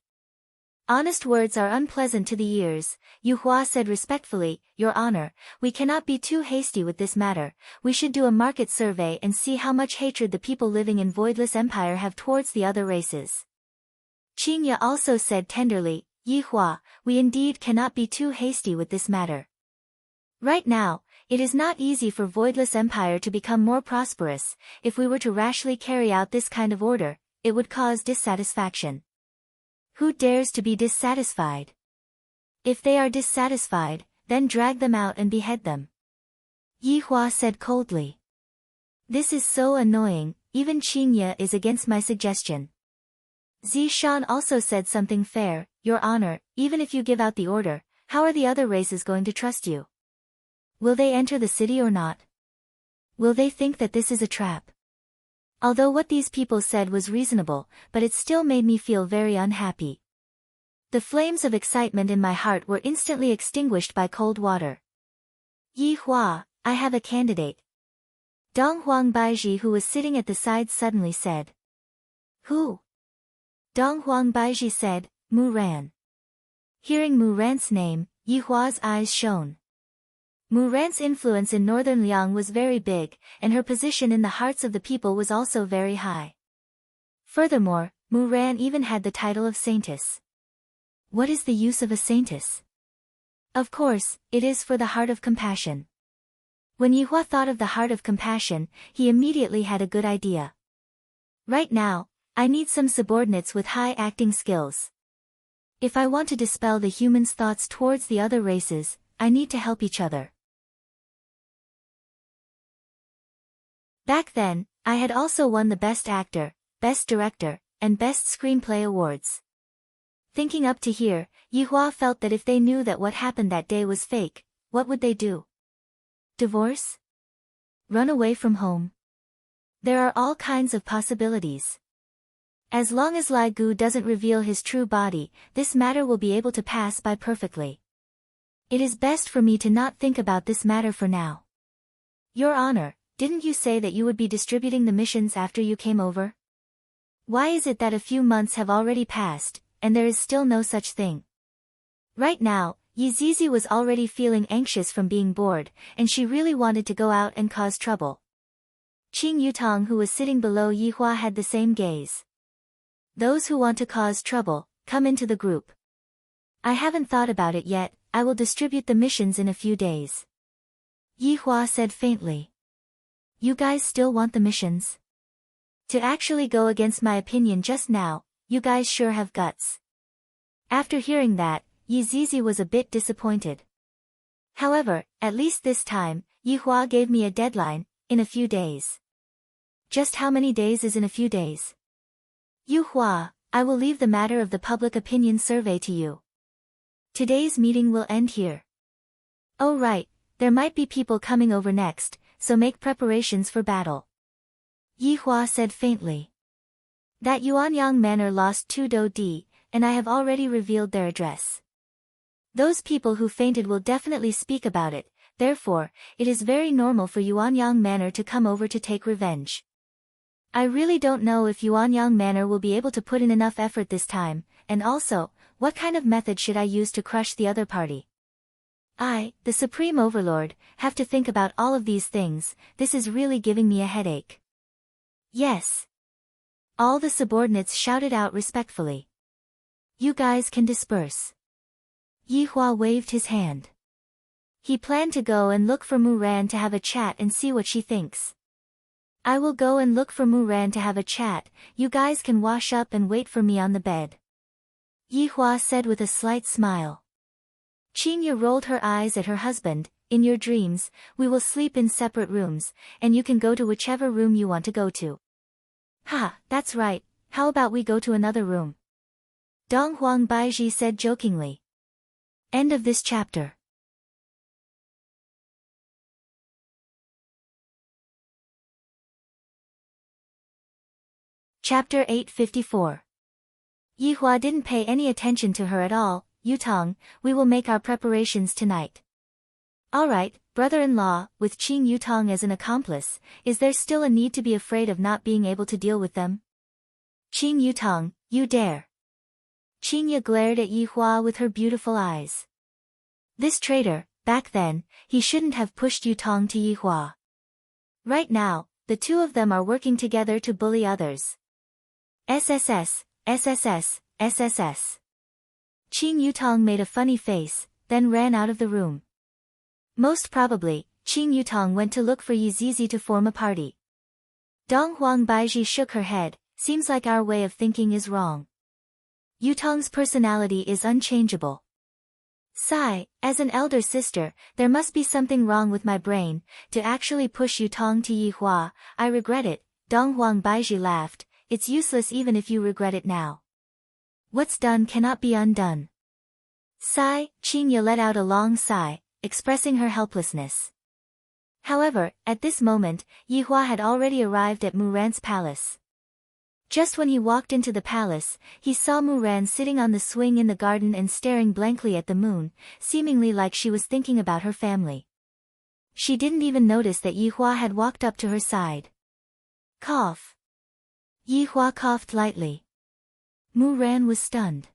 Honest words are unpleasant to the ears, Yi Hua said respectfully, Your Honor, we cannot be too hasty with this matter. We should do a market survey and see how much hatred the people living in Voidless Empire have towards the other races. Qingye also said tenderly, Yi Hua, we indeed cannot be too hasty with this matter. Right now, it is not easy for Voidless Empire to become more prosperous. If we were to rashly carry out this kind of order, it would cause dissatisfaction. Who dares to be dissatisfied? If they are dissatisfied, then drag them out and behead them. Yi Hua said coldly. This is so annoying, even Qingye is against my suggestion. Zishan also said something fair, Your Honor, even if you give out the order, how are the other races going to trust you? Will they enter the city or not? Will they think that this is a trap? Although what these people said was reasonable, but it still made me feel very unhappy. The flames of excitement in my heart were instantly extinguished by cold water. Yi Hua, I have a candidate. Dong Huang Baiji, who was sitting at the side, suddenly said. Who? Dong Huang Baiji said, Mu Ran. Hearing Mu Ran's name, Yi Hua's eyes shone. Mu Ran's influence in northern Liang was very big, and her position in the hearts of the people was also very high. Furthermore, Mu Ran even had the title of saintess. What is the use of a saintess? Of course, it is for the heart of compassion. When Yi Hua thought of the heart of compassion, he immediately had a good idea. Right now, I need some subordinates with high acting skills. If I want to dispel the humans' thoughts towards the other races, I need to help each other. Back then, I had also won the Best Actor, Best Director, and Best Screenplay awards. Thinking up to here, Yihua felt that if they knew that what happened that day was fake, what would they do? Divorce? Run away from home? There are all kinds of possibilities. As long as Lai Gu doesn't reveal his true body, this matter will be able to pass by perfectly. It is best for me to not think about this matter for now. Your Honor, didn't you say that you would be distributing the missions after you came over? Why is it that a few months have already passed, and there is still no such thing? Right now, Yizizi was already feeling anxious from being bored, and she really wanted to go out and cause trouble. Qing Yutong, who was sitting below Yihua, had the same gaze. Those who want to cause trouble, come into the group. I haven't thought about it yet, I will distribute the missions in a few days. Yihua said faintly. You guys still want the missions? To actually go against my opinion just now, you guys sure have guts. After hearing that, Yizizi was a bit disappointed. However, at least this time, Yihua gave me a deadline, in a few days. Just how many days is in a few days? Yihua, I will leave the matter of the public opinion survey to you. Today's meeting will end here. Oh right, there might be people coming over next, so make preparations for battle. Yihua said faintly. That Yuanyang Manor lost 2 Do-di, and I have already revealed their address. Those people who fainted will definitely speak about it, therefore, it is very normal for Yuanyang Manor to come over to take revenge. I really don't know if Yuanyang Manor will be able to put in enough effort this time, and also, what kind of method should I use to crush the other party? I, the Supreme Overlord, have to think about all of these things, this is really giving me a headache. Yes. All the subordinates shouted out respectfully. You guys can disperse. Yihua waved his hand. He planned to go and look for Muran to have a chat and see what she thinks. I will go and look for Muran to have a chat, you guys can wash up and wait for me on the bed. Yihua said with a slight smile. Qingya rolled her eyes at her husband, in your dreams, we will sleep in separate rooms, and you can go to whichever room you want to go to. Ha, that's right, how about we go to another room? Dong Huang Baiji said jokingly. End of this chapter. Chapter 854. Yihua didn't pay any attention to her at all. Yutong, we will make our preparations tonight. Alright, brother-in-law, with Qing Yutong as an accomplice, is there still a need to be afraid of not being able to deal with them? Qing Yutong, you dare. Qingya glared at Yihua with her beautiful eyes. This traitor, back then, he shouldn't have pushed Yutong to Yihua. Right now, the two of them are working together to bully others. SSS, SSS, SSS. Qing Yutong made a funny face, then ran out of the room. Most probably, Qing Yutong went to look for Yizizi to form a party. Dong Huang Baiji shook her head, seems like our way of thinking is wrong. Yutong's personality is unchangeable. Sigh, as an elder sister, there must be something wrong with my brain, to actually push Yutong to Yihua, I regret it, Dong Huang Baiji laughed, it's useless even if you regret it now. What's done cannot be undone. Sigh, Qingya let out a long sigh, expressing her helplessness. However, at this moment, Yihua had already arrived at Muran's palace. Just when he walked into the palace, he saw Muran sitting on the swing in the garden and staring blankly at the moon, seemingly like she was thinking about her family. She didn't even notice that Yihua had walked up to her side. Cough. Yihua coughed lightly. Muran was stunned.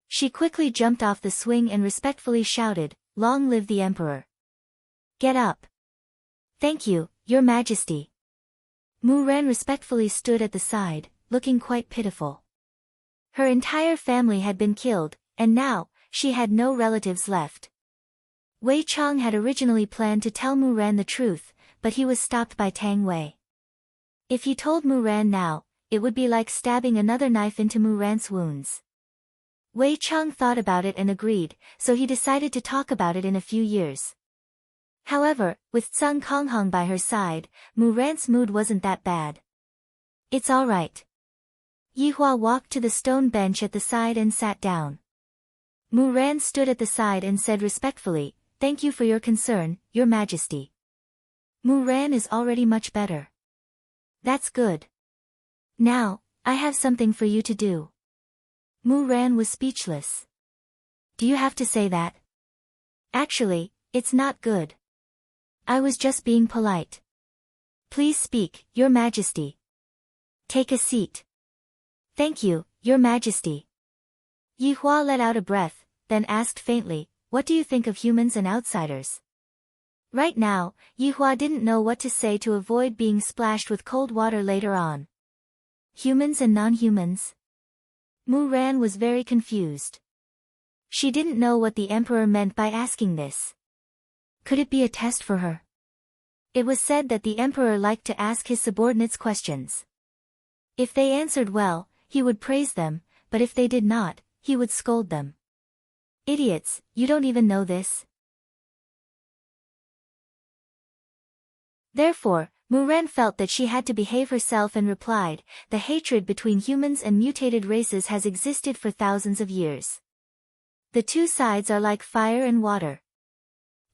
She quickly jumped off the swing and respectfully shouted, "Long live the Emperor! Get up!" "Thank you, Your Majesty." Muran respectfully stood at the side, looking quite pitiful. Her entire family had been killed, and now, she had no relatives left. Wei Chong had originally planned to tell Muran the truth, but he was stopped by Tang Wei. If he told Muran now, it would be like stabbing another knife into Mu Ran's wounds. Wei Cheng thought about it and agreed, so he decided to talk about it in a few years. However, with Tseng Konghong by her side, Mu Ran's mood wasn't that bad. It's all right. Yi Hua walked to the stone bench at the side and sat down. Mu Ran stood at the side and said respectfully, "Thank you for your concern, Your Majesty. Mu Ran is already much better." "That's good. Now, I have something for you to do." Mu Ran was speechless. "Do you have to say that?" "Actually, it's not good. I was just being polite." "Please speak, Your Majesty." "Take a seat." "Thank you, Your Majesty." Yi Hua let out a breath, then asked faintly, "What do you think of humans and outsiders?" Right now, Yi Hua didn't know what to say to avoid being splashed with cold water later on. Humans and non-humans? Mu Ran was very confused. She didn't know what the emperor meant by asking this. Could it be a test for her? It was said that the emperor liked to ask his subordinates questions. If they answered well, he would praise them, but if they did not, he would scold them. "Idiots, you don't even know this?" Therefore, Mu Ran felt that she had to behave herself and replied, "The hatred between humans and mutated races has existed for thousands of years. The two sides are like fire and water.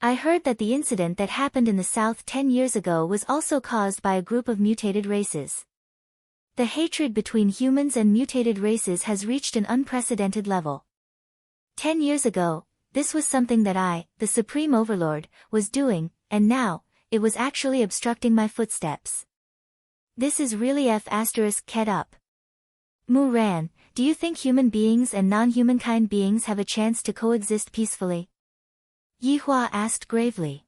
I heard that the incident that happened in the south 10 years ago was also caused by a group of mutated races. The hatred between humans and mutated races has reached an unprecedented level. 10 years ago, this was something that I, the Supreme Overlord, was doing, and now, it was actually obstructing my footsteps. This is really F***ed up. Mu Ran, do you think human beings and non-humankind beings have a chance to coexist peacefully?" Yi Hua asked gravely.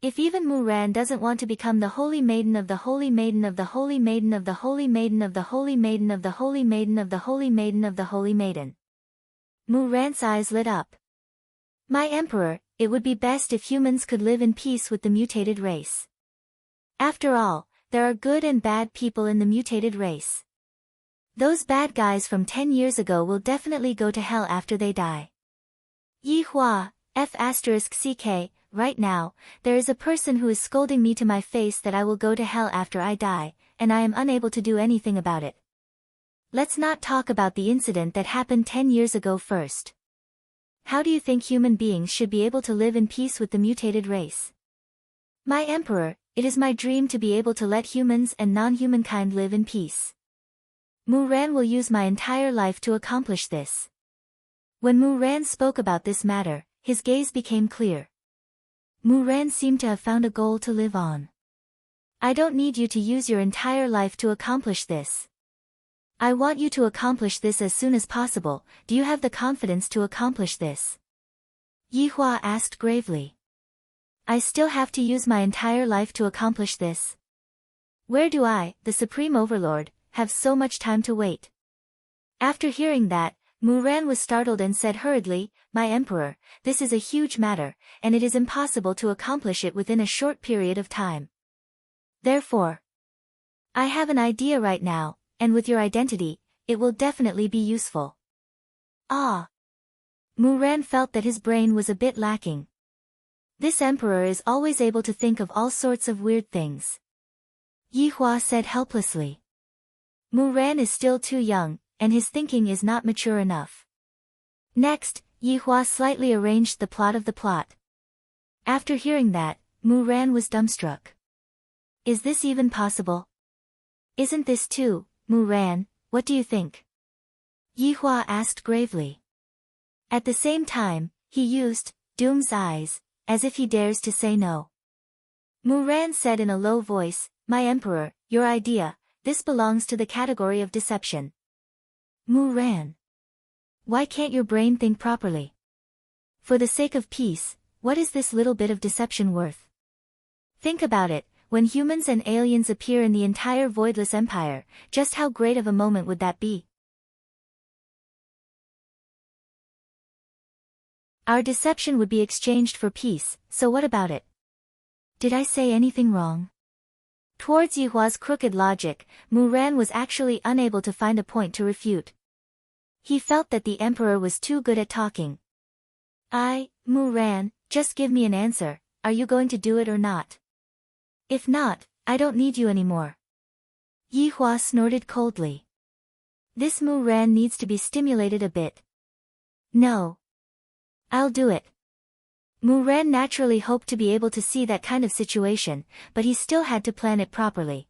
If even Mu Ran doesn't want to become the Holy Maiden of the Holy Maiden of the Holy Maiden of the Holy Maiden of the Holy Maiden of the Holy Maiden of the Holy Maiden of the Holy Maiden. Mu Ran's eyes lit up. "My Emperor, it would be best if humans could live in peace with the mutated race. After all, there are good and bad people in the mutated race. Those bad guys from 10 years ago will definitely go to hell after they die. Yi Hua, F***ck, right now, there is a person who is scolding me to my face that I will go to hell after I die, and I am unable to do anything about it. Let's not talk about the incident that happened 10 years ago first. How do you think human beings should be able to live in peace with the mutated race? My Emperor, it is my dream to be able to let humans and non-humankind live in peace. Mu Ran will use my entire life to accomplish this." When Mu Ran spoke about this matter, his gaze became clear. Mu Ran seemed to have found a goal to live on. "I don't need you to use your entire life to accomplish this. I want you to accomplish this as soon as possible. Do you have the confidence to accomplish this?" Yi Hua asked gravely. "I still have to use my entire life to accomplish this? Where do I, the Supreme Overlord, have so much time to wait?" After hearing that, Mu Ran was startled and said hurriedly, "My Emperor, this is a huge matter, and it is impossible to accomplish it within a short period of time. Therefore, I have an idea right now, and with your identity, it will definitely be useful." Ah! Mu Ran felt that his brain was a bit lacking. This emperor is always able to think of all sorts of weird things. Yi Hua said helplessly. Mu Ran is still too young, and his thinking is not mature enough. Next, Yi Hua slightly arranged the plot of the plot. After hearing that, Mu Ran was dumbstruck. Is this even possible? Isn't this too, Mu Ran, what do you think? Yi Hua asked gravely. At the same time, he used Doom's eyes, as if he dares to say no. Mu Ran said in a low voice, "My Emperor, your idea, this belongs to the category of deception." Mu Ran. Why can't your brain think properly? For the sake of peace, what is this little bit of deception worth? Think about it, when humans and aliens appear in the entire voidless empire, just how great of a moment would that be? Our deception would be exchanged for peace, so what about it? Did I say anything wrong? Towards Yihua's crooked logic, Mu Ran was actually unable to find a point to refute. He felt that the emperor was too good at talking. Mu Ran, just give me an answer, are you going to do it or not? If not, I don't need you anymore. Yihua snorted coldly. This Mu Ran needs to be stimulated a bit. No. I'll do it. Mu Ran naturally hoped to be able to see that kind of situation, but he still had to plan it properly.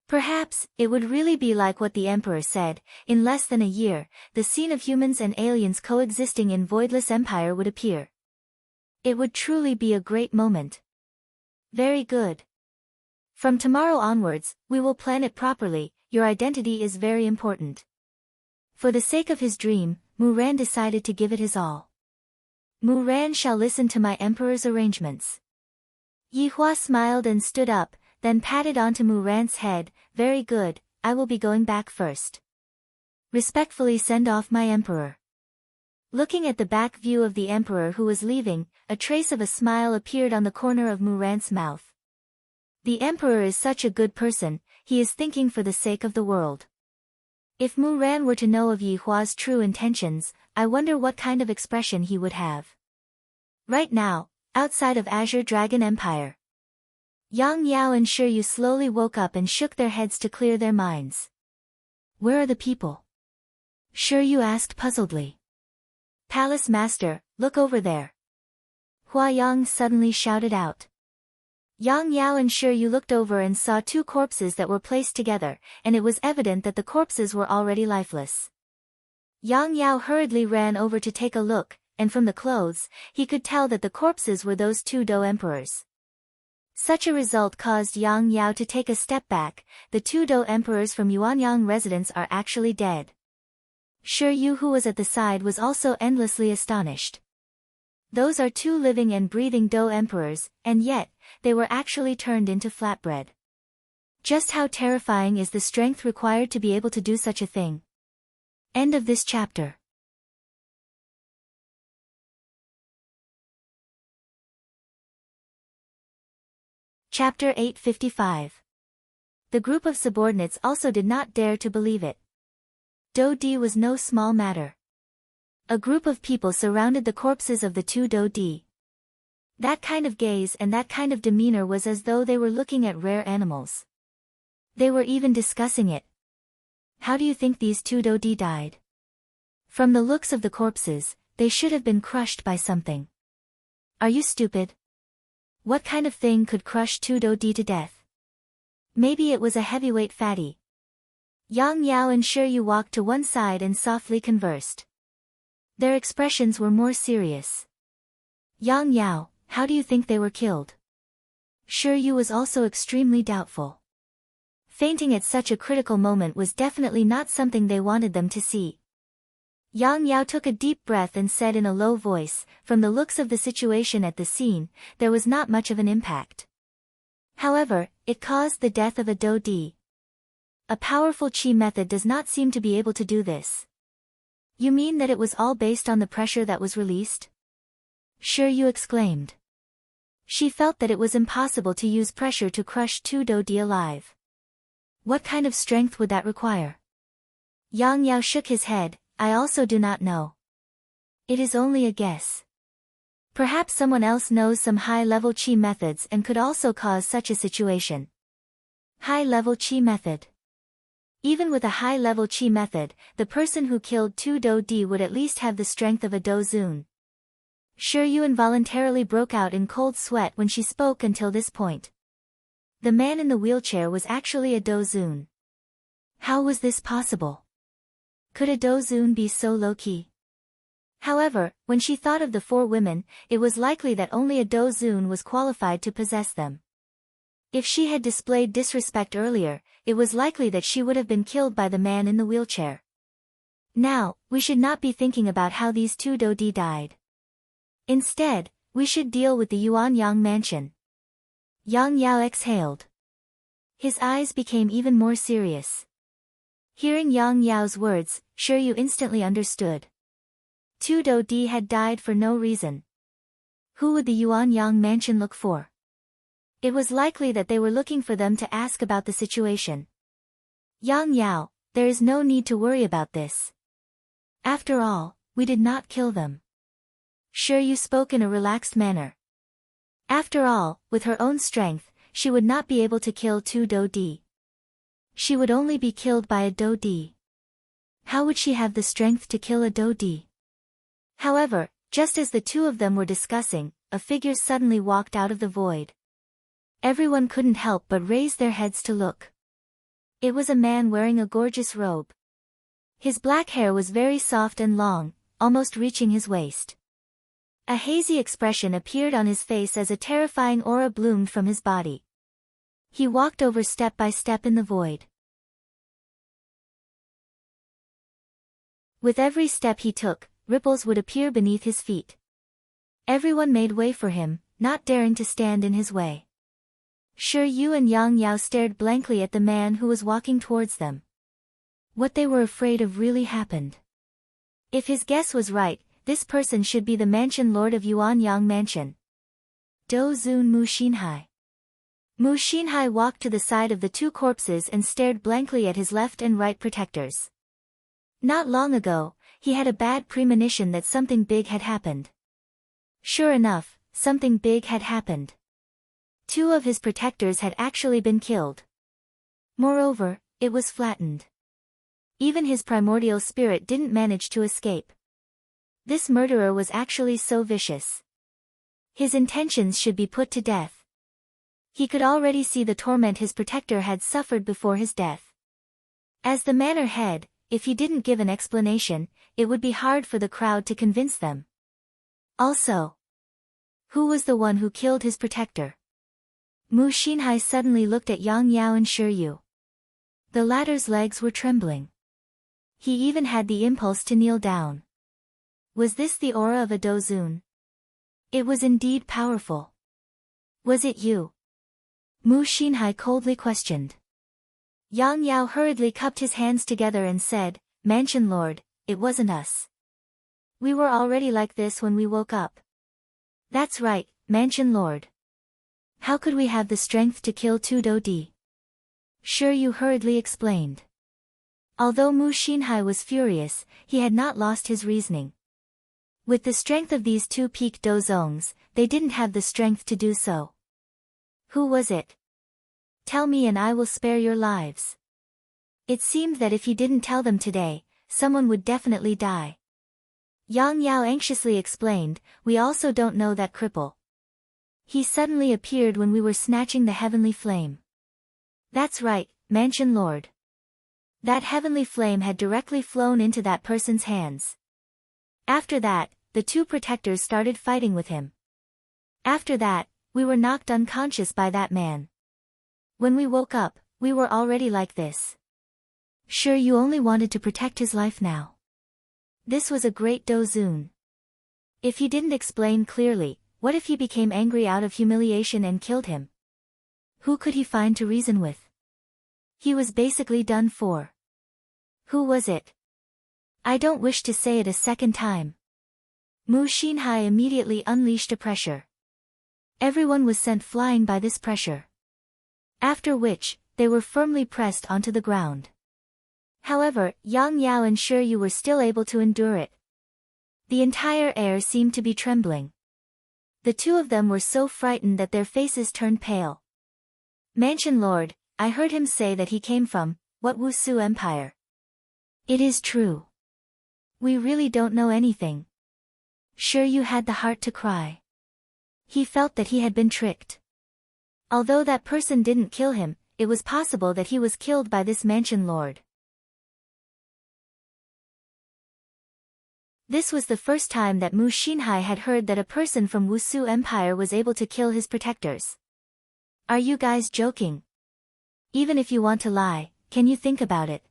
Perhaps, it would really be like what the emperor said, in less than a year, the scene of humans and aliens coexisting in voidless empire would appear. It would truly be a great moment. Very good. From tomorrow onwards, we will plan it properly, your identity is very important. For the sake of his dream, Mu Ran decided to give it his all. Mu Ran shall listen to my emperor's arrangements. Yihua smiled and stood up, then patted onto Mu Ran's head, very good, I will be going back first. Respectfully send off my emperor. Looking at the back view of the emperor who was leaving, a trace of a smile appeared on the corner of Mu Ran's mouth. The emperor is such a good person, he is thinking for the sake of the world. If Mu Ran were to know of Yihua's true intentions, I wonder what kind of expression he would have. Right now, outside of Azure Dragon Empire. Yang Yao and Shi Yu slowly woke up and shook their heads to clear their minds. Where are the people? Shi Yu asked puzzledly. Palace Master, look over there. Hua Yang suddenly shouted out. Yang Yao and Shi Yu looked over and saw two corpses that were placed together, and it was evident that the corpses were already lifeless. Yang Yao hurriedly ran over to take a look, and from the clothes, he could tell that the corpses were those two Do emperors. Such a result caused Yang Yao to take a step back, the two Do emperors from Yuanyang residence are actually dead. Shi Yu who was at the side was also endlessly astonished. Those are two living and breathing Do emperors, and yet, they were actually turned into flatbread. Just how terrifying is the strength required to be able to do such a thing? End of this chapter. Chapter 855. The group of subordinates also did not dare to believe it. Do Di was no small matter. A group of people surrounded the corpses of the two Do Di. That kind of gaze and that kind of demeanor was as though they were looking at rare animals. They were even discussing it. How do you think these two Do Di died? From the looks of the corpses, they should have been crushed by something. Are you stupid? What kind of thing could crush two Do Di to death? Maybe it was a heavyweight fatty. Yang Yao and Shi Yu walked to one side and softly conversed. Their expressions were more serious. Yang Yao, how do you think they were killed? Shi Yu was also extremely doubtful. Fainting at such a critical moment was definitely not something they wanted them to see. Yang Yao took a deep breath and said in a low voice, from the looks of the situation at the scene, there was not much of an impact. However, it caused the death of a Do Di. A powerful chi method does not seem to be able to do this. You mean that it was all based on the pressure that was released? Shi Yu exclaimed. She felt that it was impossible to use pressure to crush two Do Di alive. What kind of strength would that require? Yang Yao shook his head, I also do not know. It is only a guess. Perhaps someone else knows some high-level chi methods and could also cause such a situation. High-level chi method. Even with a high-level chi method, the person who killed two Do Di would at least have the strength of a Do Zun. Shi Yu involuntarily broke out in cold sweat when she spoke until this point. The man in the wheelchair was actually a Do Zun. How was this possible? Could a Do Zun be so low-key? However, when she thought of the four women, it was likely that only a Do Zun was qualified to possess them. If she had displayed disrespect earlier, it was likely that she would have been killed by the man in the wheelchair. Now, we should not be thinking about how these two Do Di died. Instead, we should deal with the Yuanyang mansion. Yang Yao exhaled. His eyes became even more serious. Hearing Yang Yao's words, Shi Yu instantly understood. Two Do Di had died for no reason. Who would the Yuanyang mansion look for? It was likely that they were looking for them to ask about the situation. Yang Yao, there is no need to worry about this. After all, we did not kill them. Sure, you spoke in a relaxed manner. After all, with her own strength, she would not be able to kill 2 Do Di. She would only be killed by a Do Di. How would she have the strength to kill a Do Di? However, just as the two of them were discussing, a figure suddenly walked out of the void. Everyone couldn't help but raise their heads to look. It was a man wearing a gorgeous robe. His black hair was very soft and long, almost reaching his waist. A hazy expression appeared on his face as a terrifying aura bloomed from his body. He walked over step by step in the void. With every step he took, ripples would appear beneath his feet. Everyone made way for him, not daring to stand in his way. Shi Yu and Yang Yao stared blankly at the man who was walking towards them. What they were afraid of really happened. If his guess was right, this person should be the mansion lord of Yuanyang Mansion. Do Zun Mu Xinhai. Mu Xinhai walked to the side of the two corpses and stared blankly at his left and right protectors. Not long ago, he had a bad premonition that something big had happened. Sure enough, something big had happened. 2 of his protectors had actually been killed. Moreover, it was flattened. Even his primordial spirit didn't manage to escape. This murderer was actually so vicious. His intentions should be put to death. He could already see the torment his protector had suffered before his death. As the manor head, if he didn't give an explanation, it would be hard for the crowd to convince them. Also, who was the one who killed his protector? Mu Xinhai suddenly looked at Yang Yao and Shi Yu. The latter's legs were trembling. He even had the impulse to kneel down. Was this the aura of a Dozun? It was indeed powerful. Was it you? Mu Xinhai coldly questioned. Yang Yao hurriedly cupped his hands together and said, Mansion Lord, it wasn't us. We were already like this when we woke up. That's right, Mansion Lord. How could we have the strength to kill 2 Do Di? Shi Yu hurriedly explained. Although Mu Xinhai was furious, he had not lost his reasoning. With the strength of these 2 peak dozongs, they didn't have the strength to do so. Who was it? Tell me and I will spare your lives. It seemed that if he didn't tell them today, someone would definitely die. Yang Yao anxiously explained, we also don't know that cripple. He suddenly appeared when we were snatching the heavenly flame. That's right, Mansion Lord. That heavenly flame had directly flown into that person's hands. After that, the 2 protectors started fighting with him. After that, we were knocked unconscious by that man. When we woke up, we were already like this. Sure, you only wanted to protect his life now. This was a great Dozun. If he didn't explain clearly, what if he became angry out of humiliation and killed him? Who could he find to reason with? He was basically done for. Who was it? I don't wish to say it a second time. Mu Xinhai immediately unleashed a pressure. Everyone was sent flying by this pressure. After which, they were firmly pressed onto the ground. However, Yang Yao and Shi Yu were still able to endure it. The entire air seemed to be trembling. The 2 of them were so frightened that their faces turned pale. Mansion Lord, I heard him say that he came from, what Wusu Empire? It is true. We really don't know anything. Shi Yu had the heart to cry. He felt that he had been tricked. Although that person didn't kill him, it was possible that he was killed by this Mansion Lord. This was the first time that Mu Xinhai had heard that a person from Wusu Empire was able to kill his protectors. Are you guys joking? Even if you want to lie, can you think about it?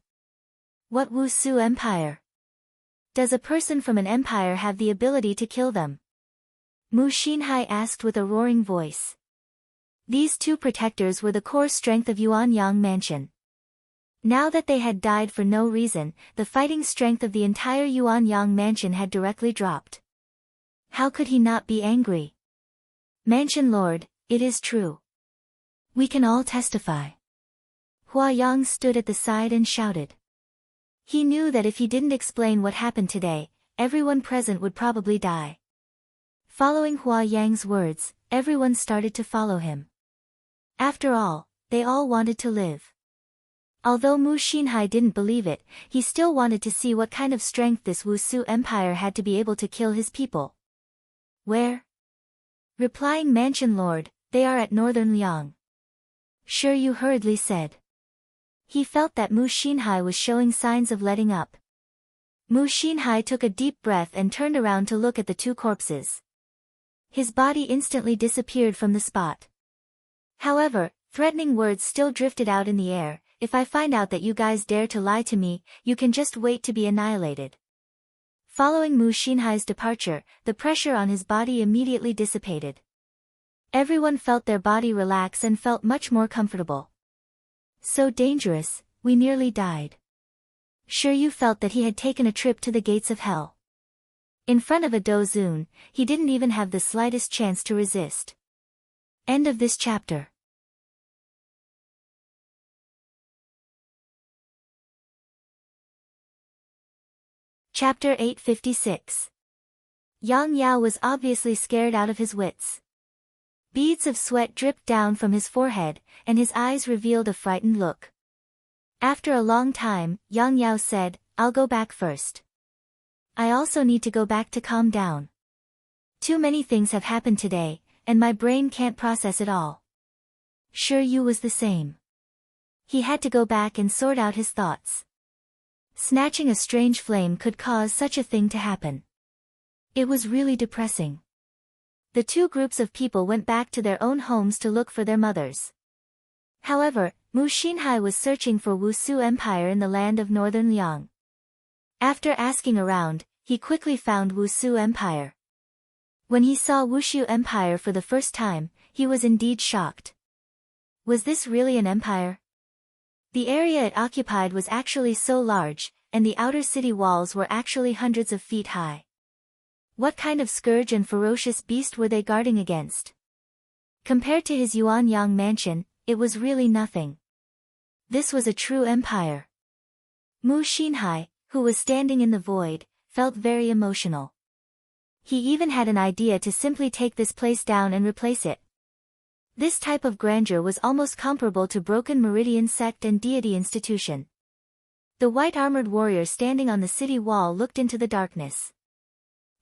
What Wusu Empire? Does a person from an empire have the ability to kill them? Mu Xinhai asked with a roaring voice. These 2 protectors were the core strength of Yuanyang Mansion. Now that they had died for no reason, the fighting strength of the entire Yuanyang Mansion had directly dropped. How could he not be angry? Mansion Lord, it is true. We can all testify. Hua Yang stood at the side and shouted. He knew that if he didn't explain what happened today, everyone present would probably die. Following Hua Yang's words, everyone started to follow him. After all, they all wanted to live. Although Mu Xinhai didn't believe it, he still wanted to see what kind of strength this Wusu Empire had to be able to kill his people. Where? Replying Mansion Lord, they are at northern Liang. Sure, you hurriedly said. He felt that Mu Xinhai was showing signs of letting up. Mu Xinhai took a deep breath and turned around to look at the two corpses. His body instantly disappeared from the spot. However, threatening words still drifted out in the air. If I find out that you guys dare to lie to me, you can just wait to be annihilated. Following Mu Xinhai's departure, the pressure on his body immediately dissipated. Everyone felt their body relax and felt much more comfortable. So dangerous, we nearly died. Sure, you felt that he had taken a trip to the gates of hell. In front of a Dozun, he didn't even have the slightest chance to resist. End of this chapter. Chapter 856. Yang Yao was obviously scared out of his wits. Beads of sweat dripped down from his forehead, and his eyes revealed a frightened look. After a long time, Yang Yao said, I'll go back first. I also need to go back to calm down. Too many things have happened today, and my brain can't process it all. Sure, Yu was the same. He had to go back and sort out his thoughts. Snatching a strange flame could cause such a thing to happen. It was really depressing. The two groups of people went back to their own homes to look for their mothers. However, Mu Xinhai was searching for Wusu Empire in the land of northern Liang. After asking around, he quickly found Wusu Empire. When he saw Wushu Empire for the first time, he was indeed shocked. Was this really an empire? The area it occupied was actually so large, and the outer city walls were actually hundreds of feet high. What kind of scourge and ferocious beast were they guarding against? Compared to his Yuanyang mansion, it was really nothing. This was a true empire. Mu Xinhai, who was standing in the void, felt very emotional. He even had an idea to simply take this place down and replace it. This type of grandeur was almost comparable to Broken Meridian sect and deity institution. The white-armored warrior standing on the city wall looked into the darkness.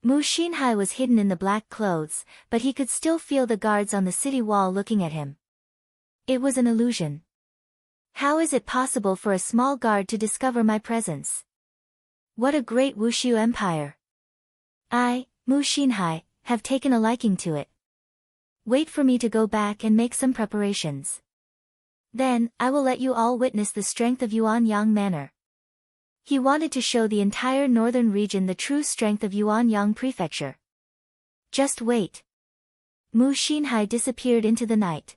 Mu Xinhai was hidden in the black clothes, but he could still feel the guards on the city wall looking at him. It was an illusion. How is it possible for a small guard to discover my presence? What a great Wushu empire! I, Mu Xinhai, have taken a liking to it. Wait for me to go back and make some preparations. Then, I will let you all witness the strength of Yuanyang Manor. He wanted to show the entire northern region the true strength of Yuanyang Prefecture. Just wait. Mu Xinhai disappeared into the night.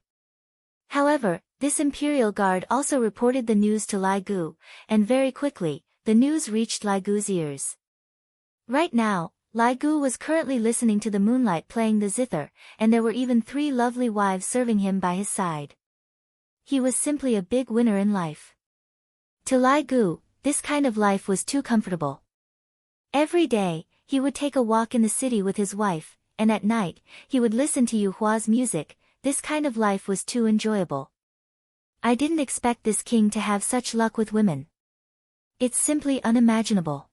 However, this imperial guard also reported the news to Lai Gu, and very quickly, the news reached Lai Gu's ears. Right now, Lai Gu was currently listening to the moonlight playing the zither, and there were even 3 lovely wives serving him by his side. He was simply a big winner in life. To Lai Gu, this kind of life was too comfortable. Every day, he would take a walk in the city with his wife, and at night, he would listen to Yu Hua's music. This kind of life was too enjoyable. I didn't expect this king to have such luck with women. It's simply unimaginable.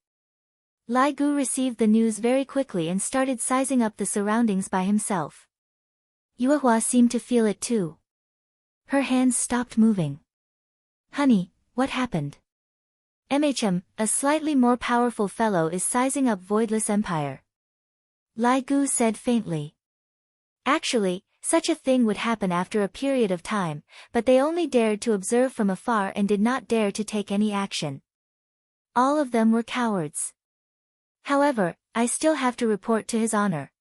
Lai Gu received the news very quickly and started sizing up the surroundings by himself. Yuehua seemed to feel it too. Her hands stopped moving. Honey, what happened? A slightly more powerful fellow is sizing up Voidless Empire. Lai Gu said faintly. Actually, such a thing would happen after a period of time, but they only dared to observe from afar and did not dare to take any action. All of them were cowards. However, I still have to report to his honor.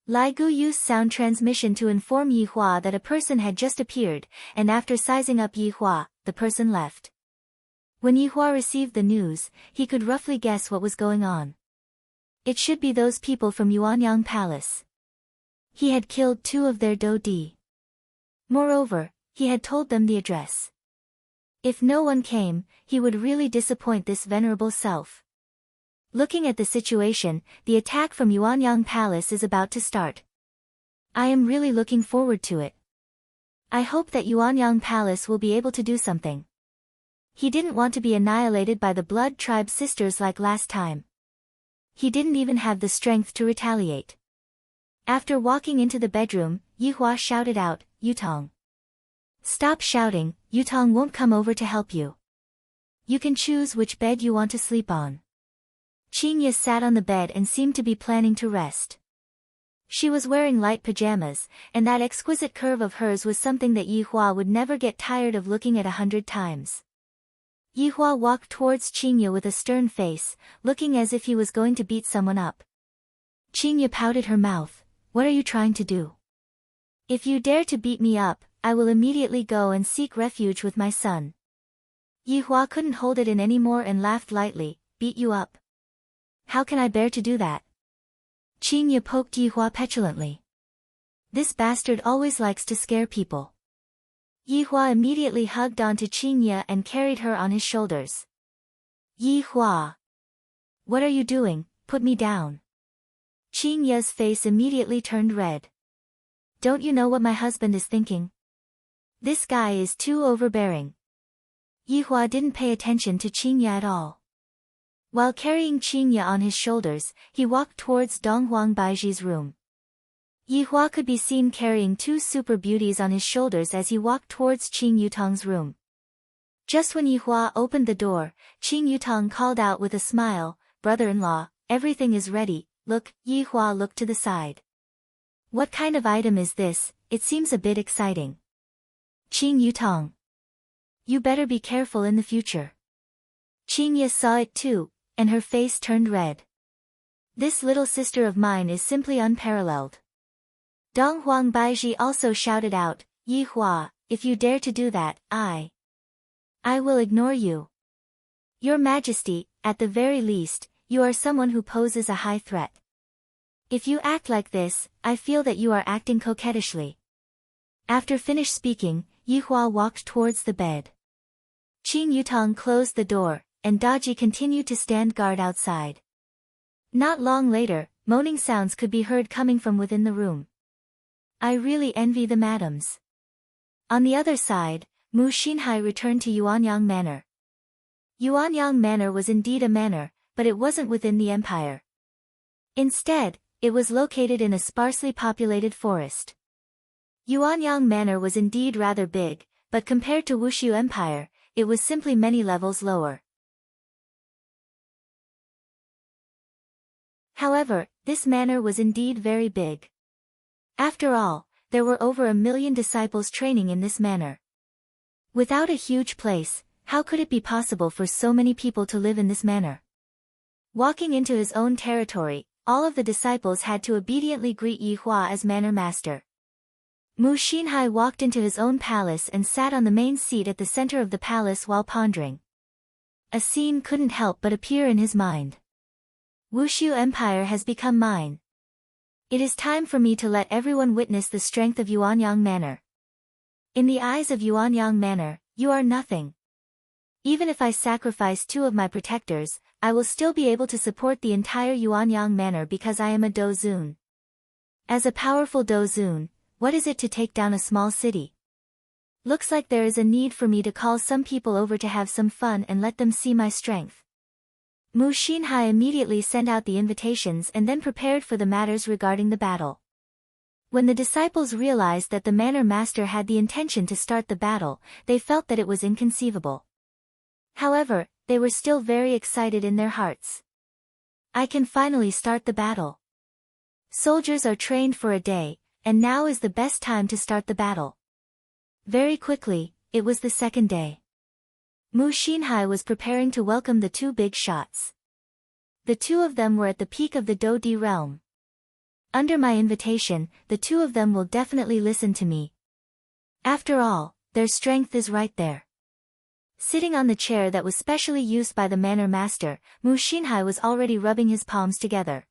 Lai Gu used sound transmission to inform Yi Hua that a person had just appeared, and after sizing up Yi Hua, the person left. When Yi Hua received the news, he could roughly guess what was going on. It should be those people from Yuanyang Palace. He had killed 2 of their Dodi. Moreover, he had told them the address. If no one came, he would really disappoint this venerable self. Looking at the situation, the attack from Yuanyang Palace is about to start. I am really looking forward to it. I hope that Yuanyang Palace will be able to do something. He didn't want to be annihilated by the blood tribe sisters like last time. He didn't even have the strength to retaliate. After walking into the bedroom, Yihua shouted out, "Yutong. Stop shouting, Yutong won't come over to help you. You can choose which bed you want to sleep on." Qingye sat on the bed and seemed to be planning to rest. She was wearing light pajamas, and that exquisite curve of hers was something that Yihua would never get tired of looking at 100 times. Yihua walked towards Qingye with a stern face, looking as if he was going to beat someone up. Qingye pouted her mouth. "What are you trying to do? If you dare to beat me up, I will immediately go and seek refuge with my son." Yihua couldn't hold it in anymore and laughed lightly. "Beat you up? How can I bear to do that?" Qingye poked Yihua petulantly. "This bastard always likes to scare people." Yihua immediately hugged onto Qingye and carried her on his shoulders. "Yihua! What are you doing? Put me down." Qingye's face immediately turned red. "Don't you know what my husband is thinking? This guy is too overbearing." Yihua didn't pay attention to Qingye at all. While carrying Qingye on his shoulders, he walked towards Donghuang Baiji's room. Yihua could be seen carrying 2 super beauties on his shoulders as he walked towards Qing Yutong's room. Just when Yihua opened the door, Qing Yutong called out with a smile, "Brother-in-law, everything is ready." "Look," Yihua looked to the side. "What kind of item is this? It seems a bit exciting." "Qing Yutong. You better be careful in the future." Qingye saw it too, and her face turned red. "This little sister of mine is simply unparalleled." Donghuang Baiji also shouted out, "Yihua, if you dare to do that, I will ignore you. Your Majesty, at the very least, you are someone who poses a high threat. If you act like this, I feel that you are acting coquettishly." After finished speaking, Yihua walked towards the bed. Qing Yutong closed the door, and Daji continued to stand guard outside. Not long later, moaning sounds could be heard coming from within the room. "I really envy the madams." On the other side, Mu Xinhai returned to Yuanyang Manor. Yuanyang Manor was indeed a manor, but it wasn't within the empire. Instead, it was located in a sparsely populated forest. Yuanyang Manor was indeed rather big, but compared to Wushu Empire, it was simply many levels lower. However, this manor was indeed very big. After all, there were over 1 million disciples training in this manor. Without a huge place, how could it be possible for so many people to live in this manor? Walking into his own territory, all of the disciples had to obediently greet Yihua as manor master. Mu Xinhai walked into his own palace and sat on the main seat at the center of the palace while pondering. A scene couldn't help but appear in his mind. Wushu Empire has become mine. It is time for me to let everyone witness the strength of Yuanyang Manor. In the eyes of Yuanyang Manor, you are nothing. Even if I sacrifice 2 of my protectors, I will still be able to support the entire Yuanyang Manor because I am a Dozun. As a powerful Dozun, what is it to take down a small city? Looks like there is a need for me to call some people over to have some fun and let them see my strength. Mu Xinhai immediately sent out the invitations and then prepared for the matters regarding the battle. When the disciples realized that the manor master had the intention to start the battle, they felt that it was inconceivable. However, they were still very excited in their hearts. "I can finally start the battle. Soldiers are trained for a day, and now is the best time to start the battle." Very quickly, it was the second day. Mu Xinhai was preparing to welcome the 2 big shots. The 2 of them were at the peak of the Dodi realm. Under my invitation, the 2 of them will definitely listen to me. After all, their strength is right there. Sitting on the chair that was specially used by the manor master, Mu Xinhai was already rubbing his palms together.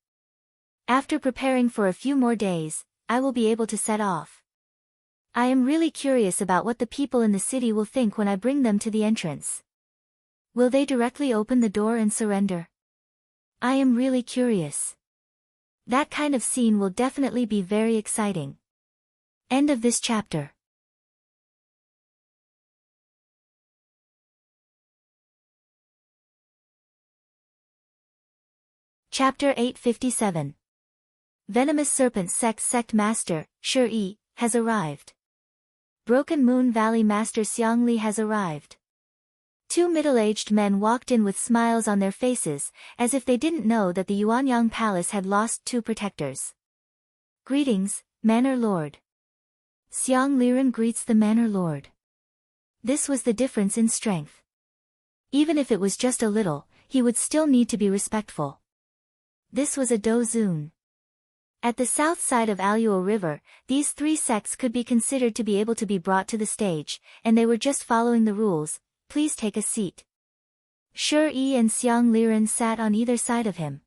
After preparing for a few more days, I will be able to set off. I am really curious about what the people in the city will think when I bring them to the entrance. Will they directly open the door and surrender? I am really curious. That kind of scene will definitely be very exciting. End of this chapter. Chapter 857. Venomous Serpent Sect Master, Shi, has arrived. Broken Moon Valley Master Xiangli has arrived. Two middle-aged men walked in with smiles on their faces, as if they didn't know that the Yuanyang Palace had lost two protectors. Greetings, Manor Lord. Xiang Liren greets the Manor Lord. This was the difference in strength. Even if it was just a little, he would still need to be respectful. This was a dozun. At the south side of Aluo River, these three sects could be considered to be able to be brought to the stage, and they were just following the rules. Please take a seat. Shi and Xiang Liren sat on either side of him.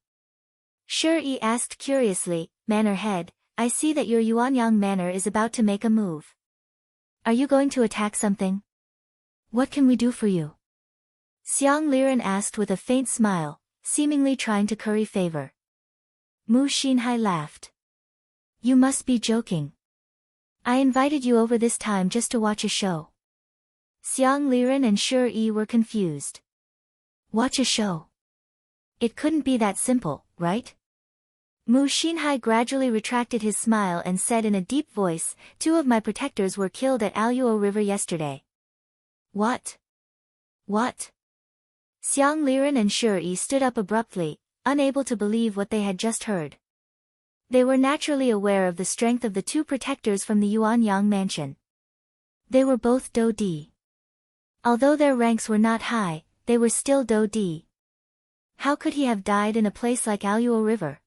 Shi asked curiously, Manor Head, I see that your Yuanyang Manor is about to make a move. Are you going to attack something? What can we do for you? Xiang Liren asked with a faint smile, seemingly trying to curry favor. Mu Xinhai laughed. You must be joking. I invited you over this time just to watch a show. Xiang Liren and Shi were confused. Watch a show? It couldn't be that simple, right? Mu Xinhai gradually retracted his smile and said in a deep voice, 2 of my protectors were killed at Aluo River yesterday. What? What? Xiang Liren and Shi stood up abruptly, unable to believe what they had just heard. They were naturally aware of the strength of the 2 protectors from the Yuanyang mansion. They were both Do Di. Although their ranks were not high, they were still Do Di. How could he have died in a place like Aluo River?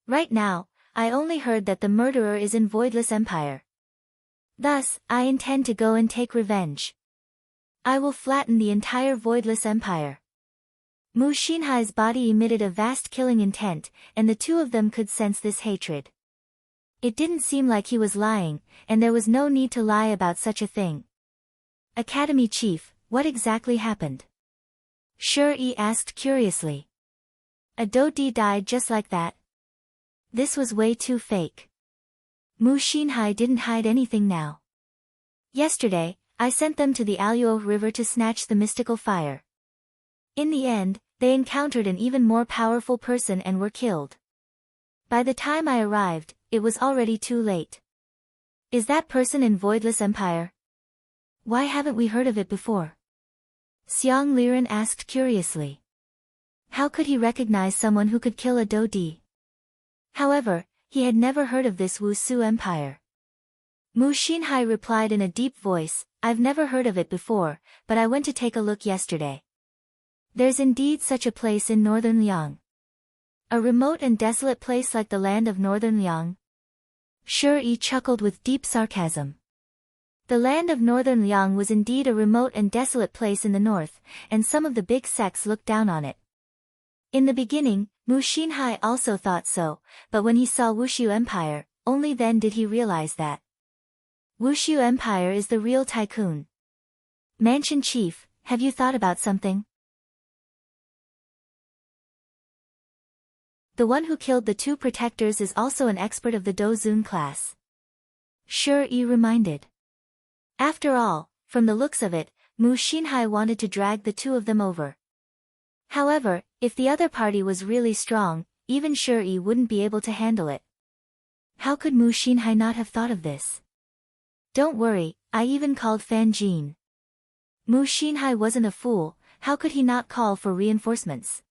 Right now, I only heard that the murderer is in Voidless Empire. Thus, I intend to go and take revenge. I will flatten the entire Voidless Empire. Mu Xinhai's body emitted a vast killing intent, and the 2 of them could sense this hatred. It didn't seem like he was lying, and there was no need to lie about such a thing. Academy Chief, what exactly happened? Shi asked curiously. A Do Di died just like that? This was way too fake. Mu Xinhai didn't hide anything now. Yesterday, I sent them to the Aluo River to snatch the mystical fire. In the end, they encountered an even more powerful person and were killed. By the time I arrived, it was already too late. Is that person in Voidless Empire? Why haven't we heard of it before? Xiang Liren asked curiously. How could he recognize someone who could kill a Do Di? However, he had never heard of this Wusu Empire. Mu Xinhai replied in a deep voice, I've never heard of it before, but I went to take a look yesterday. There's indeed such a place in northern Liang. A remote and desolate place like the land of northern Liang? Shi chuckled with deep sarcasm. The land of northern Liang was indeed a remote and desolate place in the north, and some of the big sects looked down on it. In the beginning, Mu Xinhai also thought so, but when he saw Wushu Empire, only then did he realize that. Wushu Empire is the real tycoon. Mansion Chief, have you thought about something? The one who killed the 2 protectors is also an expert of the Dozun class. Shi reminded. After all, from the looks of it, Mu Xinhai wanted to drag the 2 of them over. However, if the other party was really strong, even Shi wouldn't be able to handle it. How could Mu Xinhai not have thought of this? Don't worry, I even called Fan Jin. Mu Xinhai wasn't a fool, how could he not call for reinforcements?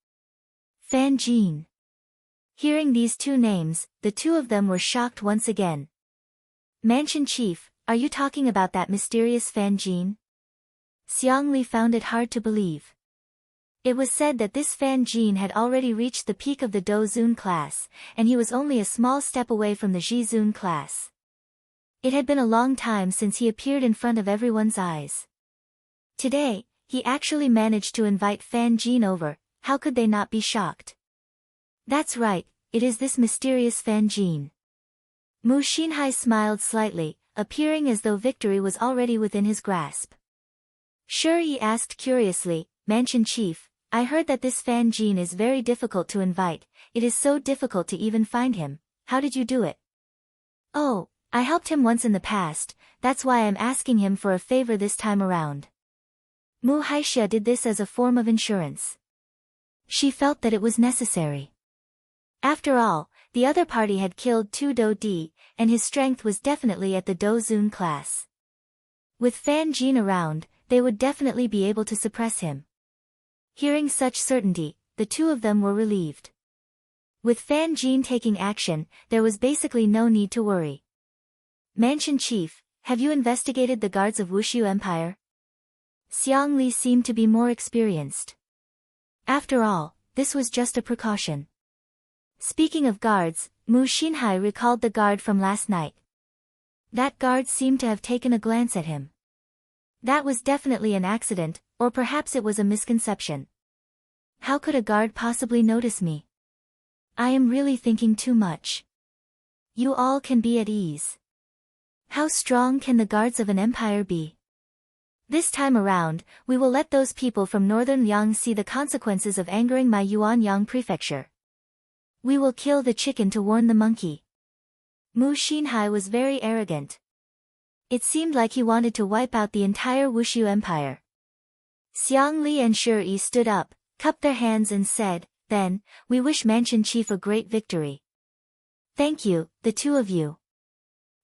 Fan Jin. Hearing these 2 names, the 2 of them were shocked once again. Mansion Chief, are you talking about that mysterious Fan Jin? Xiangli found it hard to believe. It was said that this Fan Jin had already reached the peak of the Dozun class, and he was only a small step away from the Jizun class. It had been a long time since he appeared in front of everyone's eyes. Today, he actually managed to invite Fan Jin over, how could they not be shocked? That's right, it is this mysterious Fan Jin. Mu Xinhai smiled slightly, appearing as though victory was already within his grasp. Shi asked curiously, Mansion Chief, I heard that this Fan Jin is very difficult to invite, it is so difficult to even find him, how did you do it? Oh, I helped him once in the past, that's why I'm asking him for a favor this time around. Mu Haixia did this as a form of insurance. She felt that it was necessary. After all, the other party had killed 2 Do Di, and his strength was definitely at the Do Zun class. With Fan Jin around, they would definitely be able to suppress him. Hearing such certainty, the two of them were relieved. With Fan Jin taking action, there was basically no need to worry. Mansion Chief, have you investigated the guards of Wushu Empire? Xiang Li seemed to be more experienced. After all, this was just a precaution. Speaking of guards, Mu Xinhai recalled the guard from last night. That guard seemed to have taken a glance at him. That was definitely an accident, or perhaps it was a misconception. How could a guard possibly notice me? I am really thinking too much. You all can be at ease. How strong can the guards of an empire be? This time around, we will let those people from northern Yang see the consequences of angering my Yuanyang prefecture. We will kill the chicken to warn the monkey. Mu Xinhai was very arrogant. It seemed like he wanted to wipe out the entire Wushu Empire. Xiang Li and Shi stood up, cupped their hands and said, Then, we wish Mansion Chief a great victory. Thank you, the two of you.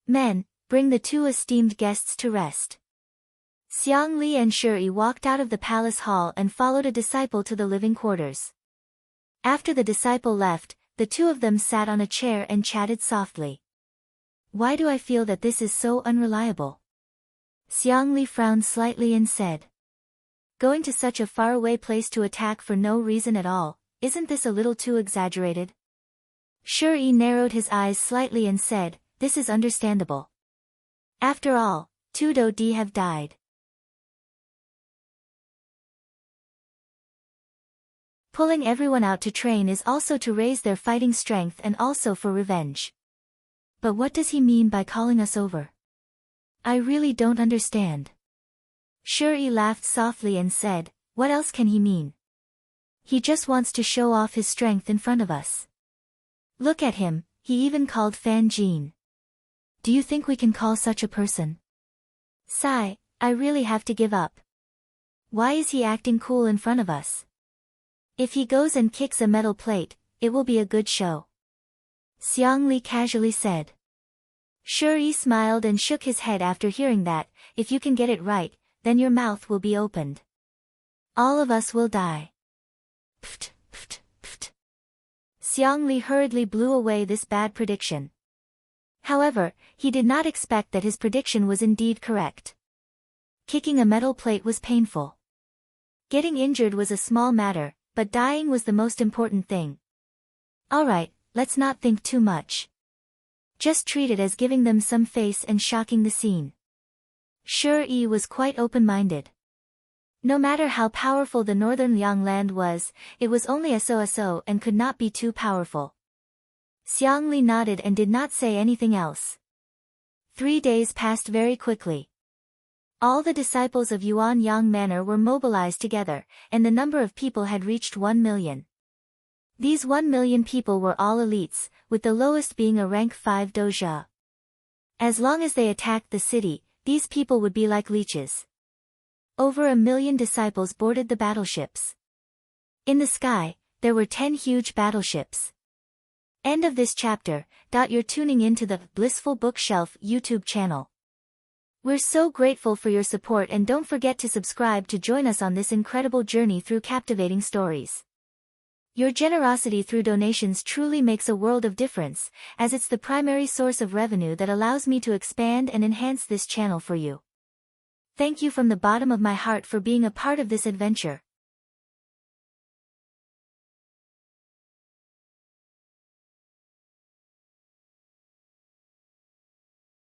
Men, bring the 2 esteemed guests to rest. Xiang Li and Shi walked out of the palace hall and followed a disciple to the living quarters. After the disciple left, the two of them sat on a chair and chatted softly. Why do I feel that this is so unreliable? Xiang Li frowned slightly and said. Going to such a faraway place to attack for no reason at all, isn't this a little too exaggerated? Shi narrowed his eyes slightly and said, This is understandable. After all, 2 Do Di have died. Pulling everyone out to train is also to raise their fighting strength and also for revenge. But what does he mean by calling us over? I really don't understand. Shi laughed softly and said, What else can he mean? He just wants to show off his strength in front of us. Look at him, he even called Fan Jin. Do you think we can call such a person? Sigh, I really have to give up. Why is he acting cool in front of us? If he goes and kicks a metal plate, it will be a good show. Xiang Li casually said. Shi smiled and shook his head after hearing that, if you can get it right, then your mouth will be opened. All of us will die. Pft, pft, pft. Xiang Li hurriedly blew away this bad prediction. However, he did not expect that his prediction was indeed correct. Kicking a metal plate was painful. Getting injured was a small matter, but dying was the most important thing. Alright, let's not think too much. Just treat it as giving them some face and shocking the scene. Shi was quite open-minded. No matter how powerful the northern Liang land was, it was only so and could not be too powerful. Xiang Li nodded and did not say anything else. 3 days passed very quickly. All the disciples of Yuanyang Manor were mobilized together, and the number of people had reached 1 million. These 1 million people were all elites, with the lowest being a rank 5 doja. As long as they attacked the city, these people would be like leeches. Over 1 million disciples boarded the battleships. In the sky, there were 10 huge battleships. End of this chapter. You're tuning in to the Blissful Bookshelf YouTube channel. We're so grateful for your support, and don't forget to subscribe to join us on this incredible journey through captivating stories. Your generosity through donations truly makes a world of difference, as it's the primary source of revenue that allows me to expand and enhance this channel for you. Thank you from the bottom of my heart for being a part of this adventure.